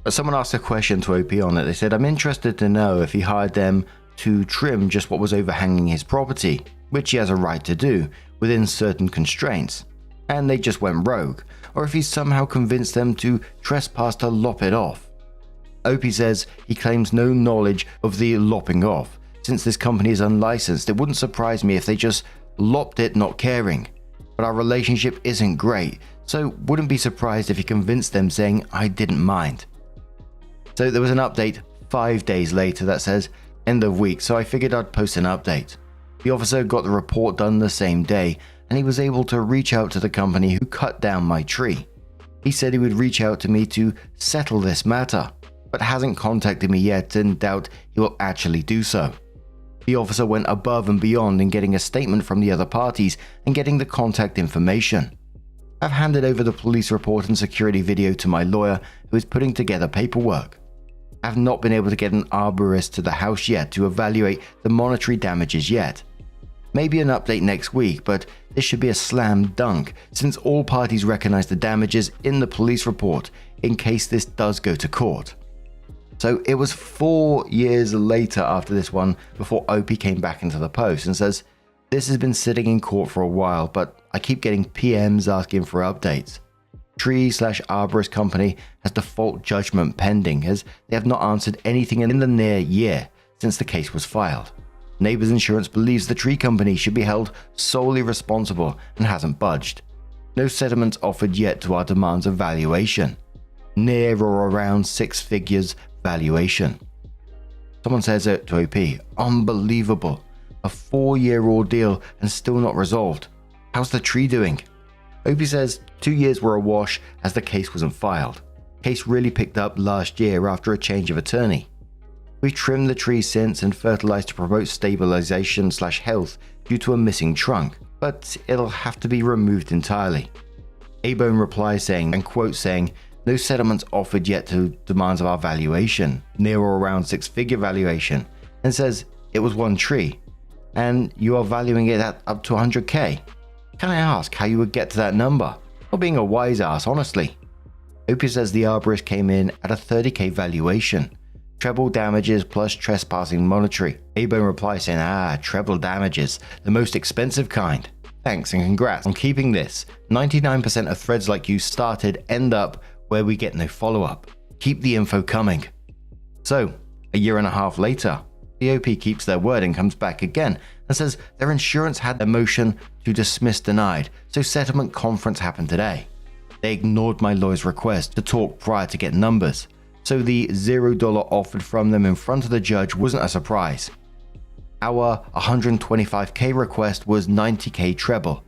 But someone asked a question to OP on it. They said, I'm interested to know if he hired them to trim just what was overhanging his property, which he has a right to do within certain constraints, and they just went rogue, or if he somehow convinced them to trespass to lop it off. OP says he claims no knowledge of the lopping off. Since this company is unlicensed, it wouldn't surprise me if they just lopped it not caring. But our relationship isn't great, so wouldn't be surprised if he convinced them saying I didn't mind. So there was an update 5 days later that says end of week, so I figured I'd post an update. The officer got the report done the same day and he was able to reach out to the company who cut down my tree. He said he would reach out to me to settle this matter, but hasn't contacted me yet and doubt he will actually do so. The officer went above and beyond in getting a statement from the other parties and getting the contact information. I've handed over the police report and security video to my lawyer, who is putting together paperwork. I have not been able to get an arborist to the house yet to evaluate the monetary damages yet. Maybe an update next week, but this should be a slam dunk since all parties recognize the damages in the police report in case this does go to court. So it was 4 years later after this one before Opie came back into the post and says, "This has been sitting in court for a while, but I keep getting PMs asking for updates. Tree/arborist company has default judgment pending as they have not answered anything in the near year since the case was filed. Neighbors Insurance believes the tree company should be held solely responsible and hasn't budged. No settlements offered yet to our demands of valuation. Near or around 6 figures valuation." Someone says it to OP, "Unbelievable. A 4-year ordeal and still not resolved. How's the tree doing?" OP says 2 years were a wash as the case wasn't filed. Case really picked up last year after a change of attorney. We've trimmed the tree since and fertilized to promote stabilization/health due to a missing trunk, but it'll have to be removed entirely. A-Bone replies saying, and quote saying, "No settlements offered yet to demands of our valuation, near or around 6-figure valuation," and says it was one tree, and you are valuing it at up to 100k. Can I ask how you would get to that number? Not being a wise ass, honestly. Opie says the arborist came in at a 30k valuation. Treble damages plus trespassing monetary. A-Bone replies saying, treble damages, the most expensive kind. Thanks and congrats on keeping this. 99% of threads like you started end up where we get no follow-up. Keep the info coming. So, a year and a half later, the OP keeps their word and comes back again and says their insurance had their motion to dismiss denied, so settlement conference happened today. They ignored my lawyer's request to talk prior to get numbers, so the $0 offered from them in front of the judge wasn't a surprise. Our 125k request was 90k treble,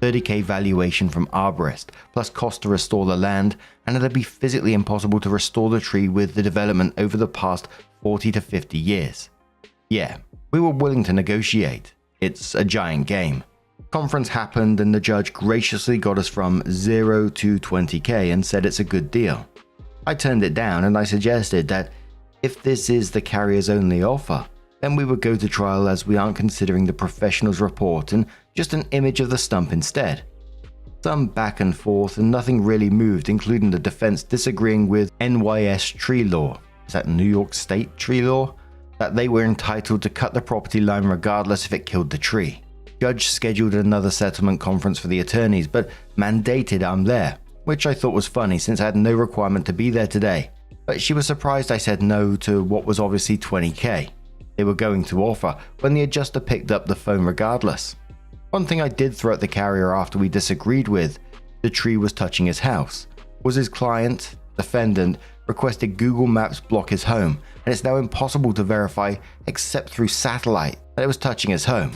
30k valuation from arborist, plus cost to restore the land, and it'd be physically impossible to restore the tree with the development over the past 40 to 50 years. Yeah, we were willing to negotiate. It's a giant game. Conference happened and the judge graciously got us from 0 to 20k and said it's a good deal. I turned it down and I suggested that if this is the carrier's only offer, then we would go to trial as we aren't considering the professional's report and just an image of the stump instead. Some back and forth and nothing really moved, including the defense disagreeing with NYS tree law, is that New York State tree law? That they were entitled to cut the property line regardless if it killed the tree. Judge scheduled another settlement conference for the attorneys but mandated I'm there, which I thought was funny since I had no requirement to be there today. But she was surprised I said no to what was obviously 20k. They were going to offer when the adjuster picked up the phone regardless. One thing I did throw at the carrier after we disagreed with the tree was touching his house was his client, defendant, requested Google Maps block his home, and it's now impossible to verify except through satellite that it was touching his home.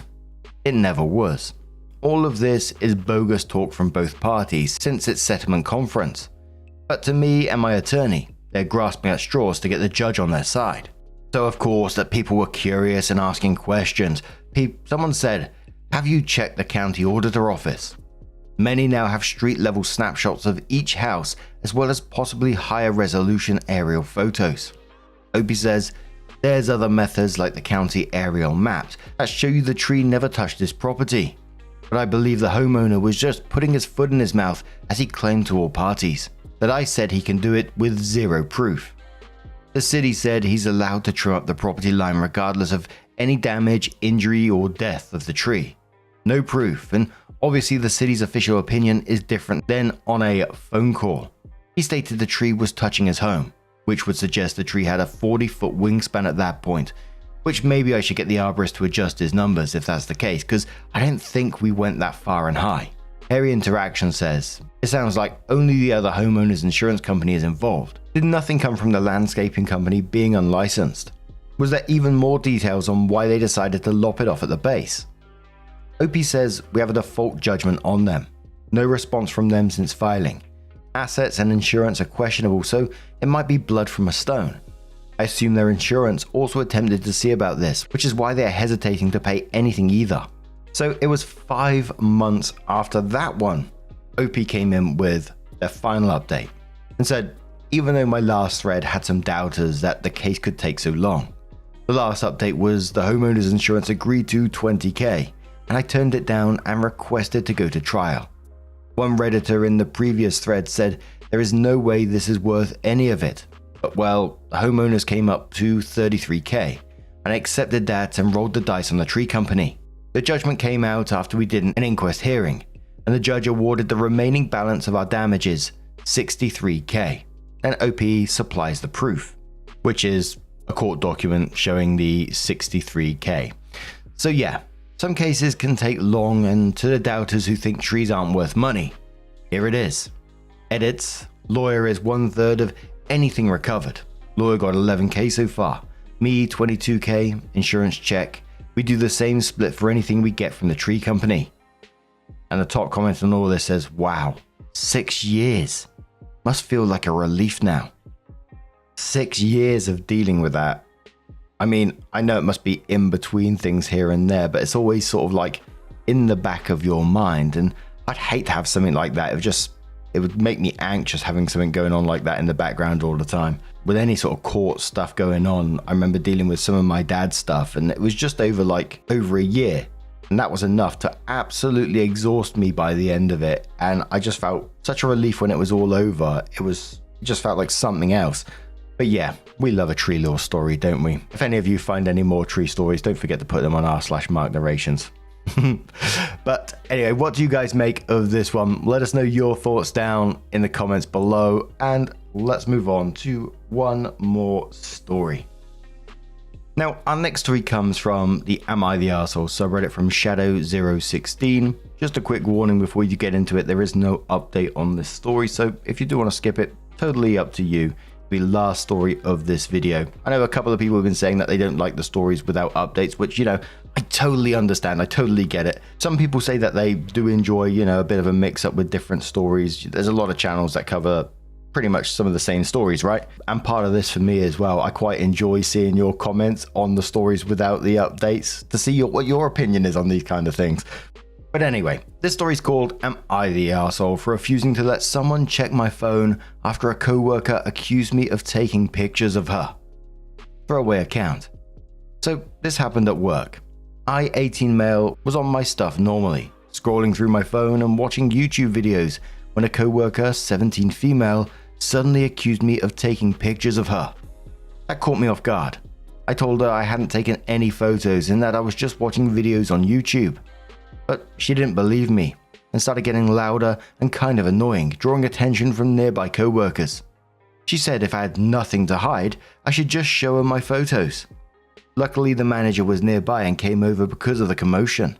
It never was. All of this is bogus talk from both parties since its settlement conference. But to me and my attorney, they're grasping at straws to get the judge on their side. So of course that people were curious and asking questions. Someone said, "Have you checked the county auditor office?" Many now have street level snapshots of each house as well as possibly higher resolution aerial photos. Opie says, "There's other methods like the county aerial maps that show you the tree never touched his property. But I believe the homeowner was just putting his foot in his mouth as he claimed to all parties that I said he can do it with zero proof. The city said he's allowed to trim up the property line regardless of any damage, injury, or death of the tree. No proof, and obviously the city's official opinion is different than on a phone call. He stated the tree was touching his home, which would suggest the tree had a 40-foot wingspan at that point, which maybe I should get the arborist to adjust his numbers if that's the case, because I don't think we went that far and high." Hairy Interaction says, "It sounds like only the other homeowner's insurance company is involved. Did nothing come from the landscaping company being unlicensed? Was there even more details on why they decided to lop it off at the base?" OP says we have a default judgment on them. No response from them since filing. Assets and insurance are questionable, so it might be blood from a stone. I assume their insurance also attempted to see about this, which is why they are hesitating to pay anything either. So it was 5 months after that one, OP came in with their final update and said, even though my last thread had some doubters that the case could take so long, the last update was the homeowner's insurance agreed to $20,000, and I turned it down and requested to go to trial. One Redditor in the previous thread said there is no way this is worth any of it. But well, the homeowners came up to $33,000, and I accepted that and rolled the dice on the tree company. The judgment came out after we did an inquest hearing, and the judge awarded the remaining balance of our damages, $63,000. And OP supplies the proof, which is a court document showing the $63,000. So yeah, some cases can take long, and to the doubters who think trees aren't worth money, here it is. Edits, lawyer is 1/3 of anything recovered. Lawyer got $11,000 so far. Me, $22,000, insurance check. We do the same split for anything we get from the tree company. And the top comment on all this says, wow, 6 years. Must feel like a relief now. 6 years of dealing with that. I mean, I know it must be in between things here and there, but it's always sort of like in the back of your mind. And I'd hate to have something like that. It would make me anxious having something going on like that in the background all the time. With any sort of court stuff going on, I remember dealing with some of my dad's stuff, and it was just over a year. And that was enough to absolutely exhaust me by the end of it. And I just felt such a relief when it was all over. It just felt like something else. But yeah, we love a tree lore story, don't we? If any of you find any more tree stories, don't forget to put them on r/Mark Narrations. But anyway, what do you guys make of this one? Let us know your thoughts down in the comments below, and let's move on to one more story. Now, our next story comes from the Am I the Arsehole subreddit from Shadow016. Just a quick warning before you get into it, there is no update on this story, so if you do want to skip it, totally up to you. The last story of this video. I know a couple of people have been saying that they don't like the stories without updates, which, I totally understand. I totally get it. Some people say that they do enjoy, a bit of a mix up with different stories. There's a lot of channels that cover pretty much some of the same stories, right? And part of this for me as well, I quite enjoy seeing your comments on the stories without the updates to see what your opinion is on these kind of things. But anyway, this story's called Am I the Arsehole for refusing to let someone check my phone after a co-worker accused me of taking pictures of her. Throwaway account. So this happened at work. I, 18 male, was on my stuff normally, scrolling through my phone and watching YouTube videos when a co-worker, 17 female, suddenly accused me of taking pictures of her. That caught me off guard. I told her I hadn't taken any photos and that I was just watching videos on YouTube. But she didn't believe me and started getting louder and kind of annoying, drawing attention from nearby co-workers. She said if I had nothing to hide, I should just show her my photos. Luckily, the manager was nearby and came over because of the commotion.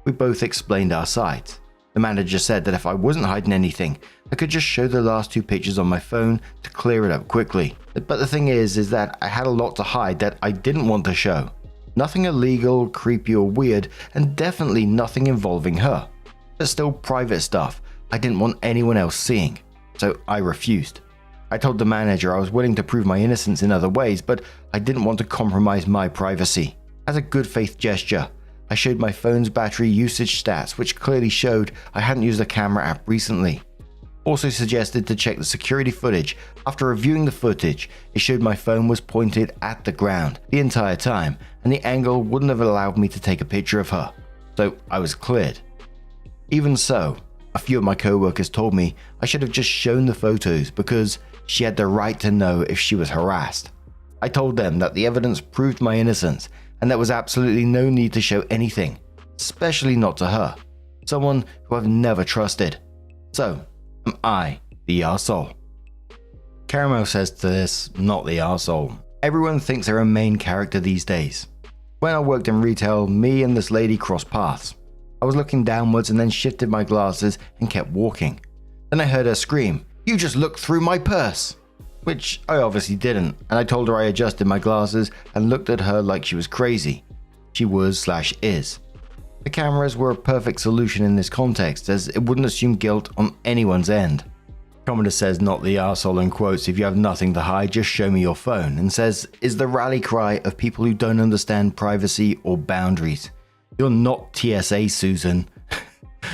We both explained our sides. The manager said that if I wasn't hiding anything, I could just show the last 2 pictures on my phone to clear it up quickly. But the thing is that I had a lot to hide that I didn't want to show. Nothing illegal, creepy or weird, and definitely nothing involving her. But still private stuff I didn't want anyone else seeing, so I refused. I told the manager I was willing to prove my innocence in other ways, but I didn't want to compromise my privacy. As a good faith gesture, I showed my phone's battery usage stats, which clearly showed I hadn't used the camera app recently. Also suggested to check the security footage. After reviewing the footage, it showed my phone was pointed at the ground the entire time, and the angle wouldn't have allowed me to take a picture of her, so I was cleared. Even so, a few of my co-workers told me I should have just shown the photos because she had the right to know if she was harassed. I told them that the evidence proved my innocence and there was absolutely no need to show anything, especially not to her, someone who I've never trusted. So, am I the arsehole? Caramel says to this, not the arsehole. Everyone thinks they're a main character these days. When I worked in retail, me and this lady crossed paths. I was looking downwards and then shifted my glasses and kept walking. Then I heard her scream, "You just looked through my purse!" Which I obviously didn't, and I told her I adjusted my glasses and looked at her like she was crazy. She was/is. The cameras were a perfect solution in this context, as it wouldn't assume guilt on anyone's end. Commenter says not the arsehole and quotes, if you have nothing to hide, just show me your phone, and says, is the rally cry of people who don't understand privacy or boundaries. You're not TSA, Susan.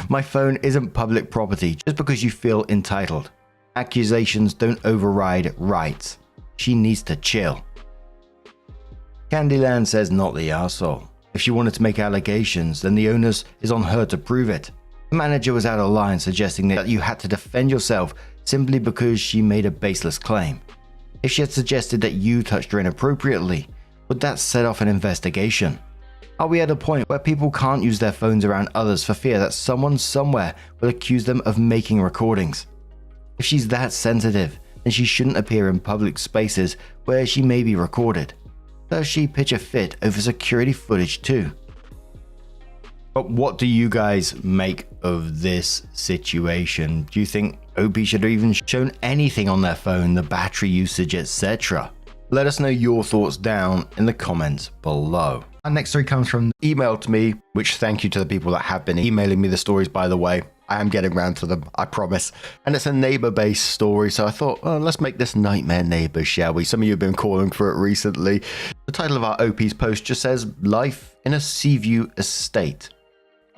My phone isn't public property just because you feel entitled. Accusations don't override rights. She needs to chill. Candyland says not the arsehole. If she wanted to make allegations, then the onus is on her to prove it. The manager was out of line, suggesting that you had to defend yourself simply because she made a baseless claim. If she had suggested that you touched her inappropriately, would that set off an investigation? Are we at a point where people can't use their phones around others for fear that someone somewhere will accuse them of making recordings? If she's that sensitive, then she shouldn't appear in public spaces where she may be recorded. Does she pitch a fit over security footage too? But what do you guys make of this situation? Do you think OP should have even shown anything on their phone, the battery usage, etc.? Let us know your thoughts down in the comments below. Our next story comes from email to me, which thank you to the people that have been emailing me the stories, by the way. I am getting around to them, I promise. And it's a neighbor-based story, so I thought, oh, let's make this Nightmare Neighbors, shall we? Some of you have been calling for it recently. The title of our OP's post just says, Life in a Seaview Estate.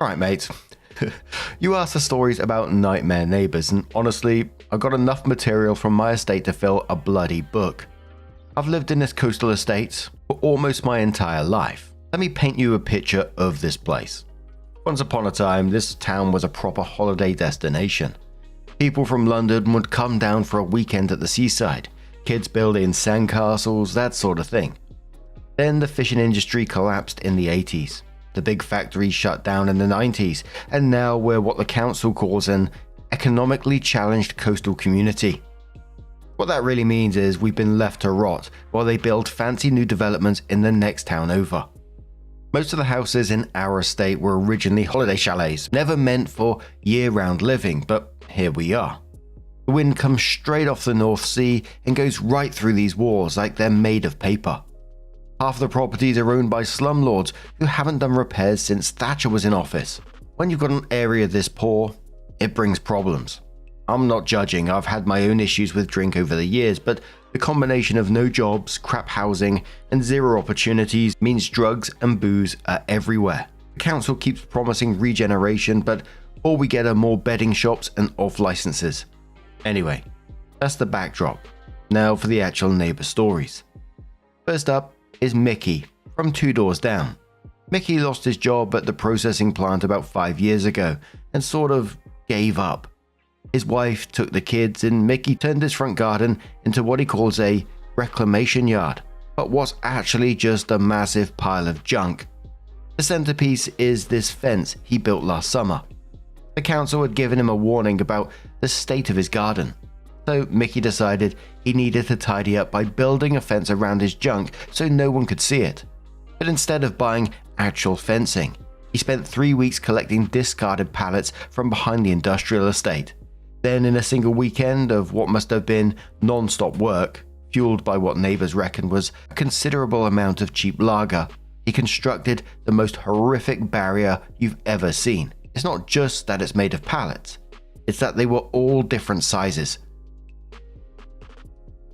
Alright, mates. You asked for stories about nightmare neighbors, and honestly, I've got enough material from my estate to fill a bloody book. I've lived in this coastal estate for almost my entire life. Let me paint you a picture of this place. Once upon a time, this town was a proper holiday destination. People from London would come down for a weekend at the seaside, kids building sandcastles, that sort of thing. Then the fishing industry collapsed in the 80s. The big factories shut down in the 90s, and now we're what the council calls an economically challenged coastal community. What that really means is we've been left to rot while they build fancy new developments in the next town over. Most of the houses in our estate were originally holiday chalets, never meant for year-round living, but here we are. The wind comes straight off the North Sea and goes right through these walls like they're made of paper. Half the properties are owned by slumlords who haven't done repairs since Thatcher was in office. When you've got an area this poor, it brings problems. I'm not judging, I've had my own issues with drink over the years, but the combination of no jobs, crap housing, and zero opportunities means drugs and booze are everywhere. The council keeps promising regeneration, but all we get are more bedding shops and off licenses. Anyway, that's the backdrop. Now for the actual neighbor stories. First up is Mickey from 2 doors down. Mickey lost his job at the processing plant about 5 years ago and sort of gave up. His wife took the kids and Mickey turned his front garden into what he calls a reclamation yard, but what's actually just a massive pile of junk. The centerpiece is this fence he built last summer. The council had given him a warning about the state of his garden, so Mickey decided he needed to tidy up by building a fence around his junk so no one could see it. But instead of buying actual fencing, he spent 3 weeks collecting discarded pallets from behind the industrial estate. Then in a single weekend of what must have been non-stop work, fueled by what neighbors reckoned was a considerable amount of cheap lager, he constructed the most horrific barrier you've ever seen. It's not just that it's made of pallets, it's that they were all different sizes.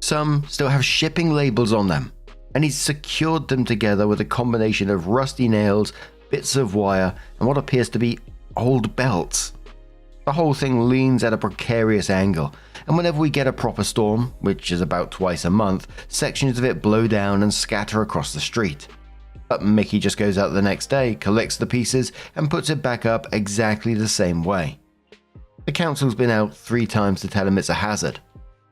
Some still have shipping labels on them, and he's secured them together with a combination of rusty nails, bits of wire, and what appears to be old belts. The whole thing leans at a precarious angle, and whenever we get a proper storm, which is about twice a month, sections of it blow down and scatter across the street. But Mickey just goes out the next day, collects the pieces, and puts it back up exactly the same way. The council's been out 3 times to tell him it's a hazard,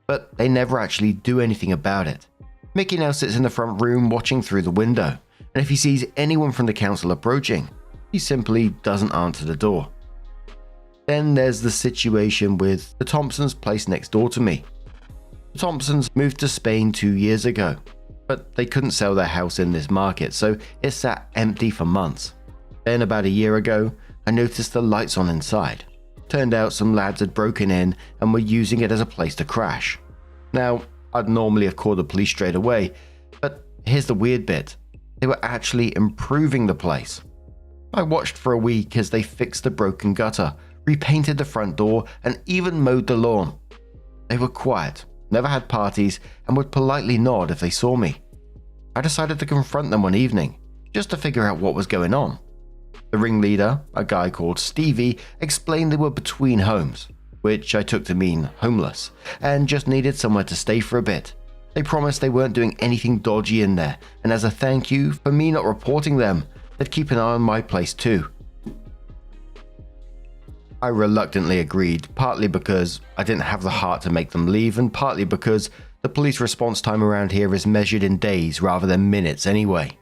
but they never actually do anything about it. Mickey now sits in the front room watching through the window, and if he sees anyone from the council approaching, he simply doesn't answer the door. Then there's the situation with the Thompsons' place next door to me. The Thompsons moved to Spain 2 years ago, but they couldn't sell their house in this market, so it sat empty for months. Then about a year ago, I noticed the lights on inside. Turned out some lads had broken in and were using it as a place to crash. Now, I'd normally have called the police straight away, but here's the weird bit. They were actually improving the place. I watched for a week as they fixed the broken gutter, repainted the front door, and even mowed the lawn. They were quiet, never had parties, and would politely nod if they saw me. I decided to confront them one evening, just to figure out what was going on. The ringleader, a guy called Stevie, explained they were between homes, which I took to mean homeless, and just needed somewhere to stay for a bit. They promised they weren't doing anything dodgy in there, and as a thank you for me not reporting them, they'd keep an eye on my place too. I reluctantly agreed, partly because I didn't have the heart to make them leave, and partly because the police response time around here is measured in days rather than minutes anyway.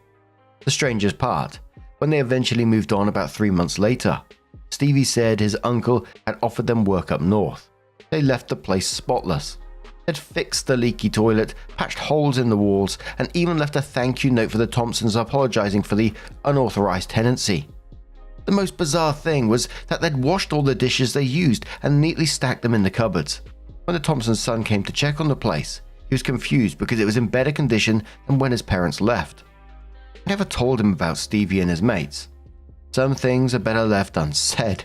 The strangest part, when they eventually moved on about 3 months later, Stevie said his uncle had offered them work up north. They left the place spotless. They'd fixed the leaky toilet, patched holes in the walls, and even left a thank you note for the Thompsons apologizing for the unauthorized tenancy. The most bizarre thing was that they'd washed all the dishes they used and neatly stacked them in the cupboards. When the Thompson's son came to check on the place, he was confused because it was in better condition than when his parents left. I never told him about Stevie and his mates. Some things are better left unsaid.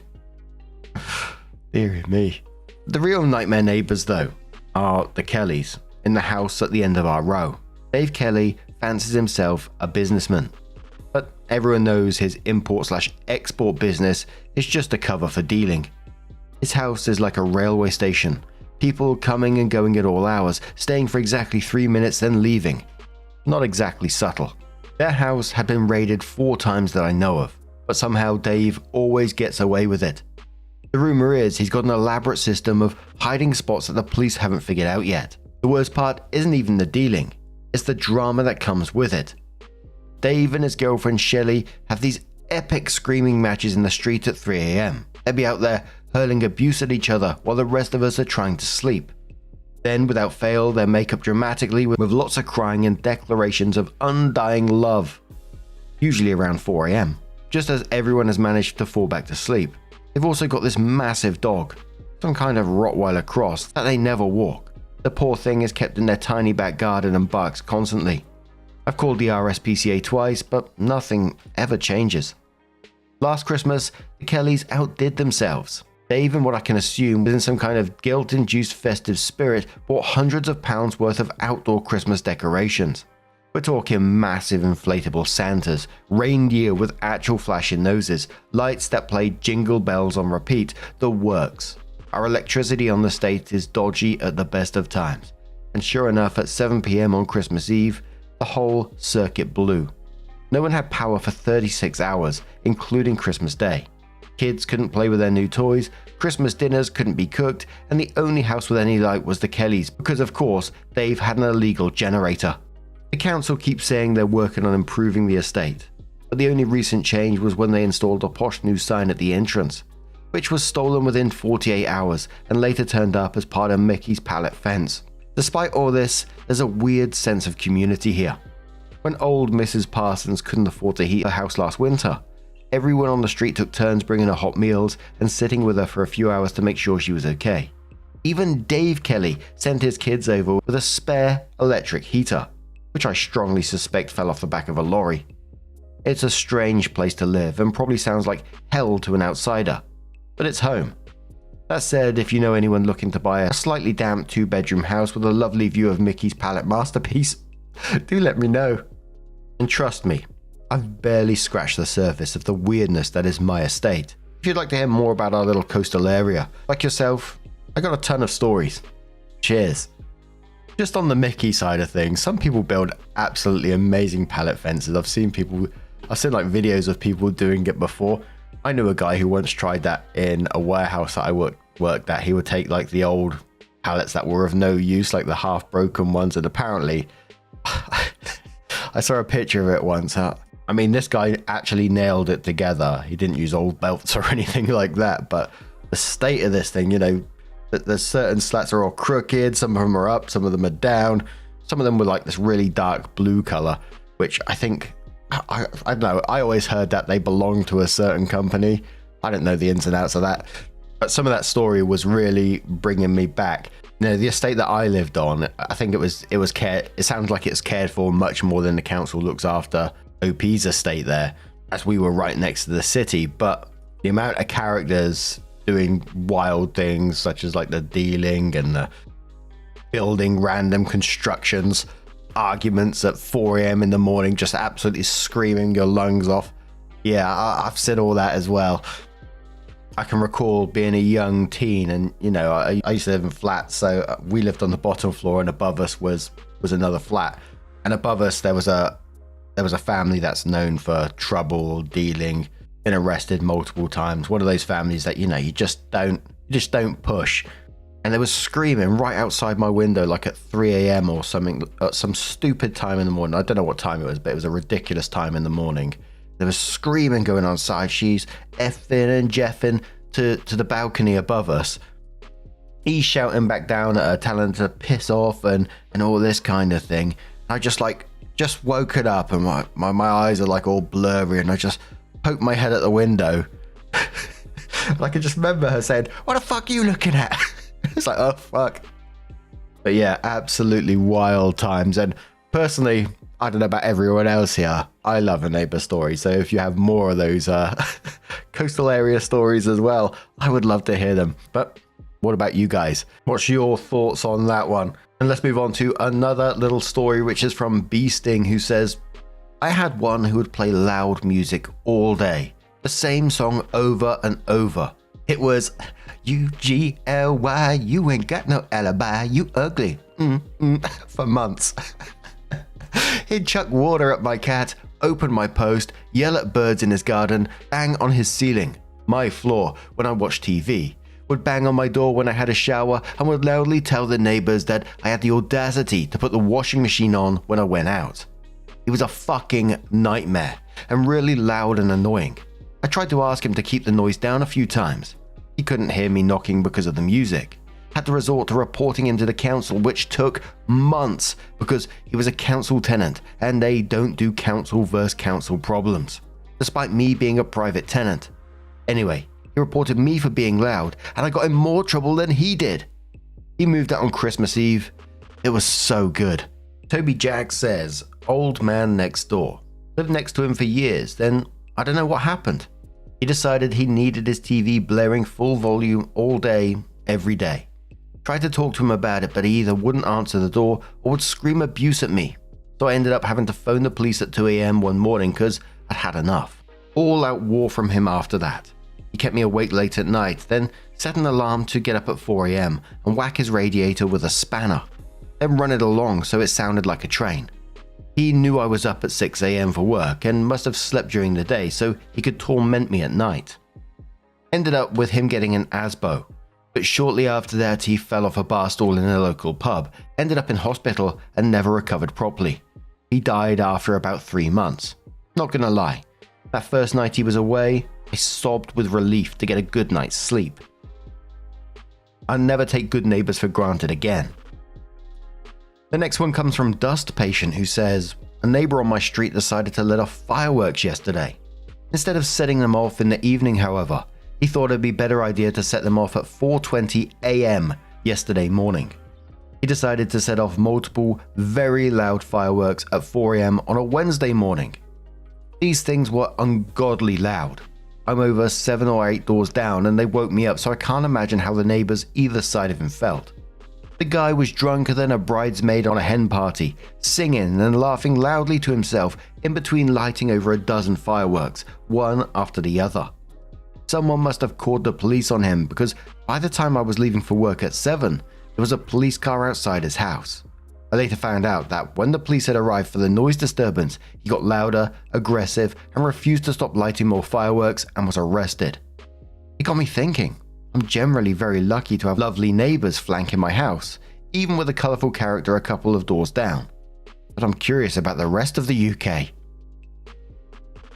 Dear me. The real nightmare neighbors, though, are the Kellys, in the house at the end of our row. Dave Kelly fancies himself a businessman, but everyone knows his import/export business is just a cover for dealing. His house is like a railway station, people coming and going at all hours, staying for exactly 3 minutes then leaving. Not exactly subtle. Their house had been raided 4 times that I know of, but somehow Dave always gets away with it. The rumor is he's got an elaborate system of hiding spots that the police haven't figured out yet. The worst part isn't even the dealing, it's the drama that comes with it. Dave and his girlfriend Shelley have these epic screaming matches in the street at 3 a.m. They'll be out there hurling abuse at each other while the rest of us are trying to sleep. Then, without fail, they make up dramatically with lots of crying and declarations of undying love. Usually around 4 a.m, just as everyone has managed to fall back to sleep. They've also got this massive dog, some kind of Rottweiler cross, that they never walk. The poor thing is kept in their tiny back garden and barks constantly. I've called the RSPCA twice, but nothing ever changes. Last Christmas, the Kellys outdid themselves. Dave, in what I can assume was in some kind of guilt-induced festive spirit, bought hundreds of pounds worth of outdoor Christmas decorations. We're talking massive inflatable Santas, reindeer with actual flashing noses, lights that play jingle bells on repeat, the works. Our electricity on the estate is dodgy at the best of times, and sure enough, at 7 p.m. on Christmas Eve, the whole circuit blew. No one had power for 36 hours, including Christmas Day. Kids couldn't play with their new toys, Christmas dinners couldn't be cooked, and the only house with any light was the Kellys, because of course, Dave had an illegal generator. The council keeps saying they're working on improving the estate, but the only recent change was when they installed a posh new sign at the entrance, which was stolen within 48 hours and later turned up as part of Mickey's pallet fence. Despite all this, there's a weird sense of community here. When old Mrs. Parsons couldn't afford to heat her house last winter, everyone on the street took turns bringing her hot meals and sitting with her for a few hours to make sure she was okay. Even Dave Kelly sent his kids over with a spare electric heater, which I strongly suspect fell off the back of a lorry. It's a strange place to live and probably sounds like hell to an outsider, but it's home. That said, if you know anyone looking to buy a slightly damp 2-bedroom house with a lovely view of Mickey's palette masterpiece, do let me know. And trust me, I've barely scratched the surface of the weirdness that is my estate. If you'd like to hear more about our little coastal area, like yourself, I got a ton of stories. Cheers. Just on the Mickey side of things, some people build absolutely amazing pallet fences. I've seen like videos of people doing it before. I knew a guy who once tried that in a warehouse that I worked at. He would take like the old pallets that were of no use, like the half broken ones, and apparently I saw a picture of it once. I mean, this guy actually nailed it together. He didn't use old belts or anything like that, but the state of this thing, you know, there's certain slats are all crooked, some of them are up, some of them are down, some of them were like this really dark blue color, which I think, I don't know, I always heard that they belonged to a certain company. I didn't know the ins and outs of that, but some of that story was really bringing me back. You know, the estate that I lived on, I think it sounds like it's cared for much more than the council looks after OP's estate there, as we were right next to the city, but the amount of characters doing wild things such as like the dealing and the building random constructions, arguments at 4 a.m. in the morning, just absolutely screaming your lungs off. Yeah, I've said all that as well. I can recall being a young teen, and I used to live in flats, so we lived on the bottom floor, and above us was another flat, and above us there was a family that's known for trouble, dealing, been arrested multiple times. One of those families that you just don't push. And they were screaming right outside my window, like at 3 a.m. or something, at some stupid time in the morning. I don't know what time it was, but it was a ridiculous time in the morning. There was screaming going on outside. She's effing and jeffing to the balcony above us. He's shouting back down at her, telling her to piss off and all this kind of thing. I just woke it up, and my eyes are like all blurry, and I just poked my head at the window. And I can just remember her saying, "What the fuck are you looking at?" It's like, oh fuck. But yeah, absolutely wild times. And personally, I don't know about everyone else here, I love a neighbor story. So if you have more of those coastal area stories as well, I would love to hear them. But what about you guys? What's your thoughts on that one? And let's move on to another little story, which is from B Sting, who says, I had one who would play loud music all day, the same song over and over. It was UGLY, you ain't got no alibi, you ugly, for months. He'd chuck water at my cat, open my post, yell at birds in his garden, bang on his ceiling, my floor when I watched TV, would bang on my door when I had a shower, and would loudly tell the neighbors that I had the audacity to put the washing machine on when I went out. He was a fucking nightmare, and really loud and annoying. I tried to ask him to keep the noise down a few times. He couldn't hear me knocking because of the music. Had to resort to reporting him to the council, which took months because he was a council tenant and they don't do council versus council problems, despite me being a private tenant. Anyway, he reported me for being loud, and I got in more trouble than he did. He moved out on Christmas Eve. It was so good. Toby Jack says, old man next door. Lived next to him for years, then I don't know what happened. He decided he needed his TV blaring full volume all day, every day. Tried to talk to him about it, but he either wouldn't answer the door or would scream abuse at me. So I ended up having to phone the police at 2 a.m. one morning because I'd had enough. All out war from him after that. He kept me awake late at night, then set an alarm to get up at 4 a.m. and whack his radiator with a spanner, then run it along so it sounded like a train. He knew I was up at 6 a.m. for work and must have slept during the day so he could torment me at night. Ended up with him getting an ASBO, but shortly after that he fell off a bar stool in a local pub, ended up in hospital and never recovered properly. He died after about 3 months. Not gonna lie, that first night he was away, I sobbed with relief to get a good night's sleep. I'll never take good neighbors for granted again. The next one comes from Dust Patient, who says, a neighbor on my street decided to let off fireworks yesterday. Instead of setting them off in the evening, however, he thought it'd be a better idea to set them off at 4:20 a.m. yesterday morning. He decided to set off multiple very loud fireworks at 4 a.m. on a Wednesday morning. These things were ungodly loud. I'm over 7 or 8 doors down and they woke me up, so I can't imagine how the neighbors either side of him felt. The guy was drunker than a bridesmaid on a hen party, singing and laughing loudly to himself in between lighting over a dozen fireworks, one after the other. Someone must have called the police on him because by the time I was leaving for work at 7, there was a police car outside his house. I later found out that when the police had arrived for the noise disturbance, he got louder, aggressive, and refused to stop lighting more fireworks and was arrested. It got me thinking. I'm generally very lucky to have lovely neighbors flanking my house, even with a colourful character a couple of doors down. But I'm curious about the rest of the UK.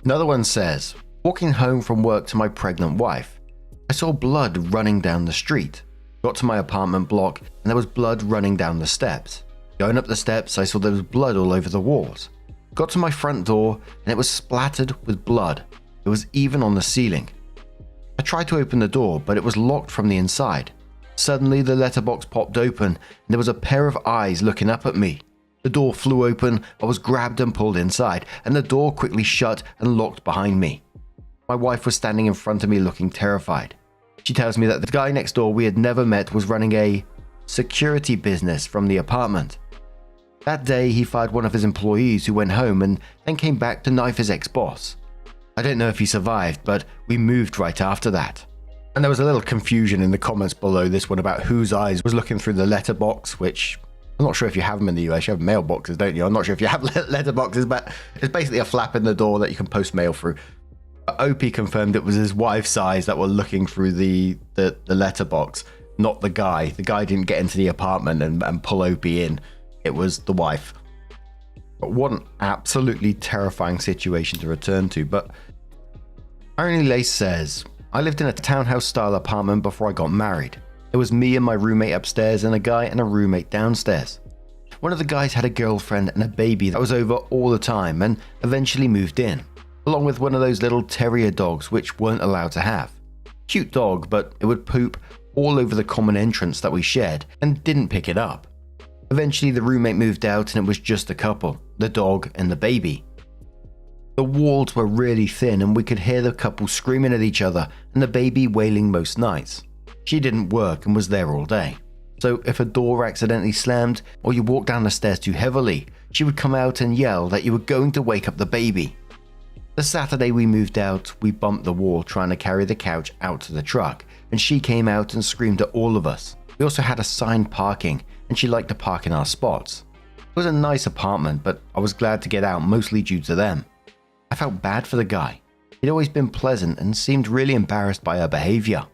Another one says, walking home from work to my pregnant wife, I saw blood running down the street. Got to my apartment block and there was blood running down the steps. Going up the steps, I saw there was blood all over the walls. Got to my front door and it was splattered with blood. It was even on the ceiling. I tried to open the door, but it was locked from the inside. Suddenly, the letterbox popped open, and there was a pair of eyes looking up at me. The door flew open, I was grabbed and pulled inside, and the door quickly shut and locked behind me. My wife was standing in front of me looking terrified. She tells me that the guy next door we had never met was running a security business from the apartment. That day, he fired one of his employees who went home and then came back to knife his ex-boss. I don't know if he survived, but we moved right after that. And there was a little confusion in the comments below this one about whose eyes was looking through the letterbox, which I'm not sure if you have them in the US. You have mailboxes, don't you? I'm not sure if you have letterboxes, but it's basically a flap in the door that you can post mail through. But OP confirmed it was his wife's eyes that were looking through the letterbox, not the guy. The guy didn't get into the apartment and pull OP in. It was the wife. But what an absolutely terrifying situation to return to. But Irony Lace says, I lived in a townhouse style apartment before I got married. It was me and my roommate upstairs and a guy and a roommate downstairs. One of the guys had a girlfriend and a baby that was over all the time and eventually moved in, along with one of those little terrier dogs which weren't allowed to have. Cute dog, but it would poop all over the common entrance that we shared and didn't pick it up. Eventually the roommate moved out and it was just the couple, the dog and the baby. The walls were really thin and we could hear the couple screaming at each other and the baby wailing most nights. She didn't work and was there all day. So if a door accidentally slammed or you walked down the stairs too heavily, she would come out and yell that you were going to wake up the baby. The Saturday we moved out, we bumped the wall trying to carry the couch out to the truck and she came out and screamed at all of us. We also had assigned parking and she liked to park in our spots. It was a nice apartment, but I was glad to get out mostly due to them. I felt bad for the guy. He'd always been pleasant and seemed really embarrassed by her behavior.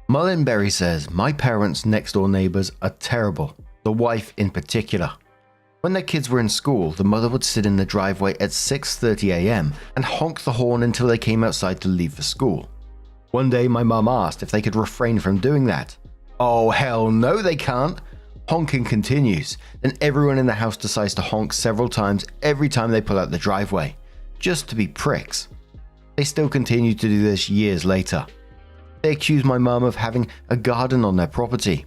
Mullenberry says, my parents' next door neighbors are terrible, the wife in particular. When their kids were in school, the mother would sit in the driveway at 6:30 a.m. and honk the horn until they came outside to leave for school. One day my mum asked if they could refrain from doing that. Oh hell no they can't! Honking continues, then everyone in the house decides to honk several times every time they pull out the driveway, just to be pricks. They still continue to do this years later. They accuse my mum of having a garden on their property.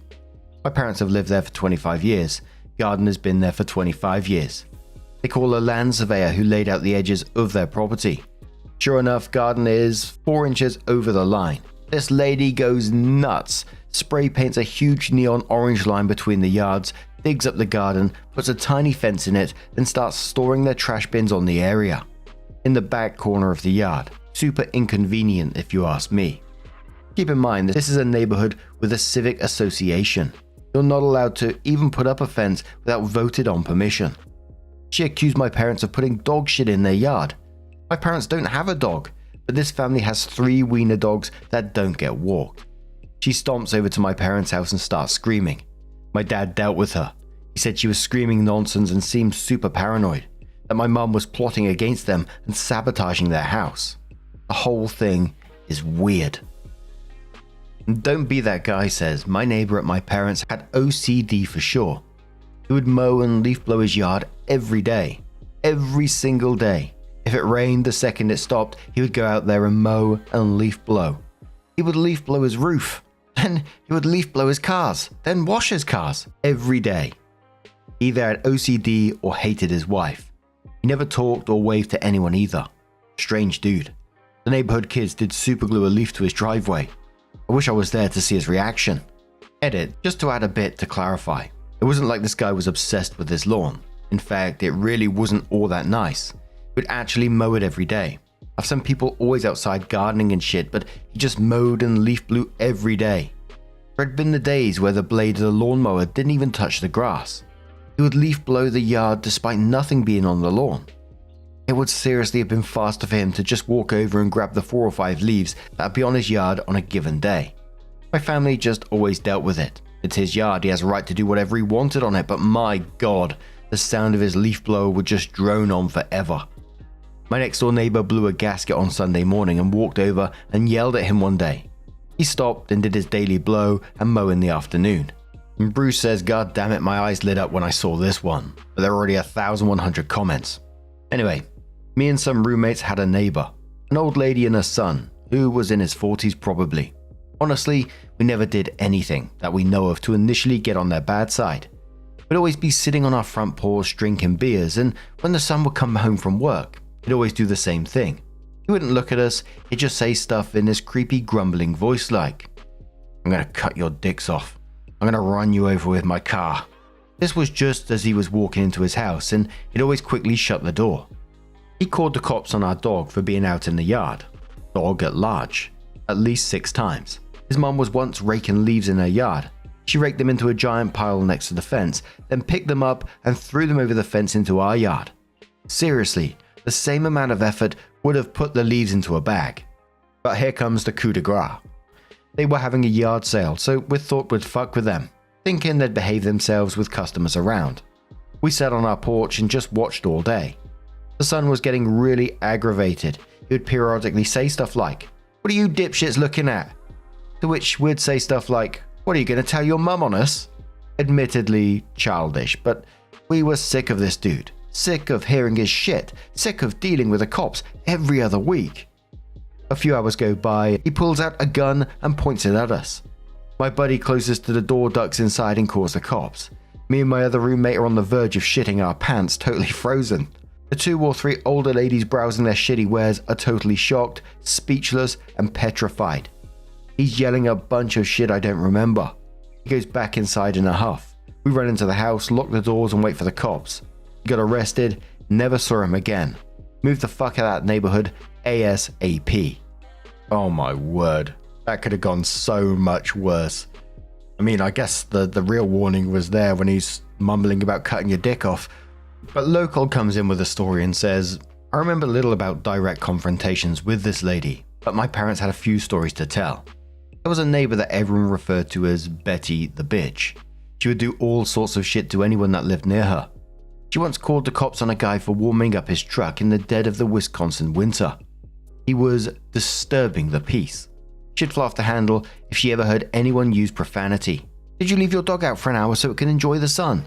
My parents have lived there for 25 years. Garden has been there for 25 years. They call a land surveyor who laid out the edges of their property. Sure enough, garden is 4 inches over the line. This lady goes nuts, spray paints a huge neon orange line between the yards, digs up the garden, puts a tiny fence in it, then starts storing their trash bins on the area. In the back corner of the yard. Super inconvenient if you ask me. Keep in mind that this is a neighborhood with a civic association. You're not allowed to even put up a fence without voted on permission. She accused my parents of putting dog shit in their yard. My parents don't have a dog, but this family has 3 wiener dogs that don't get walked. She stomps over to my parents' house and starts screaming. My dad dealt with her. He said she was screaming nonsense and seemed super paranoid, that my mum was plotting against them and sabotaging their house. The whole thing is weird. Don't be that guy says, my neighbor at my parents had OCD for sure. He would mow and leaf blow his yard every day. Every single day. If it rained the second it stopped, he would go out there and mow and leaf blow. He would leaf blow his roof. Then he would leaf blow his cars. Then wash his cars. Every day. He either had OCD or hated his wife. He never talked or waved to anyone either. Strange dude. The neighborhood kids did super glue a leaf to his driveway. I wish I was there to see his reaction. Edit, just to add a bit to clarify. It wasn't like this guy was obsessed with his lawn. In fact, it really wasn't all that nice. He would actually mow it every day. I've seen people always outside gardening and shit, but he just mowed and leaf blew every day. There had been the days where the blade of the lawnmower didn't even touch the grass. He would leaf blow the yard despite nothing being on the lawn. It would seriously have been faster for him to just walk over and grab the 4 or 5 leaves that would be on his yard on a given day. My family just always dealt with it. It's his yard, he has a right to do whatever he wanted on it, but my god, the sound of his leaf blower would just drone on forever. My next door neighbor blew a gasket on Sunday morning and walked over and yelled at him one day. He stopped and did his daily blow and mow in the afternoon. And Bruce says, God damn it, my eyes lit up when I saw this one, but there were already 1,100 comments. Anyway, me and some roommates had a neighbor, an old lady and her son, who was in his 40s probably. Honestly, we never did anything that we know of to initially get on their bad side. We'd always be sitting on our front porch drinking beers, and when the son would come home from work, he'd always do the same thing. He wouldn't look at us, he'd just say stuff in this creepy grumbling voice like, I'm gonna cut your dicks off. I'm gonna run you over with my car. This was just as he was walking into his house, and he'd always quickly shut the door. He called the cops on our dog for being out in the yard. Dog at large. At least 6 times. His mum was once raking leaves in her yard. She raked them into a giant pile next to the fence, then picked them up and threw them over the fence into our yard. Seriously, the same amount of effort would have put the leaves into a bag. But here comes the coup de grace. They were having a yard sale, so we thought we'd fuck with them, thinking they'd behave themselves with customers around. We sat on our porch and just watched all day. The son was getting really aggravated. He would periodically say stuff like, "What are you dipshits looking at?" To which we'd say stuff like, "What are you going to tell your mum on us?" Admittedly childish, but we were sick of this dude. Sick of hearing his shit. Sick of dealing with the cops every other week. A few hours go by, he pulls out a gun and points it at us. My buddy closest to the door ducks inside and calls the cops. Me and my other roommate are on the verge of shitting our pants, totally frozen. The 2 or 3 older ladies browsing their shitty wares are totally shocked, speechless, and petrified. He's yelling a bunch of shit I don't remember. He goes back inside in a huff. We run into the house, lock the doors, and wait for the cops. He got arrested, never saw him again. Moved the fuck out of that neighborhood ASAP. Oh my word. That could have gone so much worse. I mean, I guess the real warning was there when he's mumbling about cutting your dick off. But Local comes in with a story and says, "I remember little about direct confrontations with this lady, but my parents had a few stories to tell. There was a neighbor that everyone referred to as Betty the bitch. She would do all sorts of shit to anyone that lived near her. She once called the cops on a guy for warming up his truck in the dead of the Wisconsin winter. He was disturbing the peace. She'd fly off the handle if she ever heard anyone use profanity. Did you leave your dog out for an hour so it can enjoy the sun?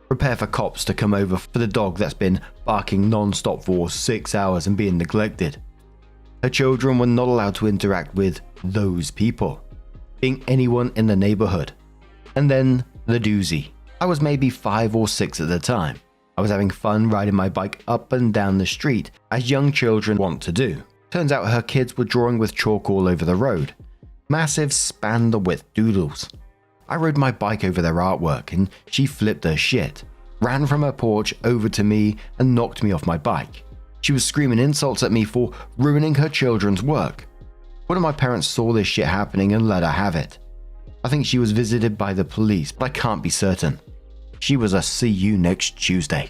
Prepare for cops to come over for the dog that's been barking non-stop for 6 hours and being neglected. Her children were not allowed to interact with those people, being anyone in the neighborhood. And then the doozy. I was maybe 5 or 6 at the time. I was having fun riding my bike up and down the street, as young children want to do. Turns out her kids were drawing with chalk all over the road. Massive span-the-width doodles. I rode my bike over their artwork and she flipped her shit, ran from her porch over to me and knocked me off my bike. She was screaming insults at me for ruining her children's work. One of my parents saw this shit happening and let her have it. I think she was visited by the police, but I can't be certain. She was a see you next Tuesday.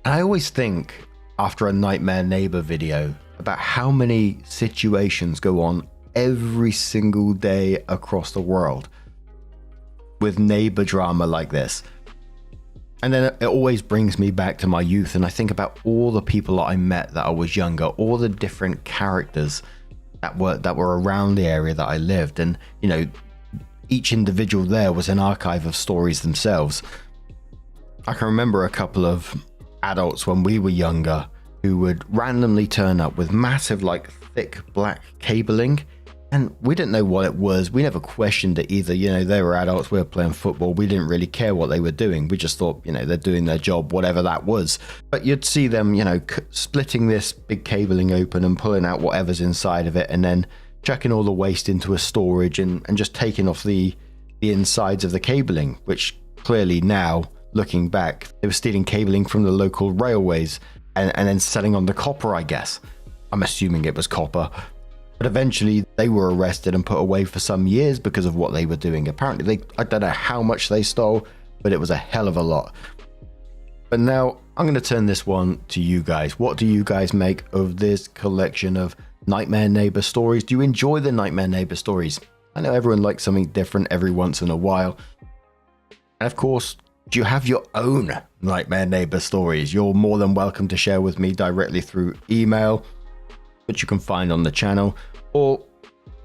I always think, after a Nightmare Neighbor video, about how many situations go on every single day across the world with neighbor drama like this. And then it always brings me back to my youth, and I think about all the people that I met that I was younger, all the different characters that were around the area that I lived, and you know, each individual there was an archive of stories themselves. I can remember a couple of adults when we were younger who would randomly turn up with massive, like, thick black cabling, and we didn't know what it was. We never questioned it either. You know, they were adults, we were playing football, we didn't really care what they were doing. We just thought, you know, they're doing their job, whatever that was. But you'd see them, you know, splitting this big cabling open and pulling out whatever's inside of it, and then chucking all the waste into a storage and just taking off the insides of the cabling, which clearly now, looking back, they were stealing cabling from the local railways and then selling on the copper, I guess. I'm assuming it was copper. But eventually they were arrested and put away for some years because of what they were doing. Apparently, I don't know how much they stole, but it was a hell of a lot. But now I'm going to turn this one to you guys. What do you guys make of this collection of Nightmare Neighbor stories? Do you enjoy the Nightmare Neighbor stories? I know everyone likes something different every once in a while. And of course, do you have your own Nightmare Neighbor stories? You're more than welcome to share with me directly through email, which you can find on the channel, or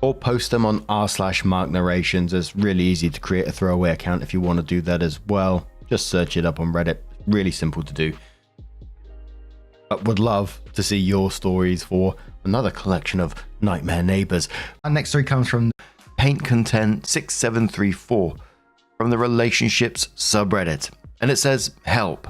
post them on r/marknarrations. It's really easy to create a throwaway account if you want to do that as well. Just search it up on Reddit. Really simple to do. But would love to see your stories for another collection of Nightmare Neighbors. Our next story comes from Paint Content 6734 from the Relationships subreddit, and it says, "Help.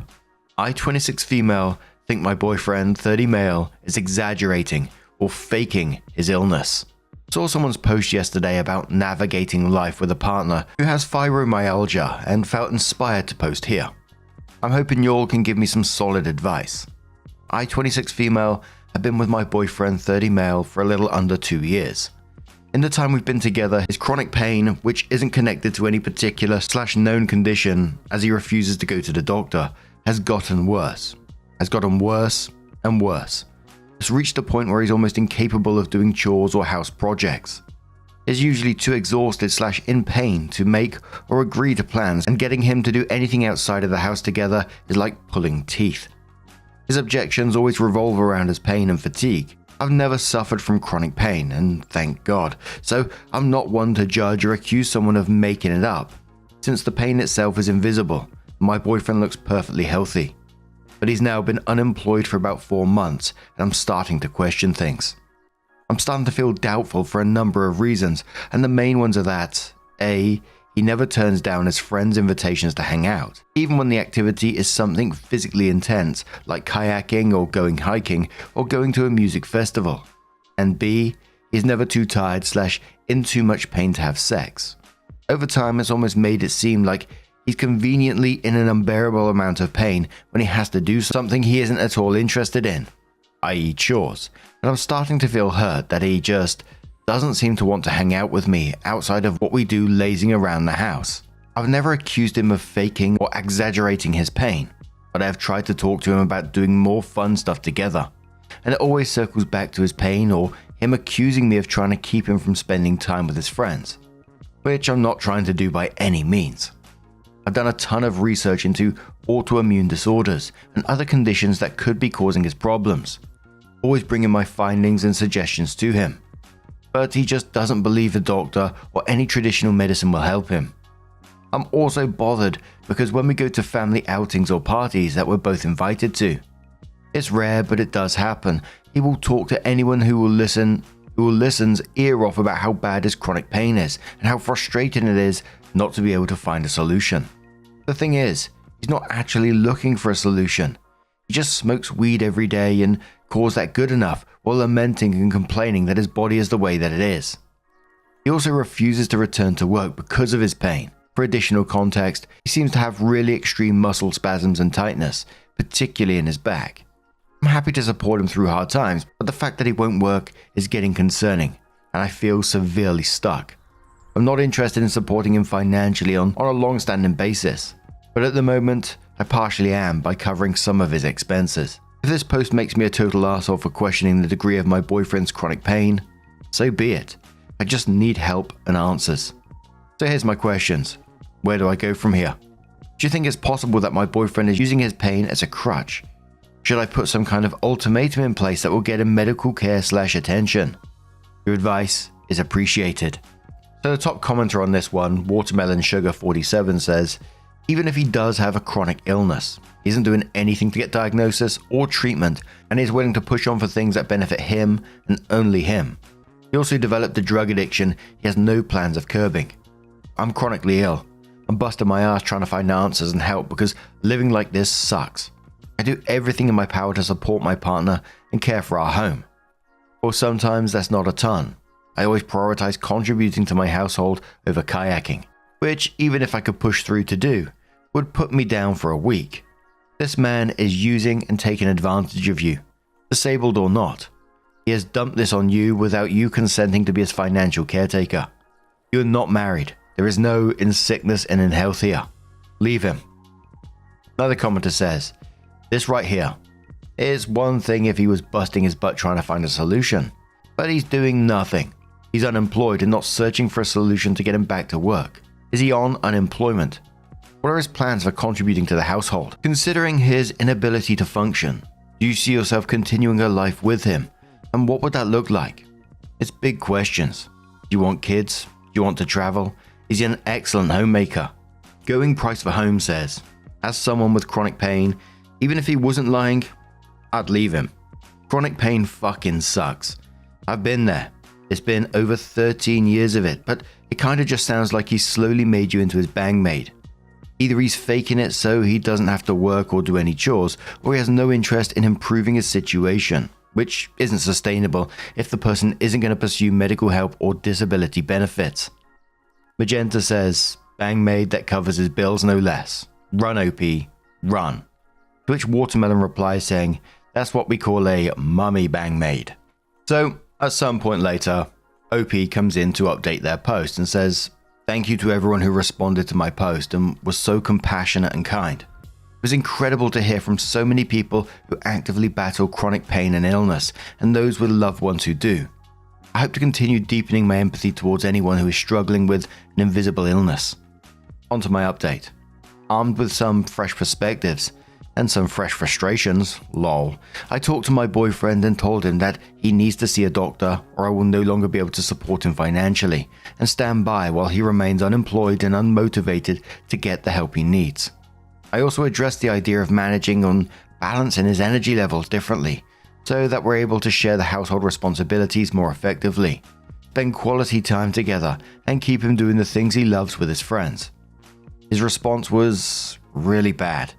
I, 26 female, think my boyfriend, 30 male, is exaggerating or faking his illness. Saw someone's post yesterday about navigating life with a partner who has fibromyalgia and felt inspired to post here. I'm hoping y'all can give me some solid advice. I, 26 female, have been with my boyfriend, 30 male, for a little under 2 years. In the time we've been together, his chronic pain, which isn't connected to any particular / known condition as he refuses to go to the doctor, has gotten worse. Has gotten worse and worse. It's reached a point where he's almost incapable of doing chores or house projects. He's usually too exhausted / in pain to make or agree to plans, and getting him to do anything outside of the house together is like pulling teeth. His objections always revolve around his pain and fatigue. I've never suffered from chronic pain, and thank God, so I'm not one to judge or accuse someone of making it up, since the pain itself is invisible. My boyfriend looks perfectly healthy. But he's now been unemployed for about 4 months, and I'm starting to question things. I'm starting to feel doubtful for a number of reasons, and the main ones are that A. He never turns down his friends' invitations to hang out, even when the activity is something physically intense, like kayaking or going hiking or going to a music festival. And B. He's never too tired / in too much pain to have sex. Over time, it's almost made it seem like he's conveniently in an unbearable amount of pain when he has to do something he isn't at all interested in, i.e. chores, and I'm starting to feel hurt that he just doesn't seem to want to hang out with me outside of what we do lazing around the house. I've never accused him of faking or exaggerating his pain, but I have tried to talk to him about doing more fun stuff together, and it always circles back to his pain or him accusing me of trying to keep him from spending time with his friends, which I'm not trying to do by any means. I've done a ton of research into autoimmune disorders and other conditions that could be causing his problems, always bringing my findings and suggestions to him. But he just doesn't believe the doctor or any traditional medicine will help him. I'm also bothered because when we go to family outings or parties that we're both invited to, it's rare but it does happen, he will talk to anyone who will listen's ear off about how bad his chronic pain is and how frustrating it is not to be able to find a solution. The thing is, he's not actually looking for a solution. He just smokes weed every day and calls that good enough while lamenting and complaining that his body is the way that it is. He also refuses to return to work because of his pain. For additional context, he seems to have really extreme muscle spasms and tightness, particularly in his back. I'm happy to support him through hard times, but the fact that he won't work is getting concerning, and I feel severely stuck. I'm not interested in supporting him financially on a long-standing basis, but at the moment, I partially am by covering some of his expenses. If this post makes me a total arsehole for questioning the degree of my boyfriend's chronic pain, so be it. I just need help and answers. So here's my questions. Where do I go from here? Do you think it's possible that my boyfriend is using his pain as a crutch? Should I put some kind of ultimatum in place that will get him medical care / attention? Your advice is appreciated. So the top commenter on this one, Watermelon Sugar 47, says, even if he does have a chronic illness, he isn't doing anything to get diagnosis or treatment, and is willing to push on for things that benefit him and only him. He also developed a drug addiction he has no plans of curbing. I'm chronically ill. I'm busting my ass trying to find answers and help because living like this sucks. I do everything in my power to support my partner and care for our home. Or sometimes that's not a ton. I always prioritize contributing to my household over kayaking, which, even if I could push through to do, would put me down for a week. This man is using and taking advantage of you, disabled or not. He has dumped this on you without you consenting to be his financial caretaker. You are not married. There is no in sickness and in health here. Leave him. Another commenter says, this right here. It is one thing if he was busting his butt trying to find a solution, but he's doing nothing. He's unemployed and not searching for a solution to get him back to work. Is he on unemployment? What are his plans for contributing to the household? Considering his inability to function, do you see yourself continuing a life with him? And what would that look like? It's big questions. Do you want kids? Do you want to travel? Is he an excellent homemaker? Going Price for Home says, as someone with chronic pain, even if he wasn't lying, I'd leave him. Chronic pain fucking sucks. I've been there. It's been over 13 years of it, but it kinda just sounds like he's slowly made you into his bangmaid. Either he's faking it so he doesn't have to work or do any chores, or he has no interest in improving his situation. which isn't sustainable if the person isn't going to pursue medical help or disability benefits. Magenta says, bang maid that covers his bills no less. Run OP, run. To which Watermelon replies saying, that's what we call a mummy bang maid. So, at some point later, OP comes in to update their post and says, thank you to everyone who responded to my post and was so compassionate and kind. It was incredible to hear from so many people who actively battle chronic pain and illness, and those with loved ones who do. I hope to continue deepening my empathy towards anyone who is struggling with an invisible illness. On to my update. Armed with some fresh perspectives, and some fresh frustrations, lol, I talked to my boyfriend and told him that he needs to see a doctor or I will no longer be able to support him financially and stand by while he remains unemployed and unmotivated to get the help he needs. I also addressed the idea of managing on balancing his energy levels differently so that we're able to share the household responsibilities more effectively, spend quality time together and keep him doing the things he loves with his friends. His response was really bad.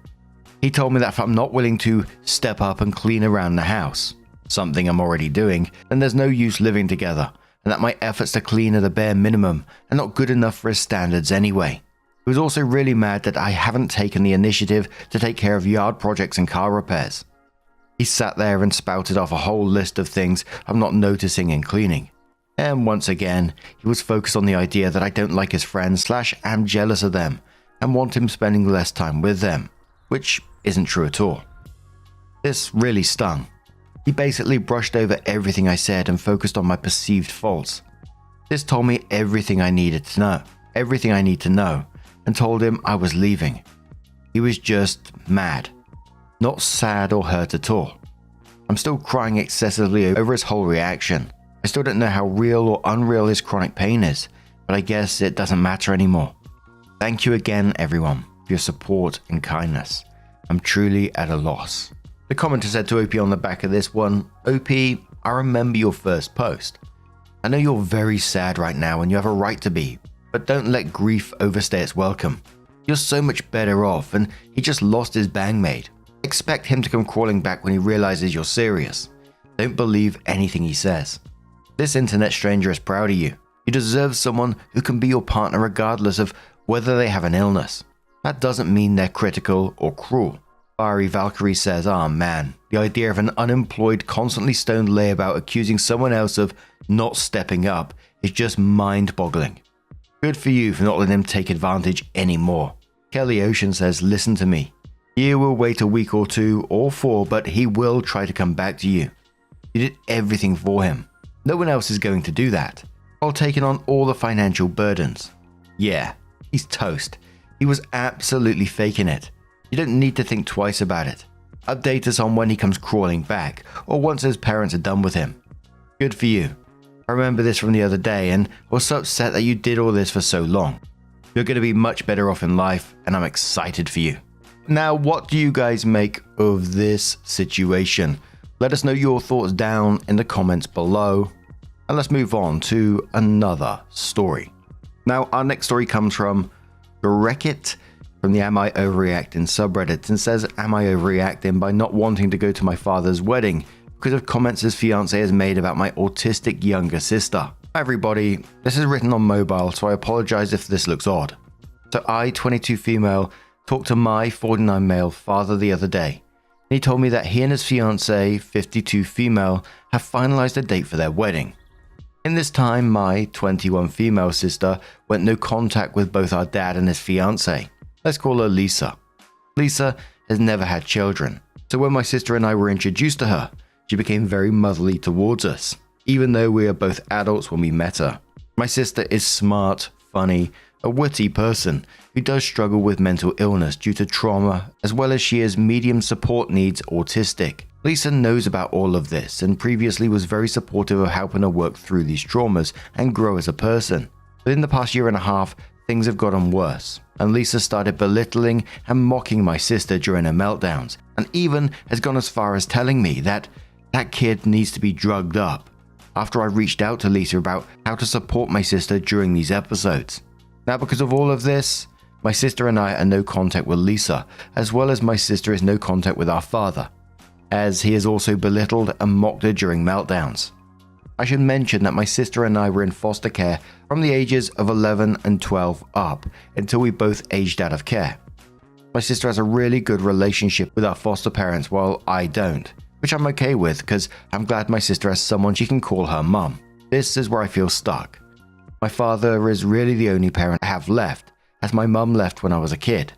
He told me that if I'm not willing to step up and clean around the house, something I'm already doing, then there's no use living together, and that my efforts to clean are the bare minimum and not good enough for his standards anyway. He was also really mad that I haven't taken the initiative to take care of yard projects and car repairs. He sat there and spouted off a whole list of things I'm not noticing in cleaning. And once again, he was focused on the idea that I don't like his friends / am jealous of them and want him spending less time with them, which isn't true at all. This really stung. He basically brushed over everything I said and focused on my perceived faults. This told me everything I need to know, and told him I was leaving. He was just mad, not sad or hurt at all. I'm still crying excessively over his whole reaction. I still don't know how real or unreal his chronic pain is, but I guess it doesn't matter anymore. Thank you again, everyone, for your support and kindness. I'm truly at a loss. The commenter said to OP on the back of this one, OP, I remember your first post. I know you're very sad right now and you have a right to be, but don't let grief overstay its welcome. You're so much better off and he just lost his bang maid. Expect him to come crawling back when he realizes you're serious. Don't believe anything he says. This internet stranger is proud of you. You deserve someone who can be your partner regardless of whether they have an illness. That doesn't mean they're critical or cruel. Fiery Valkyrie says, man, the idea of an unemployed, constantly stoned layabout accusing someone else of not stepping up is just mind-boggling. Good for you for not letting him take advantage anymore. Kelly Ocean says, listen to me. You will wait a week or 2 or 4, but he will try to come back to you. You did everything for him. No one else is going to do that, while taking on all the financial burdens. Yeah, he's toast. He was absolutely faking it. You don't need to think twice about it. Update us on when he comes crawling back, or once his parents are done with him. Good for you. I remember this from the other day and was so upset that you did all this for so long. You're going to be much better off in life, and I'm excited for you. Now, what do you guys make of this situation? Let us know your thoughts down in the comments below. And let's move on to another story. Now, our next story comes from Wreck-It from the Am I Overreacting subreddit and says, am I overreacting by not wanting to go to my father's wedding because of comments his fiancé has made about my autistic younger sister? Hi everybody, this is written on mobile, so I apologize if this looks odd. So I, 22 female, talked to my 49 male father the other day. He told me that he and his fiancée, 52 female, have finalized a date for their wedding. In this time, my 21 female sister went no contact with both our dad and his fiancée. Let's call her Lisa. Lisa has never had children, so when my sister and I were introduced to her, she became very motherly towards us, even though we are both adults when we met her. My sister is smart, funny, a witty person who does struggle with mental illness due to trauma, as well as she is medium support needs autistic. Lisa knows about all of this and previously was very supportive of helping her work through these traumas and grow as a person. But in the past year and a half, things have gotten worse, and Lisa started belittling and mocking my sister during her meltdowns, and even has gone as far as telling me that that kid needs to be drugged up, after I reached out to Lisa about how to support my sister during these episodes. Now, because of all of this, my sister and I are no contact with Lisa, as well as my sister is no contact with our father. as he has also belittled and mocked her during meltdowns. I should mention that my sister and I were in foster care from the ages of 11 and 12 up until we both aged out of care. My sister has a really good relationship with our foster parents while I don't, which I'm okay with because I'm glad my sister has someone she can call her mum. This is where I feel stuck. My father is really the only parent I have left, as my mum left when I was a kid.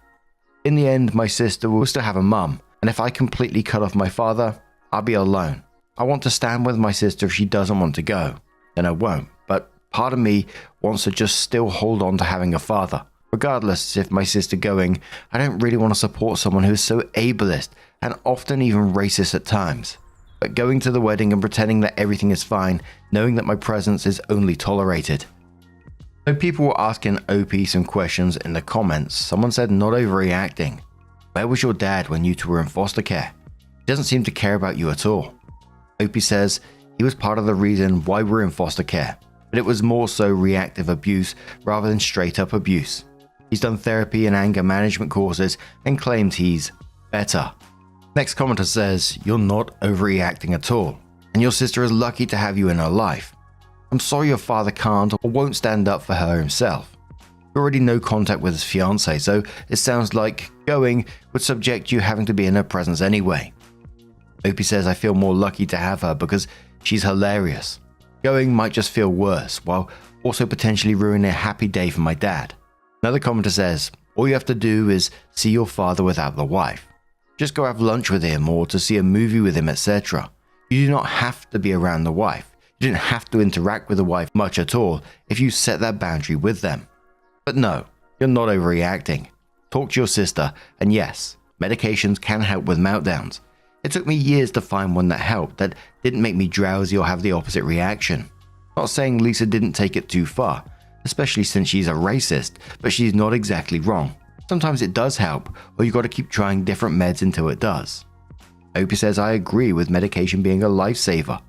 In the end, my sister will still have a mum, and if I completely cut off my father, I'll be alone. I want to stand with my sister if she doesn't want to go, then I won't, but part of me wants to just still hold on to having a father. Regardless if my sister going, I don't really want to support someone who is so ableist and often even racist at times. But going to the wedding and pretending that everything is fine, knowing that my presence is only tolerated. So people were asking OP some questions in the comments. Someone said not overreacting. Where was your dad when you two were in foster care? He doesn't seem to care about you at all. OP says he was part of the reason why we're in foster care, but it was more so reactive abuse rather than straight up abuse. He's done therapy and anger management courses and claims he's better. Next commenter says, you're not overreacting at all, and your sister is lucky to have you in her life. I'm sorry your father can't or won't stand up for her himself. You already no contact with his fiancée, so it sounds like going would subject you having to be in her presence anyway. Opie says I feel more lucky to have her because she's hilarious. Going might just feel worse, while also potentially ruining a happy day for my dad. Another commenter says, all you have to do is see your father without the wife. Just go have lunch with him or to see a movie with him, etc. You do not have to be around the wife. You didn't have to interact with the wife much at all if you set that boundary with them. But no, you're not overreacting. Talk to your sister, and yes, medications can help with meltdowns. It took me years to find one that helped, that didn't make me drowsy or have the opposite reaction. Not saying Lisa didn't take it too far, especially since she's a racist, but she's not exactly wrong. Sometimes it does help, or you gotta keep trying different meds until it does. Opie says I agree with medication being a lifesaver.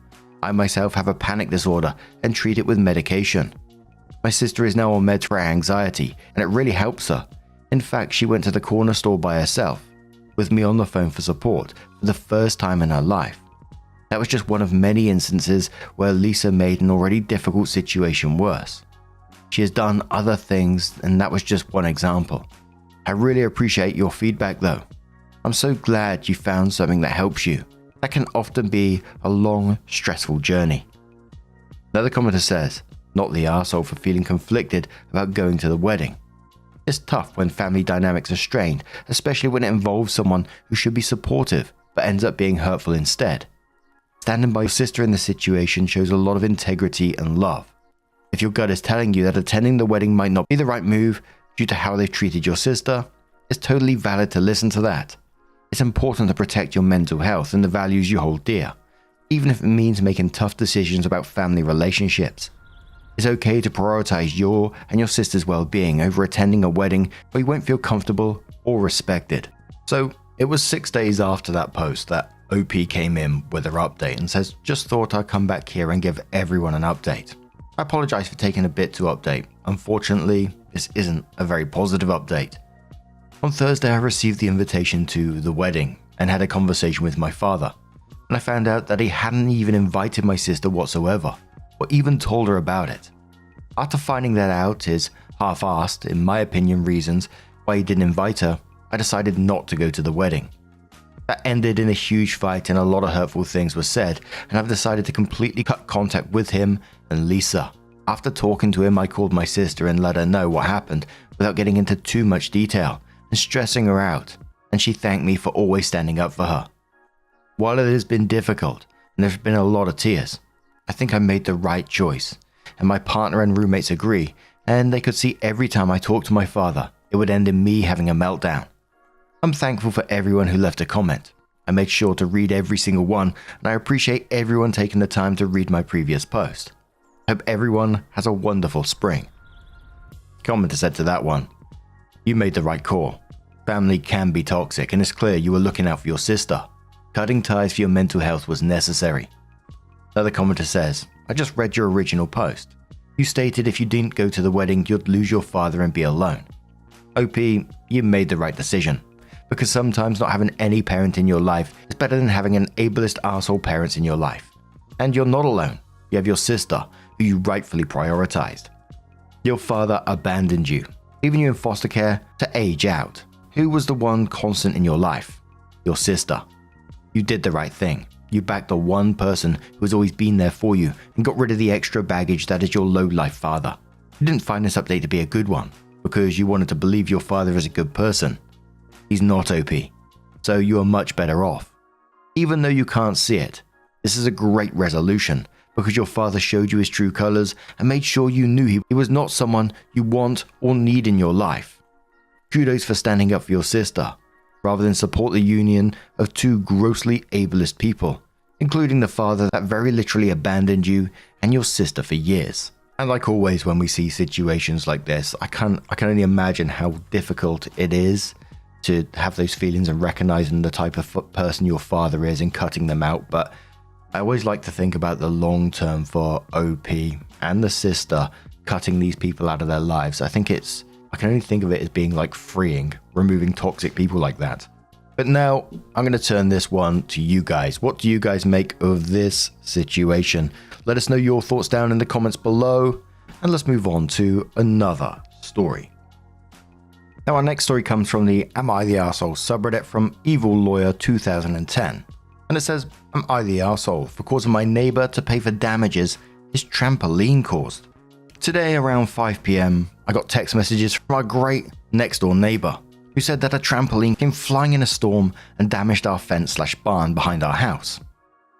I myself have a panic disorder and treat it with medication. My sister is now on meds for anxiety, and it really helps her. In fact, she went to the corner store by herself, with me on the phone for support for the first time in her life. That was just one of many instances where Lisa made an already difficult situation worse. She has done other things, and that was just one example. I really appreciate your feedback though. I'm so glad you found something that helps you. That can often be a long, stressful journey. Another commenter says, not the arsehole for feeling conflicted about going to the wedding. It's tough when family dynamics are strained, especially when it involves someone who should be supportive, but ends up being hurtful instead. Standing by your sister in this situation shows a lot of integrity and love. If your gut is telling you that attending the wedding might not be the right move due to how they've treated your sister, it's totally valid to listen to that. It's important to protect your mental health and the values you hold dear, even if it means making tough decisions about family relationships. It's okay to prioritize your and your sister's well-being over attending a wedding where you won't feel comfortable or respected. So it was 6 days after that post that OP came in with her update and says, just thought I'd come back here and give everyone an update. I apologize for taking a bit to update. Unfortunately, this isn't a very positive update. On Thursday, I received the invitation to the wedding and had a conversation with my father, and I found out that he hadn't even invited my sister whatsoever, or even told her about it. After finding that out, his half-assed, in my opinion, reasons why he didn't invite her, I decided not to go to the wedding. That ended in a huge fight and a lot of hurtful things were said, and I've decided to completely cut contact with him and Lisa. After talking to him, I called my sister and let her know what happened without getting into too much detail and stressing her out, and she thanked me for always standing up for her. While it has been difficult and there's been a lot of tears, I think I made the right choice, and my partner and roommates agree, and they could see every time I talked to my father, it would end in me having a meltdown. I'm thankful for everyone who left a comment. I made sure to read every single one, and I appreciate everyone taking the time to read my previous post. I hope everyone has a wonderful spring. Commenter said to that one, you made the right call. Family can be toxic, and it's clear you were looking out for your sister. Cutting ties for your mental health was necessary. Another commenter says, I just read your original post. You stated if you didn't go to the wedding, you'd lose your father and be alone. OP, you made the right decision. Because sometimes not having any parent in your life is better than having an ableist arsehole parents in your life. And you're not alone. You have your sister, who you rightfully prioritized. Your father abandoned you, leaving you in foster care to age out. Who was the one constant in your life? Your sister. You did the right thing. You backed the one person who has always been there for you and got rid of the extra baggage that is your low-life father. You didn't find this update to be a good one because you wanted to believe your father is a good person. He's not OP, so you are much better off. Even though you can't see it, this is a great resolution because your father showed you his true colors and made sure you knew he was not someone you want or need in your life. Kudos for standing up for your sister, rather than support the union of two grossly ableist people, including the father that very literally abandoned you and your sister for years. And like always when we see situations like this, I can only imagine how difficult it is to have those feelings and recognizing the type of person your father is and cutting them out. But I always like to think about the long term for OP and the sister cutting these people out of their lives. I can only think of it as being like freeing, removing toxic people like that. But now I'm going to turn this one to you guys. What do you guys make of this situation? Let us know your thoughts down in the comments below, and let's move on to another story. Now our next story comes from the Am I the Arsehole subreddit from Evil Lawyer 2010. And it says, Am I the arsehole for causing my neighbor to pay for damages his trampoline caused? Today around 5 PM, I got text messages from our great next door neighbor who said that a trampoline came flying in a storm and damaged our fence/barn behind our house.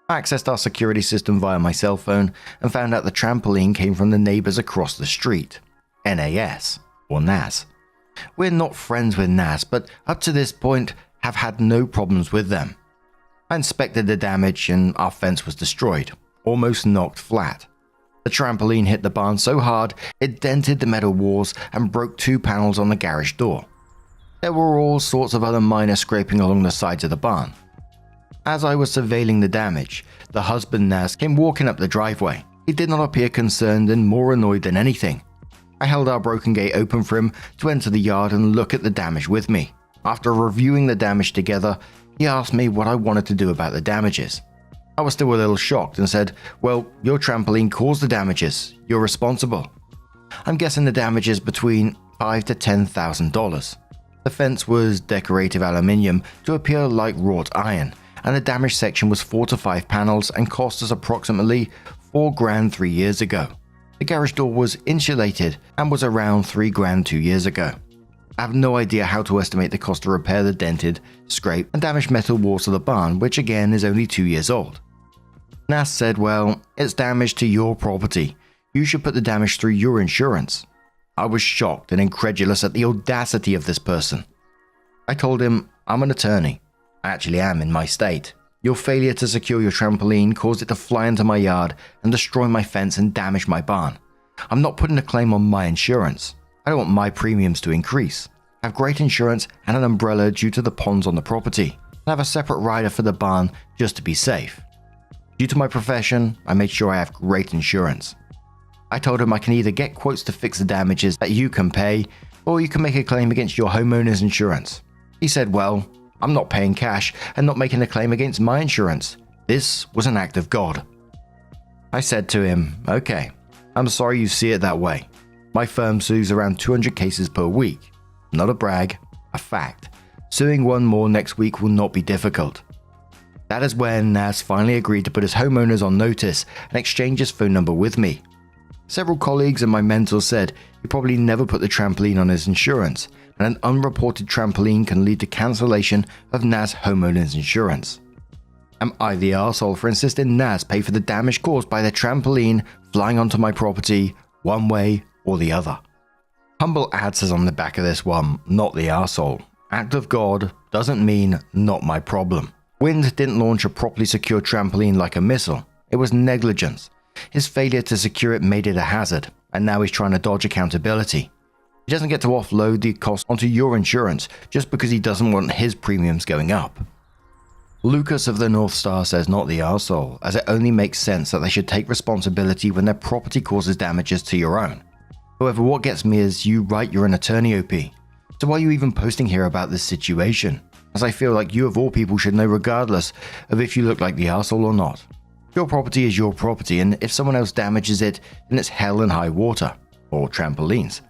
I accessed our security system via my cell phone and found out the trampoline came from the neighbors across the street, NAS or NAS. We're not friends with NAS, but up to this point have had no problems with them. I inspected the damage and our fence was destroyed, almost knocked flat. The trampoline hit the barn so hard it dented the metal walls and broke 2 panels on the garage door. There were all sorts of other minor scraping along the sides of the barn. As I was surveilling the damage, the husband Nas came walking up the driveway. He did not appear concerned and more annoyed than anything. I held our broken gate open for him to enter the yard and look at the damage with me. After reviewing the damage together, he asked me what I wanted to do about the damages. I was still a little shocked and said, well, your trampoline caused the damages. You're responsible. I'm guessing the damage is between $5,000 to $10,000. The fence was decorative aluminium to appear like wrought iron, and the damaged section was 4 to 5 panels and cost us approximately $4,000 3 years ago. The garage door was insulated and was around $3,000 2 years ago. I have no idea how to estimate the cost to repair the dented, scraped, and damaged metal walls of the barn, which again is only 2 years old. Nas said, well, it's damage to your property. You should put the damage through your insurance. I was shocked and incredulous at the audacity of this person. I told him, I'm an attorney. I actually am in my state. Your failure to secure your trampoline caused it to fly into my yard and destroy my fence and damage my barn. I'm not putting a claim on my insurance. I don't want my premiums to increase. I have great insurance and an umbrella due to the ponds on the property. I have a separate rider for the barn just to be safe. Due to my profession, I made sure I have great insurance. I told him I can either get quotes to fix the damages that you can pay, or you can make a claim against your homeowner's insurance. He said, well, I'm not paying cash and not making a claim against my insurance. This was an act of God. I said to him, okay, I'm sorry you see it that way. My firm sues around 200 cases per week. Not a brag, a fact. Suing one more next week will not be difficult. That is when Nas finally agreed to put his homeowners on notice and exchange his phone number with me. Several colleagues and my mentors said he probably never put the trampoline on his insurance, and an unreported trampoline can lead to cancellation of Nas homeowner's insurance. Am I the arsehole for insisting Nas pay for the damage caused by the trampoline flying onto my property one way or the other? Humble ad says on the back of this one, not the arsehole. Act of God doesn't mean not my problem. Wind didn't launch a properly secured trampoline like a missile. It was negligence. His failure to secure it made it a hazard, and now he's trying to dodge accountability. He doesn't get to offload the cost onto your insurance just because he doesn't want his premiums going up. Lucas of the North Star says not the arsehole, as it only makes sense that they should take responsibility when their property causes damages to your own. However, what gets me is you write you're an attorney, OP. So why are you even posting here about this situation? as I feel like you of all people should know regardless of if you look like the arsehole or not. Your property is your property, and if someone else damages it, then it's hell and high water. Or trampolines.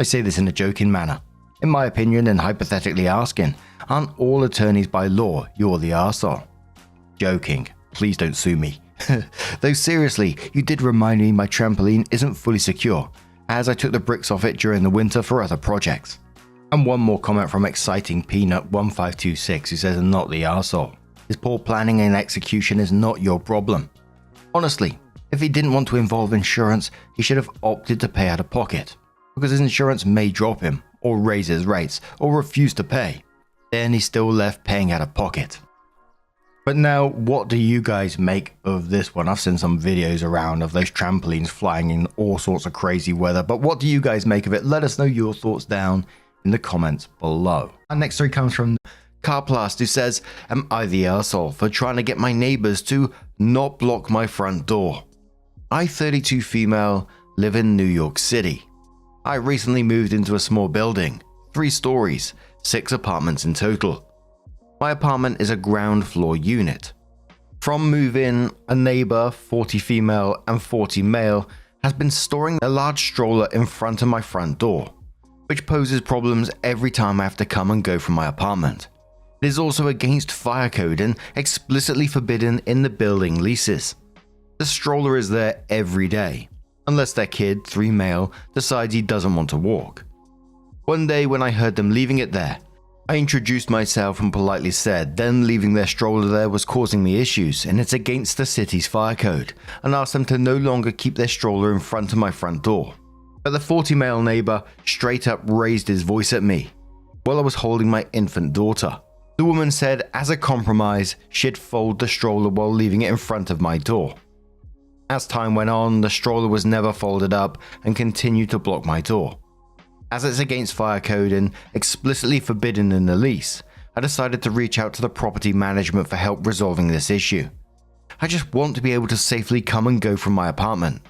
I say this in a joking manner. In my opinion, and hypothetically asking, aren't all attorneys by law you're the arsehole? Joking. Please don't sue me. Though seriously, you did remind me my trampoline isn't fully secure, as I took the bricks off it during the winter for other projects. And one more comment from exciting Pre-Nup 1526 who says not the arsehole. His poor planning and execution is not your problem. Honestly, if he didn't want to involve insurance, he should have opted to pay out of pocket, because his insurance may drop him, or raise his rates, or refuse to pay. Then he's still left paying out of pocket. But now, what do you guys make of this one? I've seen some videos around of those trampolines flying in all sorts of crazy weather, but what do you guys make of it? Let us know your thoughts down in the comments below. Our next story comes from Carplast, who says, am I the arsehole for trying to get my neighbors to not block my front door? I, 32 female, live in New York City. I recently moved into a small building, 3 stories, 6 apartments in total. My apartment is a ground floor unit. From move-in, a neighbor, 40 female and 40 male, has been storing a large stroller in front of my front door, which poses problems every time I have to come and go from my apartment. It is also against fire code and explicitly forbidden in the building leases. The stroller is there every day, unless their kid, 3 male, decides he doesn't want to walk. One day when I heard them leaving it there, I introduced myself and politely said then leaving their stroller there was causing me issues and it's against the city's fire code, and asked them to no longer keep their stroller in front of my front door. But the 40 male neighbor straight up raised his voice at me while I was holding my infant daughter. The woman said as a compromise she'd fold the stroller while leaving it in front of my door. As time went on, the stroller was never folded up and continued to block my door. As it's against fire code and explicitly forbidden in the lease, I decided to reach out to the property management for help resolving this issue. I just want to be able to safely come and go from my apartment.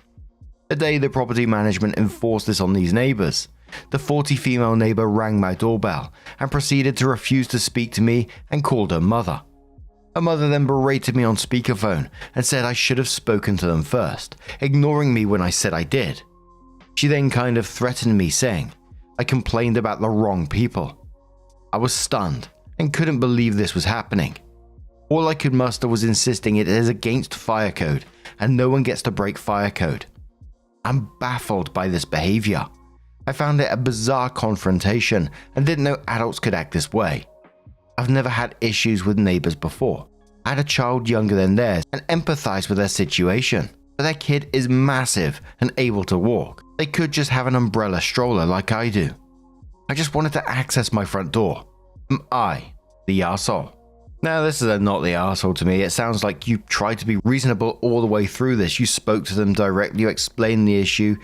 The day the property management enforced this on these neighbors, the 40 female neighbor rang my doorbell and proceeded to refuse to speak to me and called her mother. Her mother then berated me on speakerphone and said I should have spoken to them first, ignoring me when I said I did. She then kind of threatened me, saying I complained about the wrong people. I was stunned and couldn't believe this was happening. All I could muster was insisting it is against fire code and no one gets to break fire code. I'm baffled by this behavior. I found it a bizarre confrontation and didn't know adults could act this way. I've never had issues with neighbors before. I had a child younger than theirs and empathized with their situation. But their kid is massive and able to walk. They could just have an umbrella stroller like I do. I just wanted to access my front door. Am I the arsehole? Now this is a not the arsehole to me. It sounds like you tried to be reasonable all the way through this. You spoke to them directly, you explained the issue.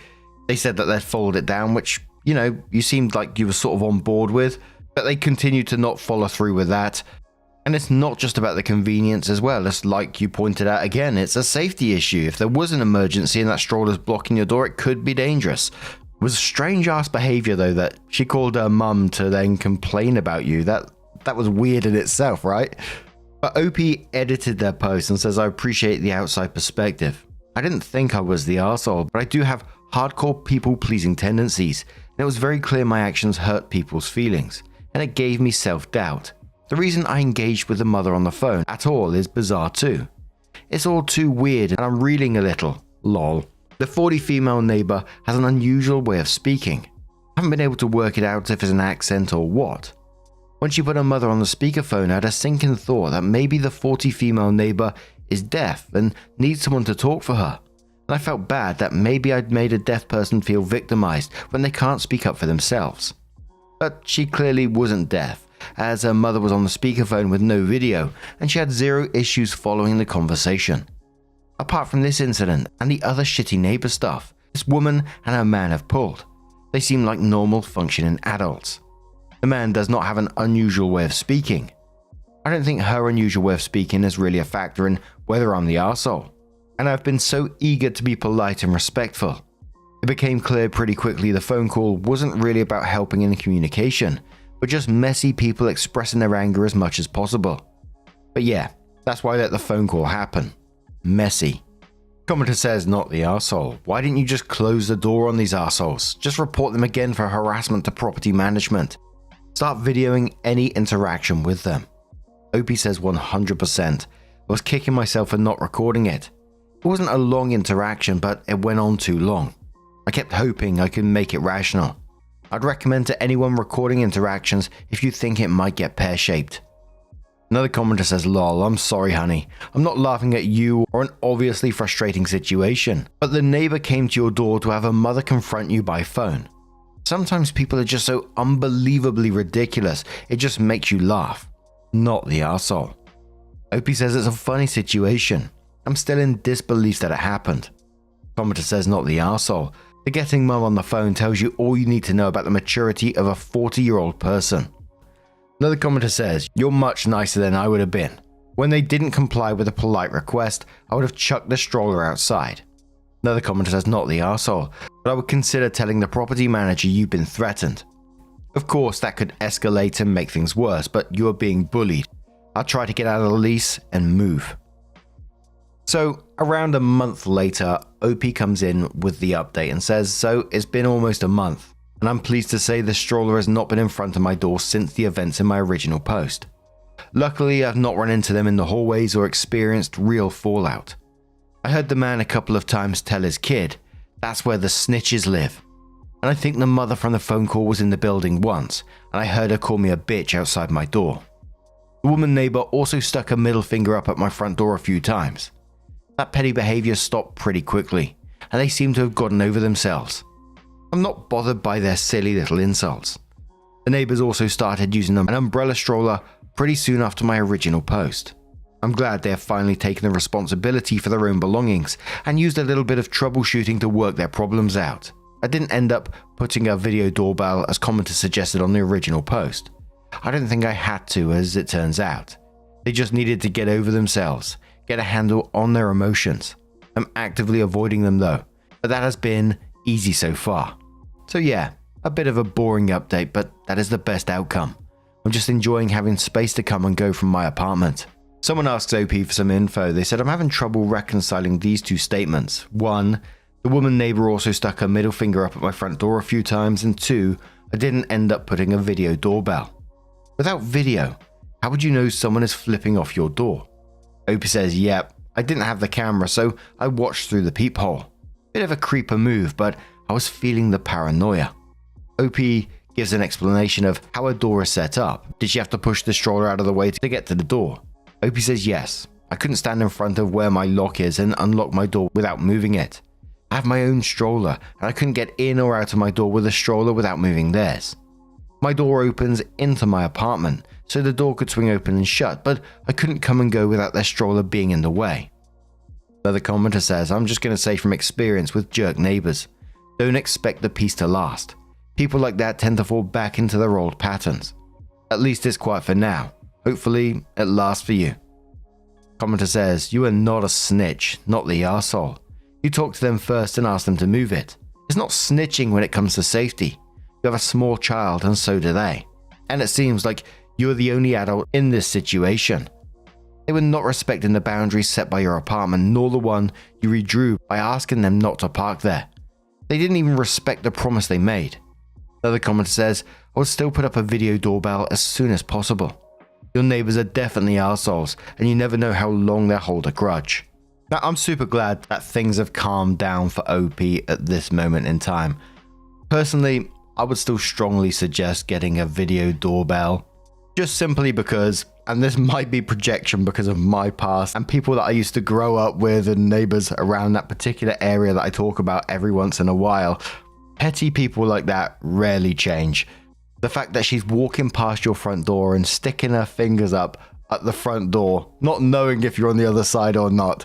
They said that they'd followed it down, which, you seemed like you were sort of on board with, but they continued to not follow through with that. And it's not just about the convenience as well. It's like you pointed out again, it's a safety issue. If there was an emergency and that stroller's blocking your door, it could be dangerous. It was strange ass behavior though that she called her mum to then complain about you. That was weird in itself, right? But OP edited their post and says, I appreciate the outside perspective. I didn't think I was the arsehole, but I do have hardcore people-pleasing tendencies, and it was very clear my actions hurt people's feelings, and it gave me self-doubt. The reason I engaged with the mother on the phone at all is bizarre too. It's all too weird and I'm reeling a little, lol. The 40 female neighbor has an unusual way of speaking. I haven't been able to work it out if it's an accent or what. When she put her mother on the speakerphone, I had a sinking thought that maybe the 40 female neighbor is deaf and needs someone to talk for her. And I felt bad that maybe I'd made a deaf person feel victimized when they can't speak up for themselves. But she clearly wasn't deaf, as her mother was on the speakerphone with no video, and she had zero issues following the conversation. Apart from this incident and the other shitty neighbor stuff, this woman and her man have pulled. They seem like normal functioning adults. The man does not have an unusual way of speaking. I don't think her unusual way of speaking is really a factor in whether I'm the arsehole. And I've been so eager to be polite and respectful. It became clear pretty quickly the phone call wasn't really about helping in the communication, but just messy people expressing their anger as much as possible. But yeah, that's why I let the phone call happen. Messy. Commenter says, not the arsehole. Why didn't you just close the door on these arseholes? Just report them again for harassment to property management. Start videoing any interaction with them. OP says 100%. I was kicking myself for not recording it. It wasn't a long interaction, but it went on too long. I kept hoping I could make it rational. I'd recommend to anyone recording interactions if you think it might get pear-shaped. Another commenter says, lol, I'm sorry honey. I'm not laughing at you or an obviously frustrating situation, but the neighbor came to your door to have a mother confront you by phone. Sometimes people are just so unbelievably ridiculous, it just makes you laugh. Not the arsehole. OP says it's a funny situation. I'm still in disbelief that it happened. Commenter says, not the arsehole. The getting mum on the phone tells you all you need to know about the maturity of a 40-year-old person. Another commenter says, you're much nicer than I would have been. When they didn't comply with a polite request, I would have chucked the stroller outside. Another commenter says, not the arsehole, but I would consider telling the property manager you've been threatened. Of course, that could escalate and make things worse, but you are being bullied. I'll try to get out of the lease and move. So, around a month later, OP comes in with the update and says, so it's been almost a month. And I'm pleased to say the stroller has not been in front of my door since the events in my original post. Luckily, I've not run into them in the hallways or experienced real fallout. I heard the man a couple of times tell his kid, that's where the snitches live. And I think the mother from the phone call was in the building once, and I heard her call me a bitch outside my door. The woman neighbor also stuck a middle finger up at my front door a few times. That petty behavior stopped pretty quickly, and they seem to have gotten over themselves. I'm not bothered by their silly little insults. The neighbors also started using an umbrella stroller pretty soon after my original post. I'm glad they have finally taken the responsibility for their own belongings and used a little bit of troubleshooting to work their problems out. I didn't end up putting a video doorbell as commenters suggested on the original post. I don't think I had to, as it turns out. They just needed to get over themselves, get a handle on their emotions. I'm actively avoiding them though, but that has been easy so far. So yeah, a bit of a boring update, but that is the best outcome. I'm just enjoying having space to come and go from my apartment. Someone asks OP for some info. They said, I'm having trouble reconciling these two statements. 1, the woman neighbor also stuck her middle finger up at my front door a few times, and 2, I didn't end up putting a video doorbell. Without video, how would you know someone is flipping off your door? OP says, yep, I didn't have the camera, so I watched through the peephole. Bit of a creeper move, but I was feeling the paranoia. OP gives an explanation of how her door is set up. Did she have to push the stroller out of the way to get to the door? OP says yes. I couldn't stand in front of where my lock is and unlock my door without moving it. I have my own stroller, and I couldn't get in or out of my door with a stroller without moving theirs. My door opens into my apartment, so the door could swing open and shut, but I couldn't come and go without their stroller being in the way. Another commenter says, I'm just going to say from experience with jerk neighbors, don't expect the peace to last. People like that tend to fall back into their old patterns. At least it's quiet for now. Hopefully, it lasts for you. Commenter says, you are not a snitch, not the arsehole. You talk to them first and ask them to move it. It's not snitching when it comes to safety. You have a small child and so do they. And it seems like you are the only adult in this situation. They were not respecting the boundaries set by your apartment, nor the one you redrew by asking them not to park there. They didn't even respect the promise they made. Another commenter says, I would still put up a video doorbell as soon as possible. Your neighbors are definitely arseholes, and you never know how long they'll hold a grudge. Now, I'm super glad that things have calmed down for OP at this moment in time. Personally, I would still strongly suggest getting a video doorbell, just simply because, and this might be projection because of my past and people that I used to grow up with and neighbors around that particular area that I talk about every once in a while, petty people like that rarely change. The fact that she's walking past your front door and sticking her fingers up at the front door, not knowing if you're on the other side or not,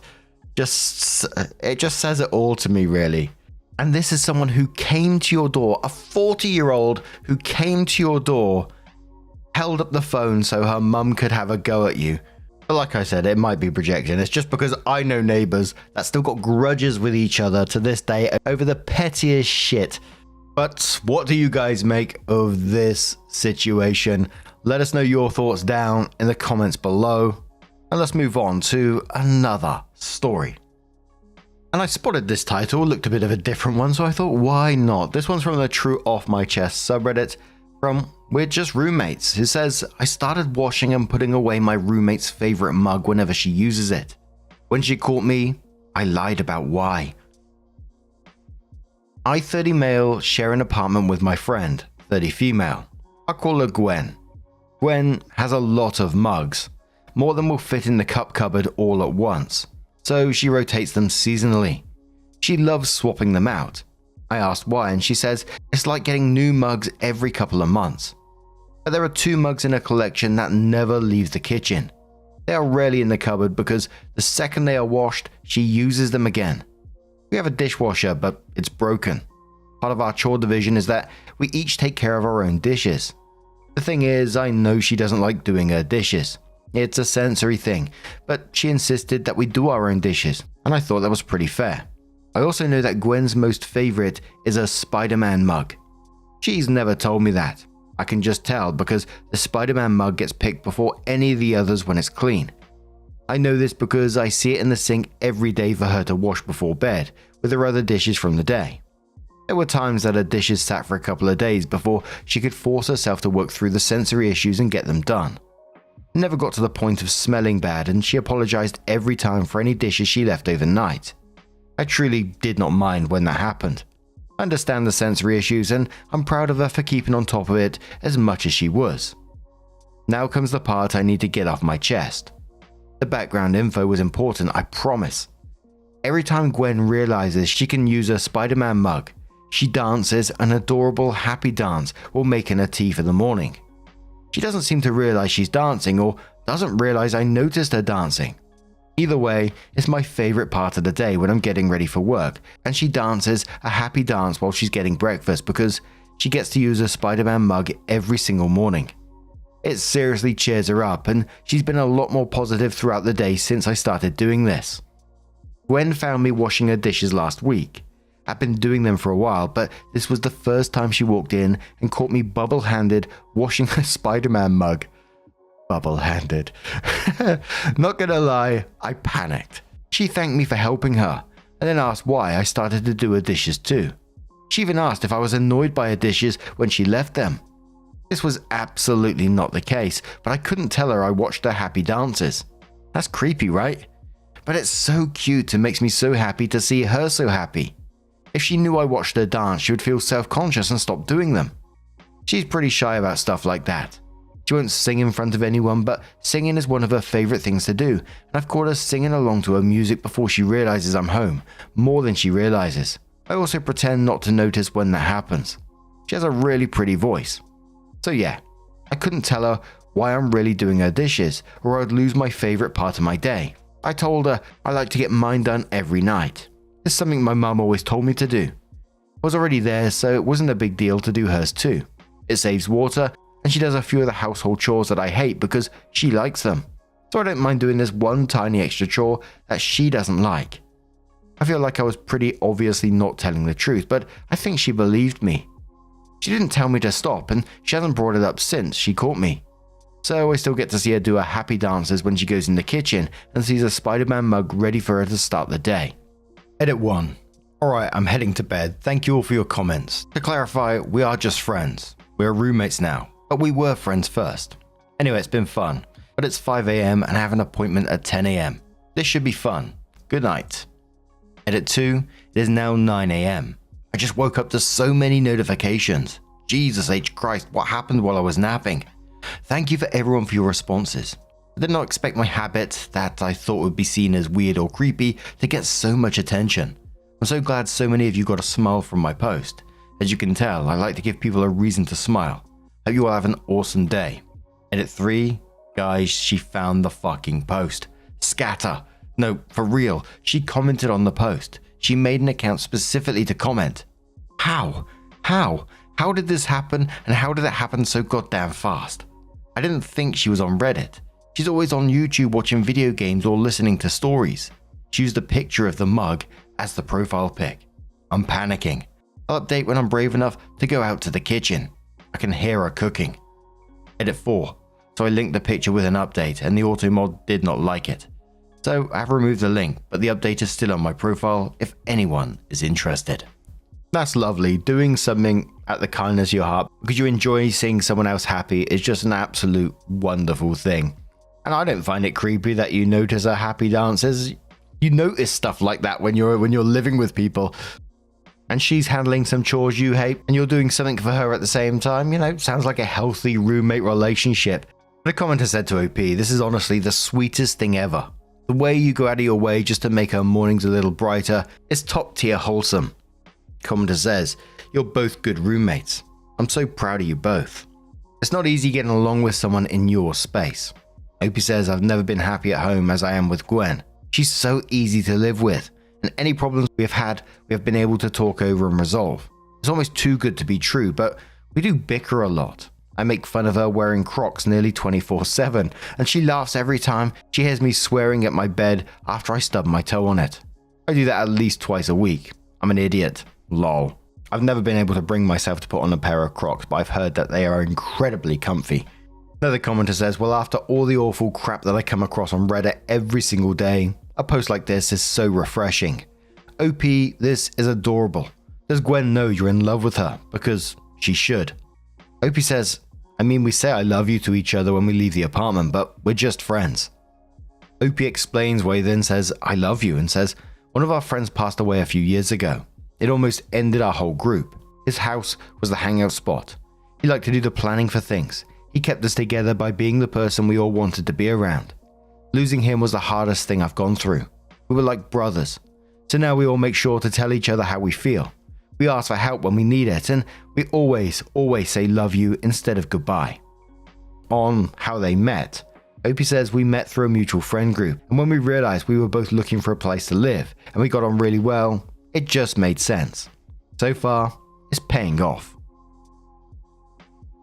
it just says it all to me, really. And this is someone who came to your door, a 40-year-old who came to your door, held up the phone so her mum could have a go at you. But like I said, it might be projection. It's just because I know neighbors that still got grudges with each other to this day over the pettiest shit. But what do you guys make of this situation? Let us know your thoughts down in the comments below. And let's move on to another story. And I spotted this title, looked a bit of a different one, so I thought, why not? This one's from the True Off My Chest subreddit from We're Just Roommates, who says, I started washing and putting away my roommate's favorite mug whenever she uses it. When she caught me, I lied about why. I, 30 male, share an apartment with my friend, 30 female. I'll call her Gwen. Gwen has a lot of mugs, more than will fit in the cup cupboard all at once, so she rotates them seasonally. She loves swapping them out. I asked why, and she says it's like getting new mugs every couple of months. But there are 2 mugs in her collection that never leave the kitchen. They are rarely in the cupboard because the second they are washed, she uses them again. We have a dishwasher, but it's broken. Part of our chore division is that we each take care of our own dishes. The thing is, I know she doesn't like doing her dishes. It's a sensory thing, but she insisted that we do our own dishes, and I thought that was pretty fair. I also know that Gwen's most favorite is a Spider-Man mug. She's never told me that. I can just tell because the Spider-Man mug gets picked before any of the others when it's clean. I know this because I see it in the sink every day for her to wash before bed with her other dishes from the day. There were times that her dishes sat for a couple of days before she could force herself to work through the sensory issues and get them done. It never got to the point of smelling bad, and she apologized every time for any dishes she left overnight. I truly did not mind when that happened. I understand the sensory issues, and I'm proud of her for keeping on top of it as much as she was. Now comes the part I need to get off my chest. The background info was important, I promise. Every time Gwen realizes she can use her Spider-Man mug, she dances an adorable happy dance while making her tea for the morning. She doesn't seem to realize she's dancing, or doesn't realize I noticed her dancing. Either way, it's my favorite part of the day when I'm getting ready for work, and she dances a happy dance while she's getting breakfast because she gets to use her Spider-Man mug every single morning. It seriously cheers her up, and she's been a lot more positive throughout the day since I started doing this. Gwen found me washing her dishes last week. I've been doing them for a while, but this was the first time she walked in and caught me bubble-handed washing her Spider-Man mug. Bubble-handed. Not gonna lie, I panicked. She thanked me for helping her, and then asked why I started to do her dishes too. She even asked if I was annoyed by her dishes when she left them. This was absolutely not the case, but I couldn't tell her I watched her happy dances. That's creepy, right? But it's so cute and makes me so happy to see her so happy. If she knew I watched her dance, she would feel self-conscious and stop doing them. She's pretty shy about stuff like that. She won't sing in front of anyone, but singing is one of her favorite things to do, and I've caught her singing along to her music before she realizes I'm home, more than she realizes. I also pretend not to notice when that happens. She has a really pretty voice. So yeah, I couldn't tell her why I'm really doing her dishes, or I'd lose my favorite part of my day. I told her I like to get mine done every night. It's something my mum always told me to do. I was already there, so it wasn't a big deal to do hers too. It saves water, and she does a few of the household chores that I hate because she likes them. So I don't mind doing this one tiny extra chore that she doesn't like. I feel like I was pretty obviously not telling the truth, but I think she believed me. She didn't tell me to stop, and she hasn't brought it up since she caught me. So I still get to see her do her happy dances when she goes in the kitchen and sees a Spider-Man mug ready for her to start the day. Edit 1. Alright, I'm heading to bed. Thank you all for your comments. To clarify, we are just friends. We're roommates now, but we were friends first. Anyway, it's been fun, but it's 5 AM and I have an appointment at 10 AM. This should be fun. Good night. Edit 2. It is now 9 AM. I just woke up to so many notifications. Jesus H. Christ, what happened while I was napping? Thank you for everyone for your responses. I did not expect my habit, that I thought would be seen as weird or creepy, to get so much attention. I'm so glad so many of you got a smile from my post. As you can tell, I like to give people a reason to smile. Hope you all have an awesome day. Edit 3. Guys, she found the fucking post. Scatter. No, for real, she commented on the post. She made an account specifically to comment. How? How did this happen, and how did it happen so goddamn fast? I didn't think she was on Reddit. She's always on YouTube watching video games or listening to stories. She used a picture of the mug as the profile pic. I'm panicking. I'll update when I'm brave enough to go out to the kitchen. I can hear her cooking. Edit 4. So I linked the picture with an update and the auto mod did not like it. So I've removed the link, but the update is still on my profile if anyone is interested. That's lovely. Doing something at the kindness of your heart because you enjoy seeing someone else happy is just an absolute wonderful thing. And I don't find it creepy that you notice her happy dances. You notice stuff like that when you're living with people. And she's handling some chores you hate and you're doing something for her at the same time. Sounds like a healthy roommate relationship. But a commenter said to OP, this is honestly the sweetest thing ever. The way you go out of your way just to make her mornings a little brighter is top tier wholesome. Commenter says, you're both good roommates. I'm so proud of you both. It's not easy getting along with someone in your space. OP says, I've never been happy at home as I am with Gwen. She's so easy to live with, and any problems we have been able to talk over and resolve. It's almost too good to be true, but we do bicker a lot. I make fun of her wearing Crocs nearly 24/7, and she laughs every time she hears me swearing at my bed after I stub my toe on it. I do that at least twice a week. I'm an idiot. Lol. I've never been able to bring myself to put on a pair of Crocs, but I've heard that they are incredibly comfy. Another commenter says, well, after all the awful crap that I come across on Reddit every single day, a post like this is so refreshing. OP, this is adorable. Does Gwen know you're in love with her? Because she should. OP says, we say I love you to each other when we leave the apartment, but we're just friends. OP explains why he then says, I love you, and says, one of our friends passed away a few years ago. It almost ended our whole group. His house was the hangout spot. He liked to do the planning for things. He kept us together by being the person we all wanted to be around. Losing him was the hardest thing I've gone through. We were like brothers. So now we all make sure to tell each other how we feel. We ask for help when we need it, and we always say love you instead of goodbye. On how they met, OP says we met through a mutual friend group, and when we realized we were both looking for a place to live, and we got on really well, it just made sense. So far, it's paying off.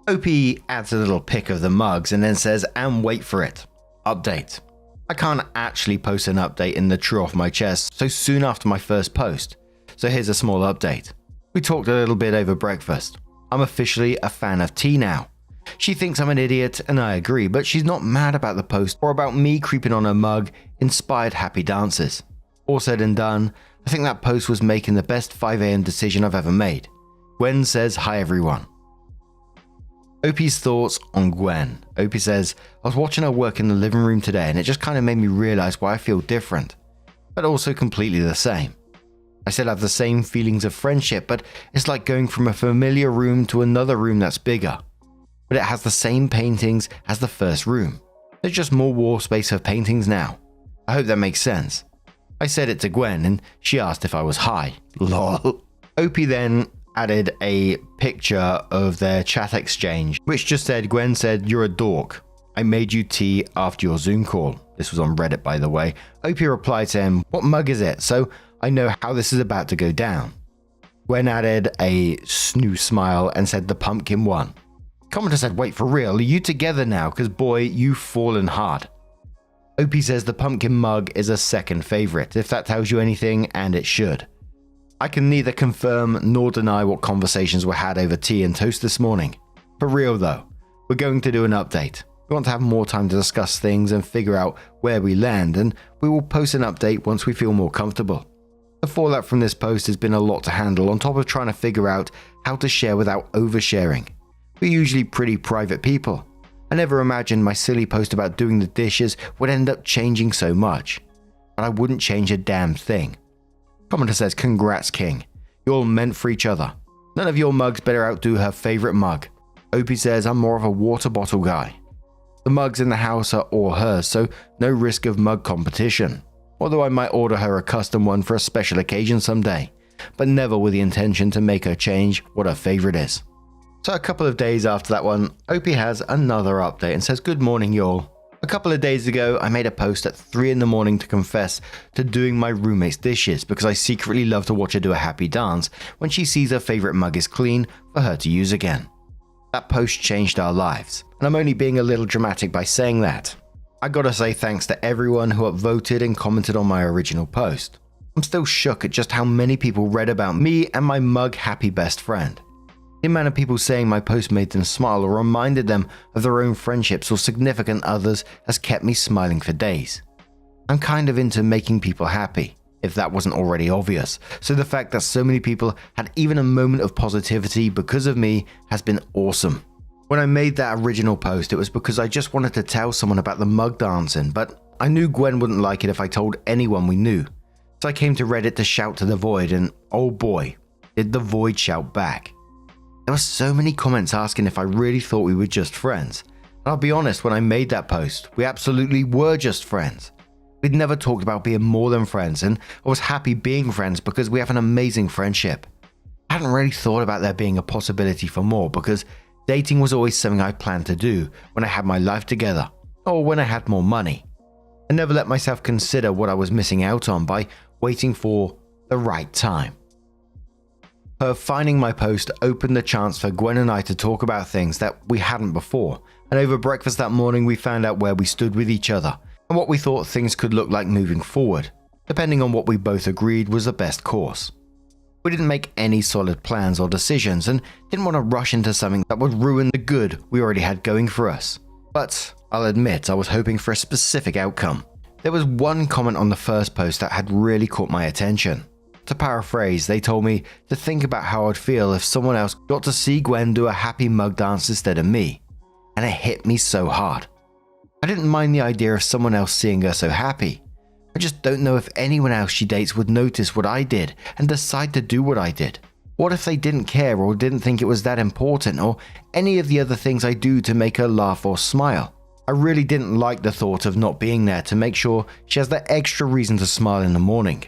OP adds a little pic of the mugs and then says, and wait for it. Update. I can't actually post an update in the true off my chest so soon after my first post, so here's a small update. We talked a little bit over breakfast. I'm officially a fan of tea now. She thinks I'm an idiot and I agree, but she's not mad about the post or about me creeping on her mug inspired happy dances. All said and done, I think that post was making the best 5 AM decision I've ever made. Gwen says hi everyone. OP's thoughts on Gwen. OP says, I was watching her work in the living room today and it just kind of made me realize why I feel different, but also completely the same. I still have the same feelings of friendship, but it's like going from a familiar room to another room that's bigger. But it has the same paintings as the first room. There's just more wall space for paintings now. I hope that makes sense. I said it to Gwen and she asked if I was high. Lol. OP then added a picture of their chat exchange, which just said, Gwen said, you're a dork. I made you tea after your Zoom call. This was on Reddit, by the way. OP replied to him, what mug is it? So I know how this is about to go down. Gwen added a snoo smile and said the pumpkin won. Commenter said, wait, for real, are you together now? Because boy, you've fallen hard. OP says the pumpkin mug is a second favorite, if that tells you anything, and it should. I can neither confirm nor deny what conversations were had over tea and toast this morning. For real though, we're going to do an update. We want to have more time to discuss things and figure out where we land, and we will post an update once we feel more comfortable. The fallout from this post has been a lot to handle on top of trying to figure out how to share without oversharing. We're usually pretty private people. I never imagined my silly post about doing the dishes would end up changing so much. But I wouldn't change a damn thing. Commenter says, congrats King. You're all meant for each other. None of your mugs better outdo her favorite mug. OP says I'm more of a water bottle guy. The mugs in the house are all hers, so no risk of mug competition. Although I might order her a custom one for a special occasion someday, but never with the intention to make her change what her favorite is. So a couple of days after that one, OP has another update and says, good morning y'all. A couple of days ago, I made a post at 3 in the morning to confess to doing my roommate's dishes because I secretly love to watch her do a happy dance when she sees her favorite mug is clean for her to use again. That post changed our lives, and I'm only being a little dramatic by saying that. I gotta say thanks to everyone who upvoted and commented on my original post. I'm I'm still shook at just how many people read about me and my mug happy best friend. The amount of people saying my post made them smile or reminded them of their own friendships or significant others has kept me smiling for days. I'm kind of into making people happy, if that wasn't already obvious, so the fact that so many people had even a moment of positivity because of me has been awesome. When I made that original post, it was because I just wanted to tell someone about the mug dancing, but I knew Gwen wouldn't like it if I told anyone we knew. So I came to Reddit to shout to the void, and oh boy, did the void shout back. There were so many comments asking if I really thought we were just friends. And I'll be honest, when I made that post, we absolutely were just friends. We'd never talked about being more than friends, and I was happy being friends because we have an amazing friendship. I hadn't really thought about there being a possibility for more because dating was always something I planned to do when I had my life together, or when I had more money. I never let myself consider what I was missing out on by waiting for the right time. Her finding my post opened the chance for Gwen and I to talk about things that we hadn't before, and over breakfast that morning we found out where we stood with each other and what we thought things could look like moving forward, depending on what we both agreed was the best course. We didn't make any solid plans or decisions and didn't want to rush into something that would ruin the good we already had going for us. But I'll admit I was hoping for a specific outcome. There was one comment on the first post that had really caught my attention. To paraphrase, they told me to think about how I'd feel if someone else got to see Gwen do a happy mug dance instead of me. And it hit me so hard. I didn't mind the idea of someone else seeing her so happy. I just don't know if anyone else she dates would notice what I did and decide to do what I did. What if they didn't care or didn't think it was that important or any of the other things I do to make her laugh or smile? I really didn't like the thought of not being there to make sure she has that extra reason to smile in the morning.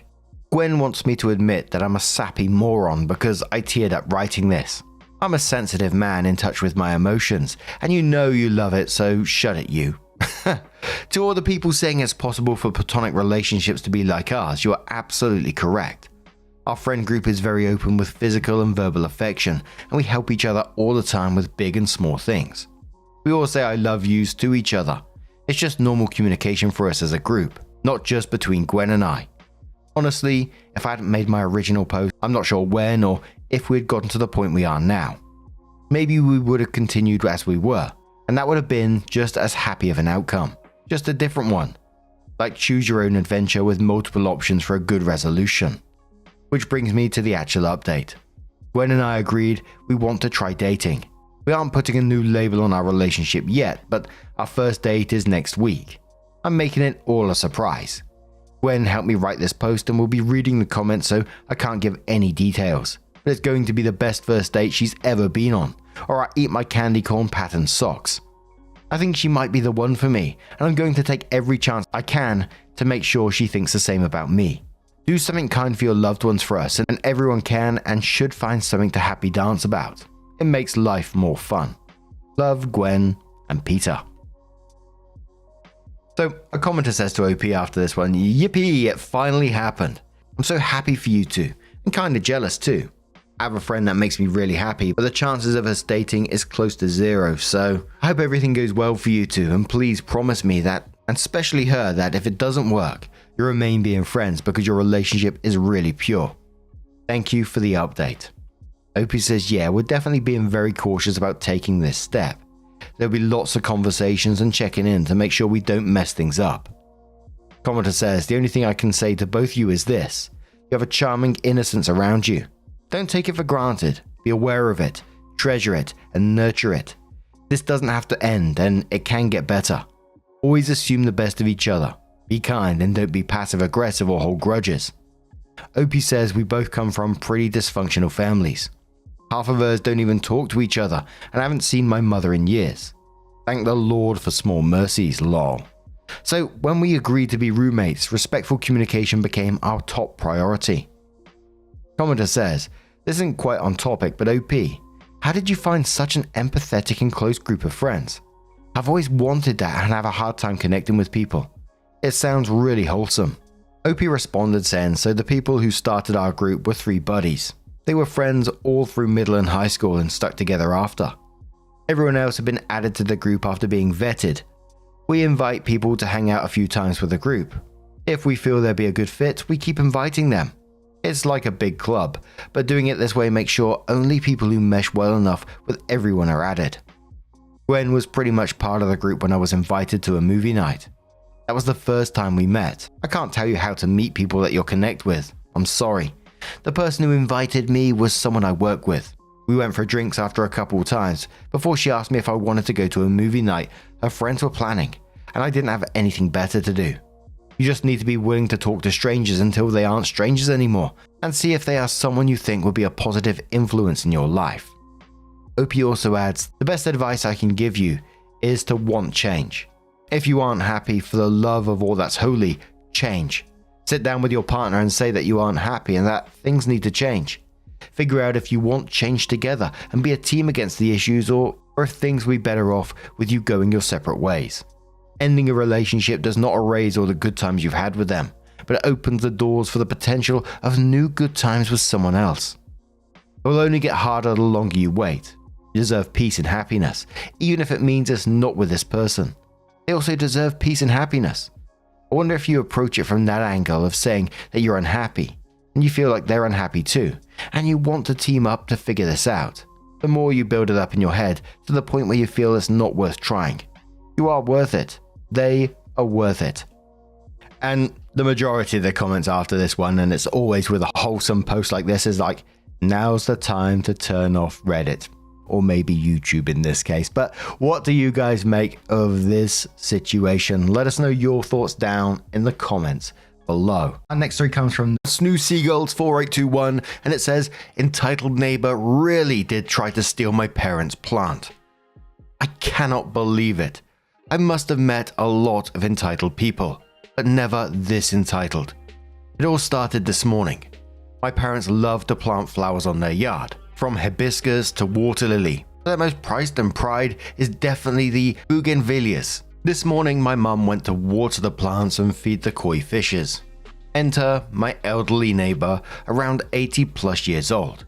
Gwen wants me to admit that I'm a sappy moron because I teared up writing this. I'm a sensitive man in touch with my emotions, and you know you love it, so shut it, you. To all the people saying it's possible for platonic relationships to be like ours, you are absolutely correct. Our friend group is very open with physical and verbal affection, and we help each other all the time with big and small things. We all say I love yous to each other. It's just normal communication for us as a group, not just between Gwen and I. Honestly, if I hadn't made my original post, I'm not sure when or if we had gotten to the point we are now. Maybe we would have continued as we were, and that would have been just as happy of an outcome, just a different one. Like choose your own adventure with multiple options for a good resolution. Which brings me to the actual update. Gwen and I agreed we want to try dating. We aren't putting a new label on our relationship yet, but our first date is next week. I'm making it all a surprise. Gwen helped me write this post and will be reading the comments, so I can't give any details. But it's going to be the best first date she's ever been on, or I eat my candy corn patterned socks. I think she might be the one for me, and I'm going to take every chance I can to make sure she thinks the same about me. Do something kind for your loved ones for us, and everyone can and should find something to happy dance about. It makes life more fun. Love, Gwen and Peter. So, a commenter says to OP after this one, yippee, it finally happened. I'm so happy for you two, and kinda jealous too. I have a friend that makes me really happy, but the chances of us dating is close to zero, so I hope everything goes well for you two, and please promise me that, and especially her, that if it doesn't work, you remain being friends because your relationship is really pure. Thank you for the update. OP says, yeah, we're definitely being very cautious about taking this step. There'll be lots of conversations and checking in to make sure we don't mess things up. Commenter says, the only thing I can say to both you is this. You have a charming innocence around you. Don't take it for granted. Be aware of it, treasure it, and nurture it. This doesn't have to end, and it can get better. Always assume the best of each other. Be kind and don't be passive-aggressive or hold grudges. OP says we both come from pretty dysfunctional families. Half of us don't even talk to each other, and I haven't seen my mother in years. Thank the Lord for small mercies, lol. So when we agreed to be roommates, respectful communication became our top priority. Commenter says, this isn't quite on topic, but OP, how did you find such an empathetic and close group of friends? I've always wanted that and have a hard time connecting with people. It sounds really wholesome. OP responded saying, so the people who started our group were 3 buddies. They were friends all through middle and high school and stuck together after. Everyone else had been added to the group after being vetted. We invite people to hang out a few times with the group. If we feel they'd be a good fit, we keep inviting them. It's like a big club, but doing it this way makes sure only people who mesh well enough with everyone are added. Gwen was pretty much part of the group when I was invited to a movie night. That was the first time we met. I can't tell you how to meet people that you'll connect with. I'm sorry. The person who invited me was someone I work with. We went for drinks after a couple times before she asked me if I wanted to go to a movie night her friends were planning, and I didn't have anything better to do. You just need to be willing to talk to strangers until they aren't strangers anymore, and see if they are someone you think would be a positive influence in your life. Opie also adds, the best advice I can give you is to want change. If you aren't happy, for the love of all that's holy, change. Sit down with your partner and say that you aren't happy and that things need to change. Figure out if you want change together and be a team against the issues, or if things will be better off with you going your separate ways. Ending a relationship does not erase all the good times you've had with them, but it opens the doors for the potential of new good times with someone else. It will only get harder the longer you wait. You deserve peace and happiness, even if it means it's not with this person. They also deserve peace and happiness. I wonder if you approach it from that angle of saying that you're unhappy, and you feel like they're unhappy too, and you want to team up to figure this out. The more you build it up in your head to the point where you feel it's not worth trying. You are worth it. They are worth it. And the majority of the comments after this one, and it's always with a wholesome post like this, is like, now's the time to turn off Reddit. Or maybe YouTube in this case. But what do you guys make of this situation? Let us know your thoughts down in the comments below. Our next story comes from Snoo Seagulls 4821, and it says, entitled neighbor really did try to steal my parents' plant. I cannot believe it. I must have met a lot of entitled people, but never this entitled. It all started this morning. My parents love to plant flowers on their yard. From hibiscus to water lily. Their most prized and pride is definitely the bougainvilleas. This morning my mum went to water the plants and feed the koi fishes. Enter my elderly neighbor, around 80 plus years old.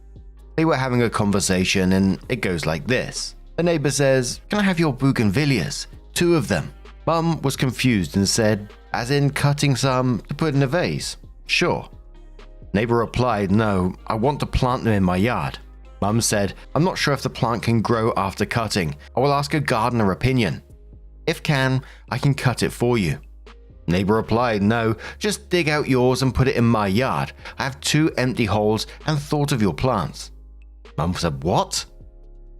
They were having a conversation and it goes like this. The neighbor says, "Can I have your bougainvilleas? 2 of them." Mum was confused and said, "As in cutting some to put in a vase?" "Sure." Neighbor replied, "No, I want to plant them in my yard." Mum said, "I'm not sure if the plant can grow after cutting. I will ask a gardener opinion. If can, I can cut it for you." Neighbor replied, "No, just dig out yours and put it in my yard. I have 2 empty holes and thought of your plants." Mum said, "What?"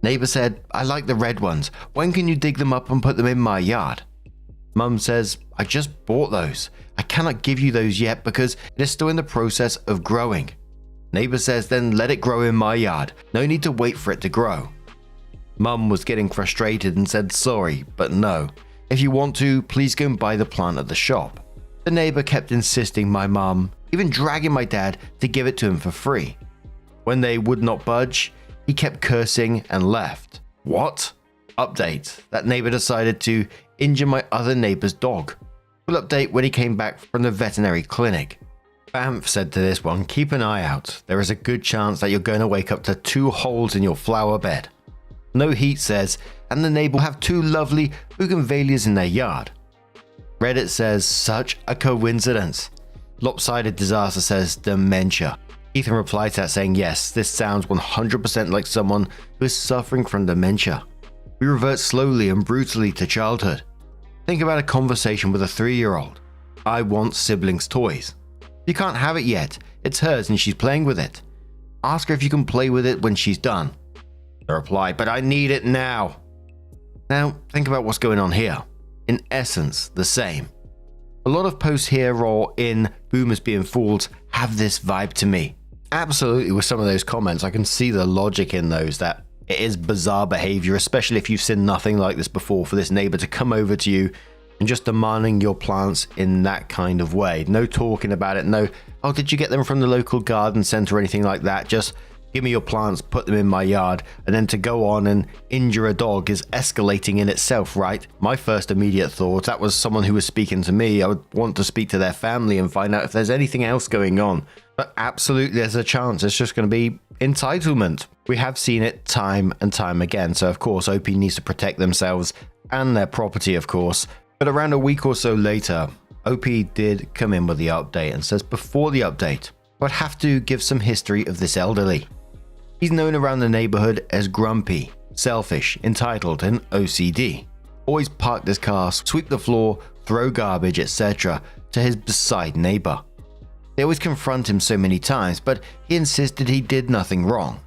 Neighbor said, "I like the red ones. When can you dig them up and put them in my yard?" Mum says, "I just bought those. I cannot give you those yet because it is still in the process of growing." Neighbor says, "Then let it grow in my yard. No need to wait for it to grow." Mum was getting frustrated and said, "Sorry, but no. If you want to, please go and buy the plant at the shop." The neighbor kept insisting my mum, even dragging my dad to give it to him for free. When they would not budge, he kept cursing and left. What? Update. That neighbor decided to injure my other neighbor's dog. We'll update when he came back from the veterinary clinic. Bamf said to this one, "Keep an eye out. There is a good chance that you're going to wake up to 2 holes in your flower bed." No Heat says, "And the neighbor will have 2 lovely bougainvilleas in their yard." Reddit says, "Such a coincidence." Lopsided Disaster says, "Dementia." Ethan replied to that saying, "Yes, this sounds 100% like someone who is suffering from dementia. We revert slowly and brutally to childhood. Think about a conversation with a 3-year-old. I want siblings' toys. You can't have it yet. It's hers and she's playing with it. Ask her if you can play with it when she's done." The reply, "But I need it now." Now, think about what's going on here. In essence, the same. A lot of posts here or in Boomers Being Fools have this vibe to me. Absolutely, with some of those comments, I can see the logic in those, that it is bizarre behavior, especially if you've seen nothing like this before, for this neighbor to come over to you and just demanding your plants in that kind of way. No talking about it, no, "Oh, did you get them from the local garden centre" or anything like that. Just give me your plants, put them in my yard, and then to go on and injure a dog is escalating in itself, right? My first immediate thought, that was someone who was speaking to me. I would want to speak to their family and find out if there's anything else going on. But absolutely, there's a chance it's just going to be entitlement. We have seen it time and time again, so of course OP needs to protect themselves and their property, of course. But around a week or so later, OP did come in with the update and says before the update, I would have to give some history of this elderly. He's known around the neighborhood as grumpy, selfish, entitled, and OCD. Always parked his car, sweep the floor, throw garbage, etc. to his beside neighbor. They always confront him so many times, but he insisted he did nothing wrong.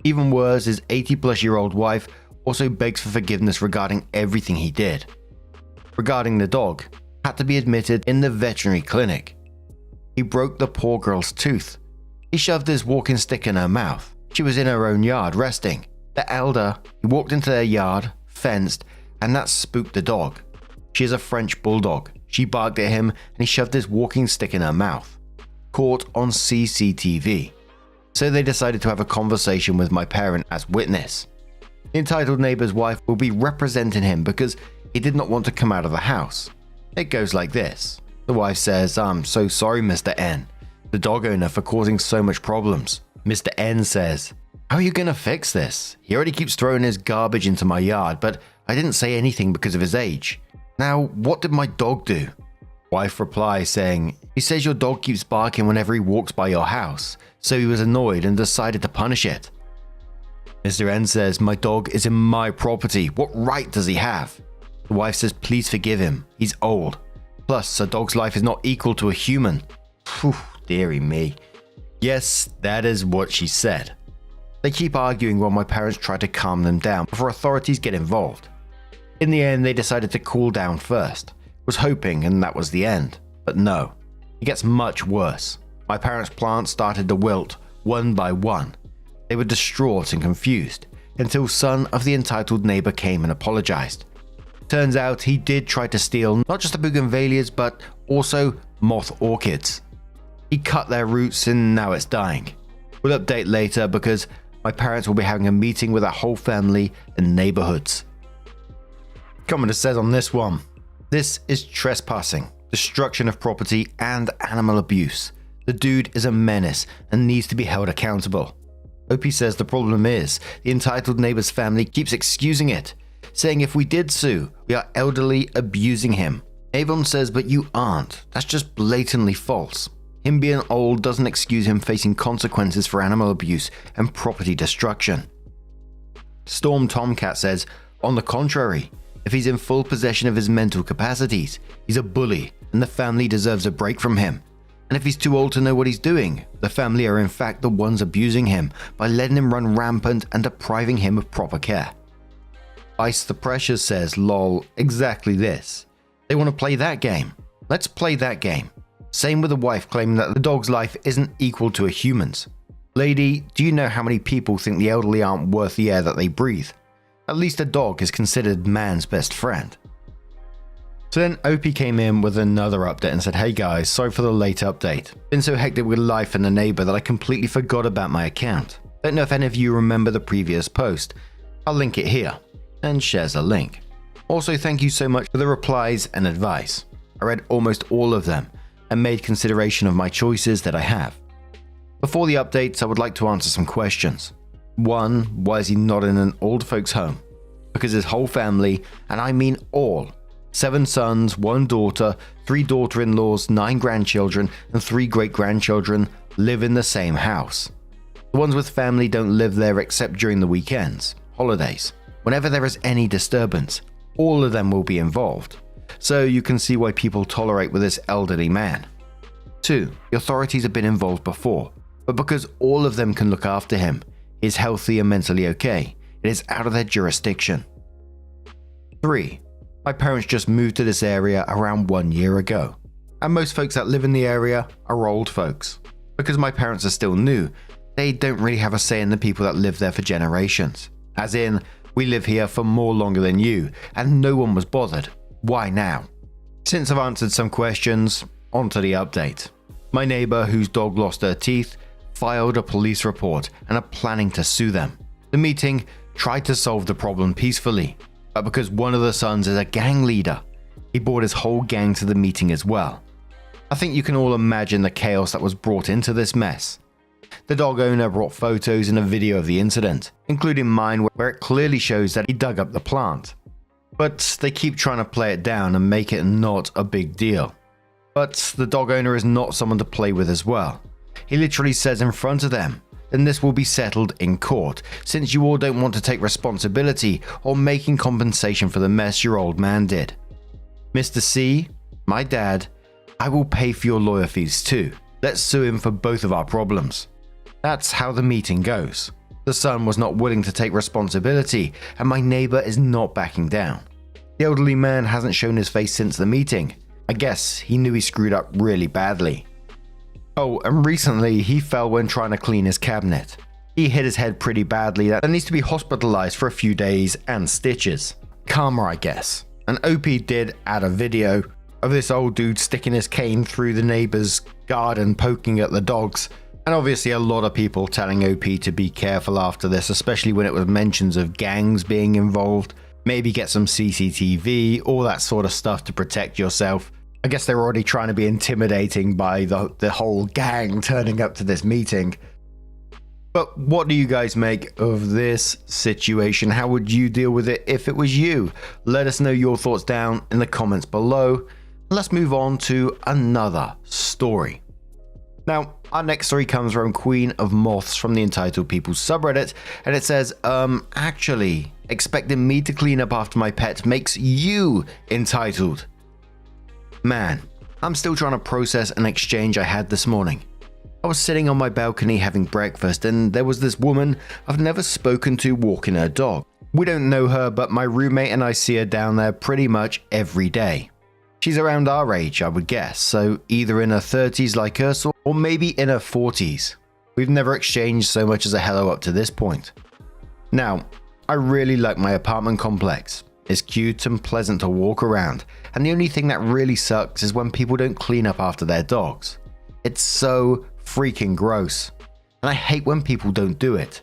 Even worse, his 80-plus-year-old wife also begs for forgiveness regarding everything he did. Regarding the dog, had to be admitted in the veterinary clinic. He broke the poor girl's tooth. He shoved his walking stick in her mouth. She was in her own yard resting. The elder, he walked into their yard, fenced, and that spooked the dog. She is a French bulldog. She barked at him and he shoved his walking stick in her mouth. Caught on CCTV. So they decided to have a conversation with my parent as witness. The entitled neighbor's wife will be representing him because he did not want to come out of the house. It goes like this. The wife says, "I'm so sorry, Mr. N, the dog owner, for causing so much problems." Mr. N says, "How are you going to fix this? He already keeps throwing his garbage into my yard, but I didn't say anything because of his age. Now, what did my dog do?" Wife replies saying, "He says your dog keeps barking whenever he walks by your house, so he was annoyed and decided to punish it." Mr. N says, "My dog is in my property. What right does he have?" The wife says, "Please forgive him. He's old. Plus, a dog's life is not equal to a human." Phew, dearie me. Yes, that is what she said. They keep arguing while my parents try to calm them down before authorities get involved. In the end, they decided to cool down first. Was hoping and that was the end. But no, it gets much worse. My parents' plants started to wilt one by one. They were distraught and confused until son of the entitled neighbor came and apologized. Turns out he did try to steal not just the bougainvilleas but also moth orchids. He cut their roots and now it's dying. We'll update later because my parents will be having a meeting with our whole family and neighborhoods. Comment says on this one, "This is trespassing, destruction of property, and animal abuse. The dude is a menace and needs to be held accountable." OP says the problem is the entitled neighbor's family keeps excusing it, saying if we did sue, we are elderly abusing him. Avon says, "But you aren't. That's just blatantly false. Him being old doesn't excuse him facing consequences for animal abuse and property destruction." Storm Tomcat says, "On the contrary, if he's in full possession of his mental capacities, he's a bully and the family deserves a break from him. And if he's too old to know what he's doing, the family are in fact the ones abusing him by letting him run rampant and depriving him of proper care." Ice the Pressure says, "Lol, exactly this. They want to play that game. Let's play that game." Same with the wife claiming that the dog's life isn't equal to a human's. Lady, do you know how many people think the elderly aren't worth the air that they breathe? At least a dog is considered man's best friend. So then OP came in with another update and said, "Hey guys, sorry for the late update. Been so hectic with life and the neighbor that I completely forgot about my account. Don't know if any of you remember the previous post. I'll link it here," and shares a link. Also, thank you so much for the replies and advice. I read almost all of them and made consideration of my choices that I have. Before the updates, I would like to answer some questions. 1. Why is he not in an old folks home? Because his whole family, and I mean all, 7 sons, 1 daughter, 3 daughter-in-laws, 9 grandchildren, and 3 great-grandchildren live in the same house. The ones with family don't live there except during the weekends, holidays. Whenever there is any disturbance, all of them will be involved. So you can see why people tolerate with this elderly man. 2. The authorities have been involved before, but because all of them can look after him, he is healthy and mentally okay, it is out of their jurisdiction. 3. My parents just moved to this area around 1 year ago, and most folks that live in the area are old folks. Because my parents are still new, they don't really have a say in the people that live there for generations. As in, we live here for more longer than you, and no one was bothered. Why now? Since I've answered some questions, on to the update. My neighbor, whose dog lost her teeth, filed a police report and are planning to sue them. The meeting tried to solve the problem peacefully, but because one of the sons is a gang leader, he brought his whole gang to the meeting as well. I think you can all imagine the chaos that was brought into this mess. The dog owner brought photos and a video of the incident, including mine where it clearly shows that he dug up the plant. But they keep trying to play it down and make it not a big deal. But the dog owner is not someone to play with as well. He literally says in front of them, then this will be settled in court, since you all don't want to take responsibility or making compensation for the mess your old man did. Mr. C, my dad, I will pay for your lawyer fees too. Let's sue him for both of our problems. That's how the meeting goes. The son was not willing to take responsibility, and my neighbor is not backing down. The elderly man hasn't shown his face since the meeting. I guess he knew he screwed up really badly. Oh, and recently he fell when trying to clean his cabinet. He hit his head pretty badly that needs to be hospitalized for a few days and stitches. Karma, I guess. And OP did add a video of this old dude sticking his cane through the neighbor's garden poking at the dogs. And obviously a lot of people telling OP to be careful after this, especially when it was mentions of gangs being involved. Maybe get some CCTV, all that sort of stuff to protect yourself. I guess they're already trying to be intimidating by the whole gang turning up to this meeting. But what do you guys make of this situation? How would you deal with it if it was you? Let us know your thoughts down in the comments below. Let's move on to another story. Now, our next story comes from Queen of Moths from the Entitled People subreddit, and it says, actually, expecting me to clean up after my pet makes you entitled. Man, I'm still trying to process an exchange I had this morning. I was sitting on my balcony having breakfast, and there was this woman I've never spoken to walking her dog. We don't know her, but my roommate and I see her down there pretty much every day. She's around our age, I would guess, so either in her 30s like us or maybe in her 40s. We've never exchanged so much as a hello up to this point. Now, I really like my apartment complex. It's cute and pleasant to walk around, and the only thing that really sucks is when people don't clean up after their dogs. It's so freaking gross, and I hate when people don't do it.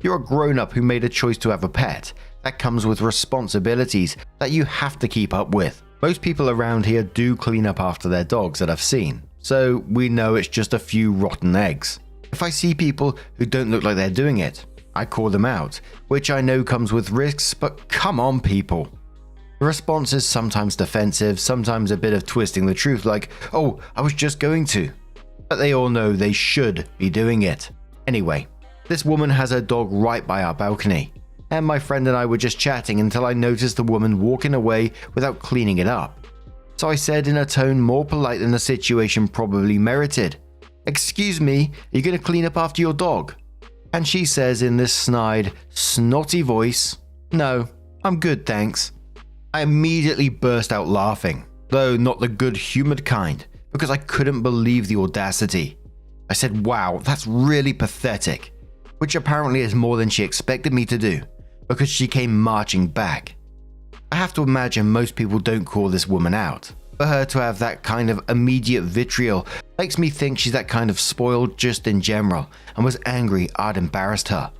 You're a grown-up who made a choice to have a pet. That comes with responsibilities that you have to keep up with. Most people around here do clean up after their dogs that I've seen, so we know it's just a few rotten eggs. If I see people who don't look like they're doing it, I call them out, which I know comes with risks, but come on people. The response is sometimes defensive, sometimes a bit of twisting the truth like, oh, I was just going to. But they all know they should be doing it. Anyway, this woman has her dog right by our balcony, and my friend and I were just chatting until I noticed the woman walking away without cleaning it up. So I said in a tone more polite than the situation probably merited, "Excuse me, are you going to clean up after your dog?" And she says in this snide, snotty voice, "No, I'm good, thanks." I immediately burst out laughing, though not the good-humored kind, because I couldn't believe the audacity. I said, wow, that's really pathetic, which apparently is more than she expected me to do, because she came marching back. I have to imagine most people don't call this woman out. For her to have that kind of immediate vitriol makes me think she's that kind of spoiled just in general and was angry I'd embarrassed her.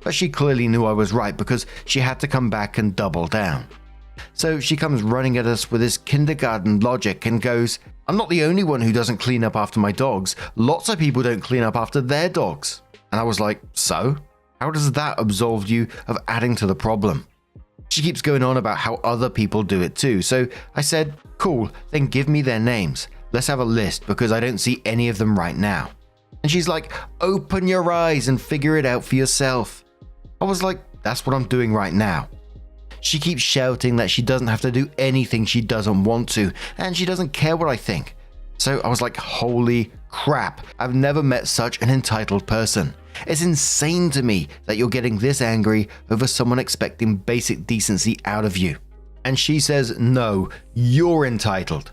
But she clearly knew I was right because she had to come back and double down. So she comes running at us with this kindergarten logic and goes, "I'm not the only one who doesn't clean up after my dogs. Lots of people don't clean up after their dogs." And I was like, so? How does that absolve you of adding to the problem? She keeps going on about how other people do it too, so I said, cool, then give me their names. Let's have a list because I don't see any of them right now. And she's like, open your eyes and figure it out for yourself. I was like, that's what I'm doing right now. She keeps shouting that she doesn't have to do anything she doesn't want to, and she doesn't care what I think. So I was like, holy crap, I've never met such an entitled person. It's insane to me that you're getting this angry over someone expecting basic decency out of you. And she says, no, you're entitled.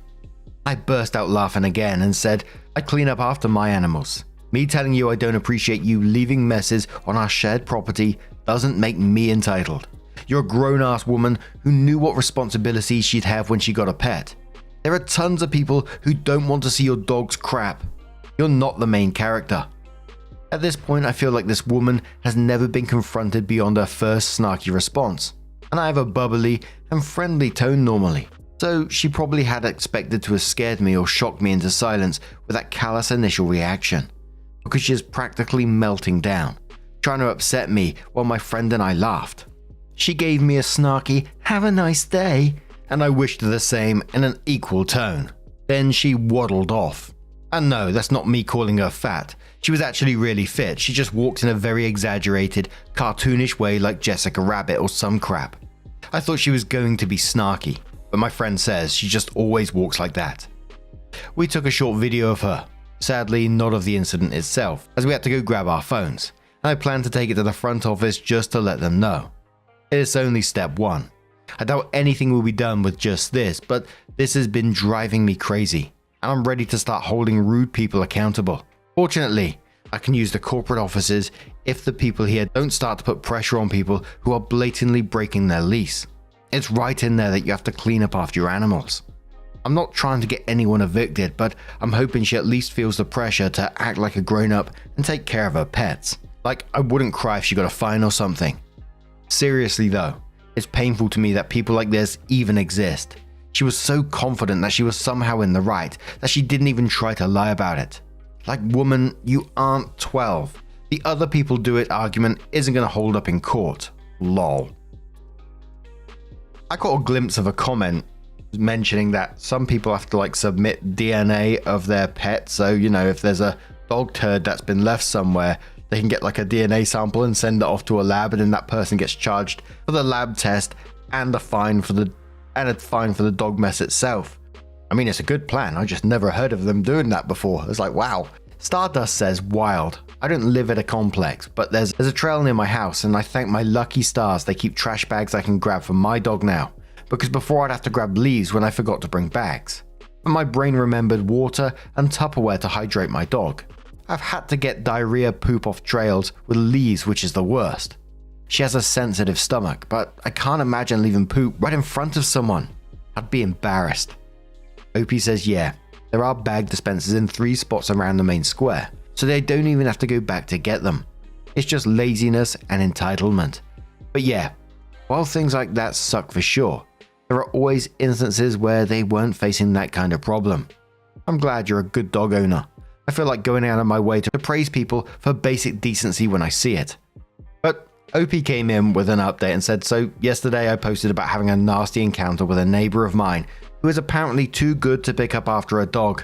I burst out laughing again and said, I clean up after my animals. Me telling you I don't appreciate you leaving messes on our shared property doesn't make me entitled. You're a grown-ass woman who knew what responsibilities she'd have when she got a pet. There are tons of people who don't want to see your dog's crap. You're not the main character. At this point, I feel like this woman has never been confronted beyond her first snarky response, and I have a bubbly and friendly tone normally, so she probably had expected to have scared me or shocked me into silence with that callous initial reaction, because she is practically melting down, trying to upset me while my friend and I laughed. She gave me a snarky, "Have a nice day," and I wished the same in an equal tone. Then she waddled off. And no, that's not me calling her fat. She was actually really fit. She just walked in a very exaggerated, cartoonish way like Jessica Rabbit or some crap. I thought she was going to be snarky, but my friend says she just always walks like that. We took a short video of her. Sadly, not of the incident itself, as we had to go grab our phones, and I plan to take it to the front office just to let them know. It's only step one. I doubt anything will be done with just this, but this has been driving me crazy, and I'm ready to start holding rude people accountable. Fortunately, I can use the corporate offices if the people here don't start to put pressure on people who are blatantly breaking their lease. It's right in there that you have to clean up after your animals. I'm not trying to get anyone evicted, but I'm hoping she at least feels the pressure to act like a grown-up and take care of her pets. Like, I wouldn't cry if she got a fine or something. Seriously though, it's painful to me that people like this even exist. She was so confident that she was somehow in the right that she didn't even try to lie about it. Like, woman, you aren't 12. The other people do it argument isn't going to hold up in court. Lol. I caught a glimpse of a comment mentioning that some people have to submit DNA of their pet. So, if there's a dog turd that's been left somewhere, they can get a DNA sample and send it off to a lab, and then that person gets charged for the lab test and a fine for the dog mess itself. I mean, it's a good plan. I just never heard of them doing that before. It's like, wow. Stardust says, wild. I don't live at a complex, but there's a trail near my house, and I thank my lucky stars they keep trash bags I can grab for my dog now, because before I'd have to grab leaves when I forgot to bring bags. But my brain remembered water and Tupperware to hydrate my dog. I've had to get diarrhea poop off trails with leaves, which is the worst. She has a sensitive stomach, but I can't imagine leaving poop right in front of someone. I'd be embarrassed. Opie says, yeah, there are bag dispensers in 3 spots around the main square, so they don't even have to go back to get them. It's just laziness and entitlement. But yeah, while things like that suck for sure, there are always instances where they weren't facing that kind of problem. I'm glad you're a good dog owner. I feel like going out of my way to praise people for basic decency when I see it. But OP came in with an update and said, so yesterday I posted about having a nasty encounter with a neighbor of mine who is apparently too good to pick up after a dog.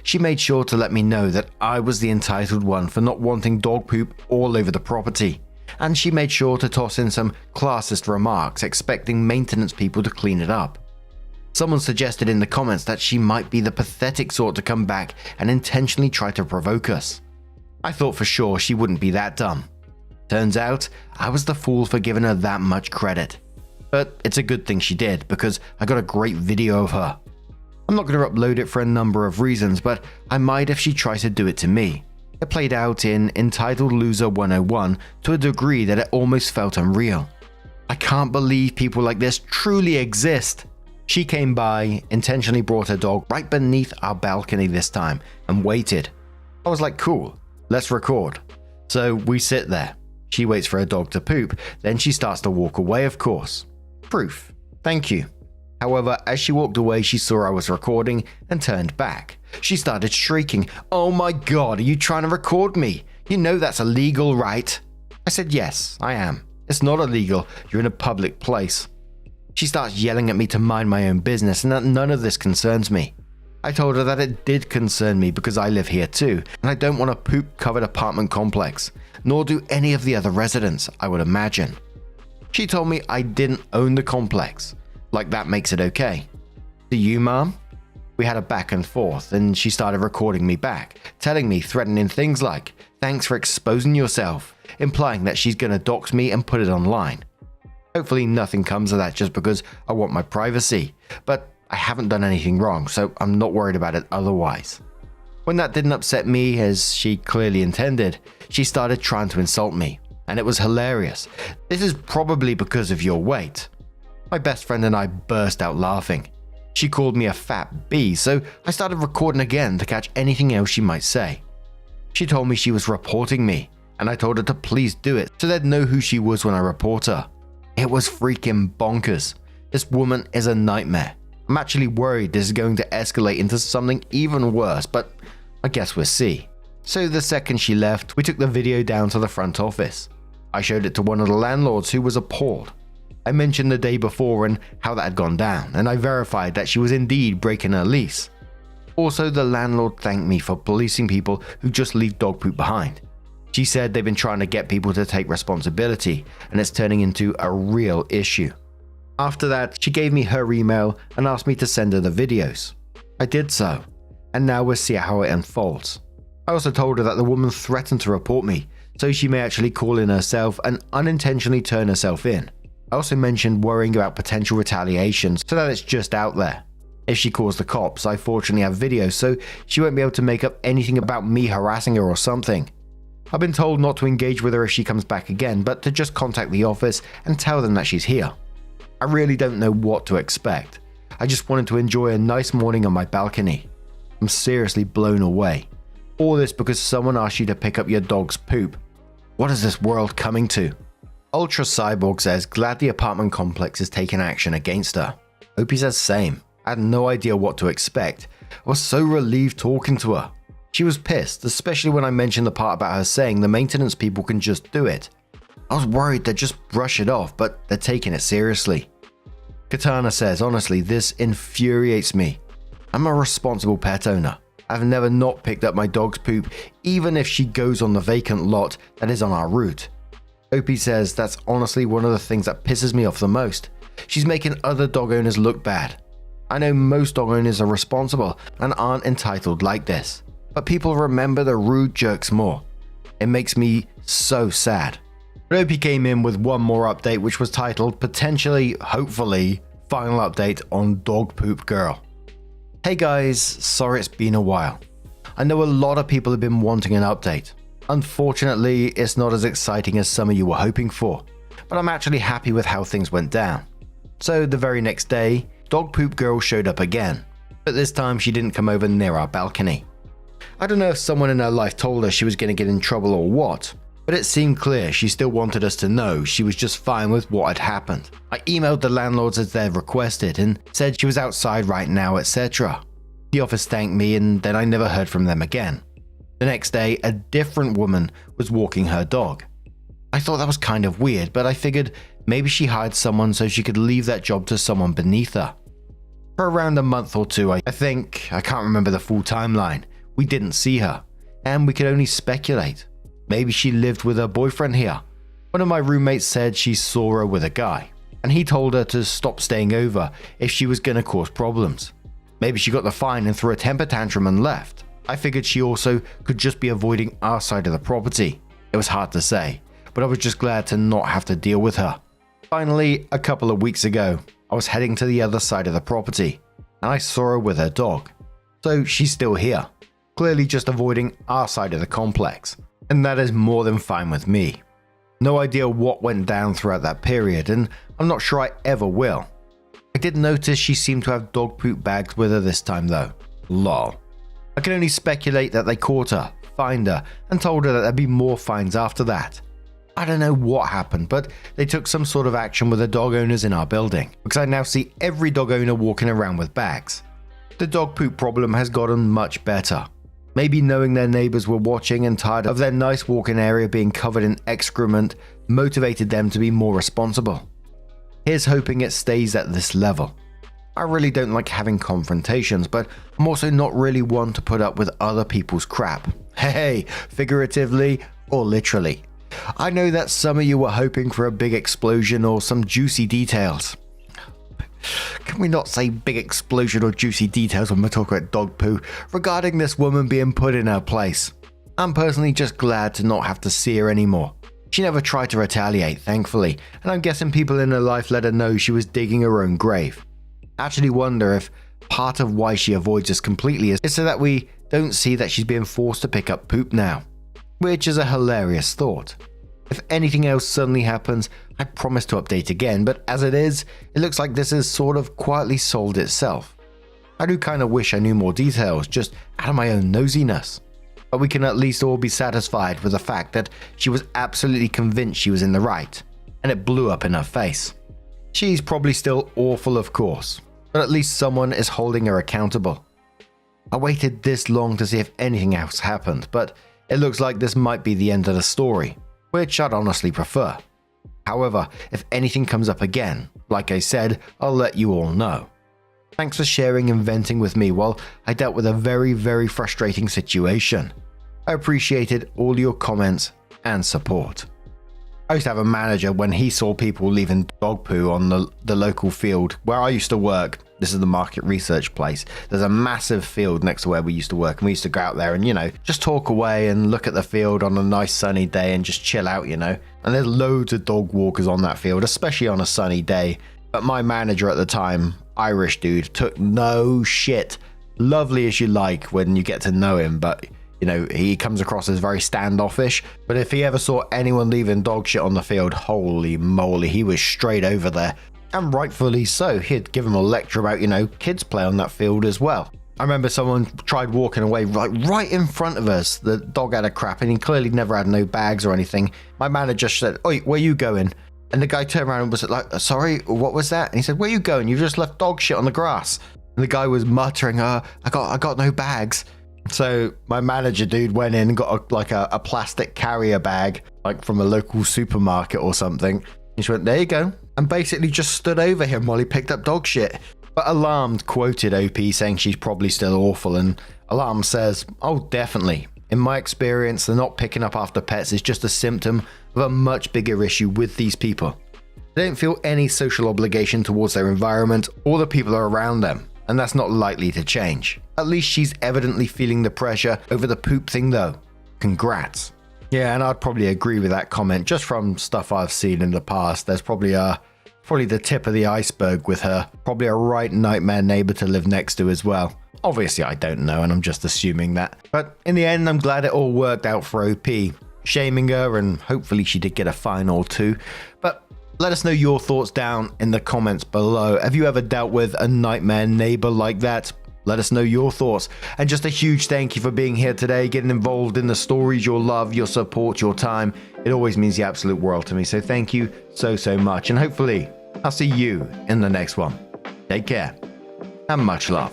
She made sure to let me know that I was the entitled one for not wanting dog poop all over the property, and she made sure to toss in some classist remarks expecting maintenance people to clean it up. Someone suggested in the comments that she might be the pathetic sort to come back and intentionally try to provoke us. I thought for sure she wouldn't be that dumb. Turns out, I was the fool for giving her that much credit. But it's a good thing she did, because I got a great video of her. I'm not going to upload it for a number of reasons, but I might if she tries to do it to me. It played out in Entitled Loser 101 to a degree that it almost felt unreal. I can't believe people like this truly exist. She came by, intentionally brought her dog right beneath our balcony this time, and waited. I was like, cool, let's record. So we sit there. She waits for her dog to poop, then she starts to walk away, of course. Proof. Thank you. However, as she walked away, she saw I was recording and turned back. She started shrieking, "Oh my god, are you trying to record me? You know that's illegal, right?" I said, "Yes, I am. It's not illegal. You're in a public place." She starts yelling at me to mind my own business and that none of this concerns me. I told her that it did concern me because I live here too, and I don't want a poop-covered apartment complex, nor do any of the other residents, I would imagine. She told me I didn't own the complex, like that makes it okay. Do you, Mom? We had a back and forth, and she started recording me back, telling me threatening things like, "Thanks for exposing yourself," implying that she's gonna dox me and put it online. Hopefully nothing comes of that just because I want my privacy, but I haven't done anything wrong, so I'm not worried about it otherwise. When that didn't upset me, as she clearly intended, she started trying to insult me, and it was hilarious. This is probably because of your weight. My best friend and I burst out laughing. She called me a fat bee, so I started recording again to catch anything else she might say. She told me she was reporting me, and I told her to please do it so they'd know who she was when I report her. It was freaking bonkers. This woman is a nightmare. I'm actually worried this is going to escalate into something even worse, but I guess we'll see. So the second she left, we took the video down to the front office. I showed it to one of the landlords who was appalled. I mentioned the day before and how that had gone down, and I verified that she was indeed breaking her lease. Also, the landlord thanked me for policing people who just leave dog poop behind. She said they've been trying to get people to take responsibility, and it's turning into a real issue. After that, she gave me her email and asked me to send her the videos. I did so, and now we'll see how it unfolds. I also told her that the woman threatened to report me, so she may actually call in herself and unintentionally turn herself in. I also mentioned worrying about potential retaliations so that it's just out there. If she calls the cops, I fortunately have videos, so she won't be able to make up anything about me harassing her or something. I've been told not to engage with her if she comes back again, but to just contact the office and tell them that she's here. I really don't know what to expect. I just wanted to enjoy a nice morning on my balcony. I'm seriously blown away. All this because someone asked you to pick up your dog's poop. What is this world coming to? Ultra Cyborg says glad the apartment complex is taking action against her. Opie says same. I had no idea what to expect. I was so relieved talking to her. She was pissed, especially when I mentioned the part about her saying the maintenance people can just do it. I was worried they'd just brush it off, but they're taking it seriously. Katana says, honestly, this infuriates me. I'm a responsible pet owner. I've never not picked up my dog's poop, even if she goes on the vacant lot that is on our route. Opie says that's honestly one of the things that pisses me off the most. She's making other dog owners look bad. I know most dog owners are responsible and aren't entitled like this, but people remember the rude jerks more. It makes me so sad. But Opie came in with one more update, which was titled potentially, hopefully, final update on Dog Poop Girl. Hey guys, sorry it's been a while. I know a lot of people have been wanting an update. Unfortunately, it's not as exciting as some of you were hoping for, but I'm actually happy with how things went down. So the very next day, Dog Poop Girl showed up again, but this time she didn't come over near our balcony. I don't know if someone in her life told her she was going to get in trouble or what, but it seemed clear she still wanted us to know she was just fine with what had happened. I emailed the landlords as they'd requested and said she was outside right now, etc. The office thanked me and then I never heard from them again. The next day, a different woman was walking her dog. I thought that was kind of weird, but I figured maybe she hired someone so she could leave that job to someone beneath her. For around a month or two, I can't remember the full timeline, we didn't see her, and we could only speculate. Maybe she lived with her boyfriend here. One of my roommates said she saw her with a guy, and he told her to stop staying over if she was going to cause problems. Maybe she got the fine and threw a temper tantrum and left. I figured she also could just be avoiding our side of the property. It was hard to say, but I was just glad to not have to deal with her. Finally, a couple of weeks ago, I was heading to the other side of the property, and I saw her with her dog. So she's still here, clearly just avoiding our side of the complex, and that is more than fine with me. No idea what went down throughout that period, and I'm not sure I ever will. I did notice she seemed to have dog poop bags with her this time though. Lol. I can only speculate that they caught her, fined her, and told her that there'd be more fines after that. I don't know what happened, but they took some sort of action with the dog owners in our building, because I now see every dog owner walking around with bags. The dog poop problem has gotten much better. Maybe knowing their neighbors were watching and tired of their nice walking area being covered in excrement motivated them to be more responsible. Here's hoping it stays at this level. I really don't like having confrontations, but I'm also not really one to put up with other people's crap. Hey, figuratively or literally. I know that some of you were hoping for a big explosion or some juicy details. Can we not say big explosion or juicy details when we're talking about dog poo regarding this woman being put in her place? I'm personally just glad to not have to see her anymore. She never tried to retaliate, thankfully, and I'm guessing people in her life let her know she was digging her own grave. I actually wonder if part of why she avoids us completely is so that we don't see that she's being forced to pick up poop now, which is a hilarious thought. If anything else suddenly happens, I promise to update again, but as it is, it looks like this has sort of quietly solved itself. I do kind of wish I knew more details, just out of my own nosiness. But we can at least all be satisfied with the fact that she was absolutely convinced she was in the right, and it blew up in her face. She's probably still awful, of course, but at least someone is holding her accountable. I waited this long to see if anything else happened, but it looks like this might be the end of the story, which I'd honestly prefer. However, if anything comes up again, like I said, I'll let you all know. Thanks for sharing and venting with me while I dealt with a very, very frustrating situation. I appreciated all your comments and support. I used to have a manager when he saw people leaving dog poo on the local field where I used to work. This is the market research place. There's a massive field next to where we used to work, and we used to go out there and, just talk away and look at the field on a nice sunny day and just chill out, And there's loads of dog walkers on that field, especially on a sunny day. But my manager at the time, Irish dude, took no shit. Lovely as you like when you get to know him, but he comes across as very standoffish. But if he ever saw anyone leaving dog shit on the field, holy moly, he was straight over there. And rightfully so. He'd give him a lecture about, kids play on that field as well. I remember someone tried walking away right in front of us. The dog had a crap and he clearly never had no bags or anything. My manager said, "Oi, where you going?" And the guy turned around and was like, "Sorry, what was that?" And he said, "Where you going? You just left dog shit on the grass." And the guy was muttering, I got no bags." So my manager dude went in and got a plastic carrier bag, like from a local supermarket or something. He just went, "There you go," and basically just stood over him while he picked up dog shit. But Alarmed quoted OP saying she's probably still awful, and Alarm says, "Oh, definitely. In my experience, the not picking up after pets is just a symptom of a much bigger issue with these people. They don't feel any social obligation towards their environment or the people around them, and that's not likely to change. At least she's evidently feeling the pressure over the poop thing though. Congrats." Yeah, and I'd probably agree with that comment. Just from stuff I've seen in the past, there's probably the tip of the iceberg with her. Probably a right nightmare neighbor to live next to as well. Obviously I don't know and I'm just assuming that. But in the end, I'm glad it all worked out for OP. Shaming her, and hopefully she did get a fine or two. But let us know your thoughts down in the comments below. Have you ever dealt with a nightmare neighbor like that? Let us know your thoughts. And just a huge thank you for being here today, getting involved in the stories, your love, your support, your time. It always means the absolute world to me. So thank you so much. And hopefully I'll see you in the next one. Take care and much love.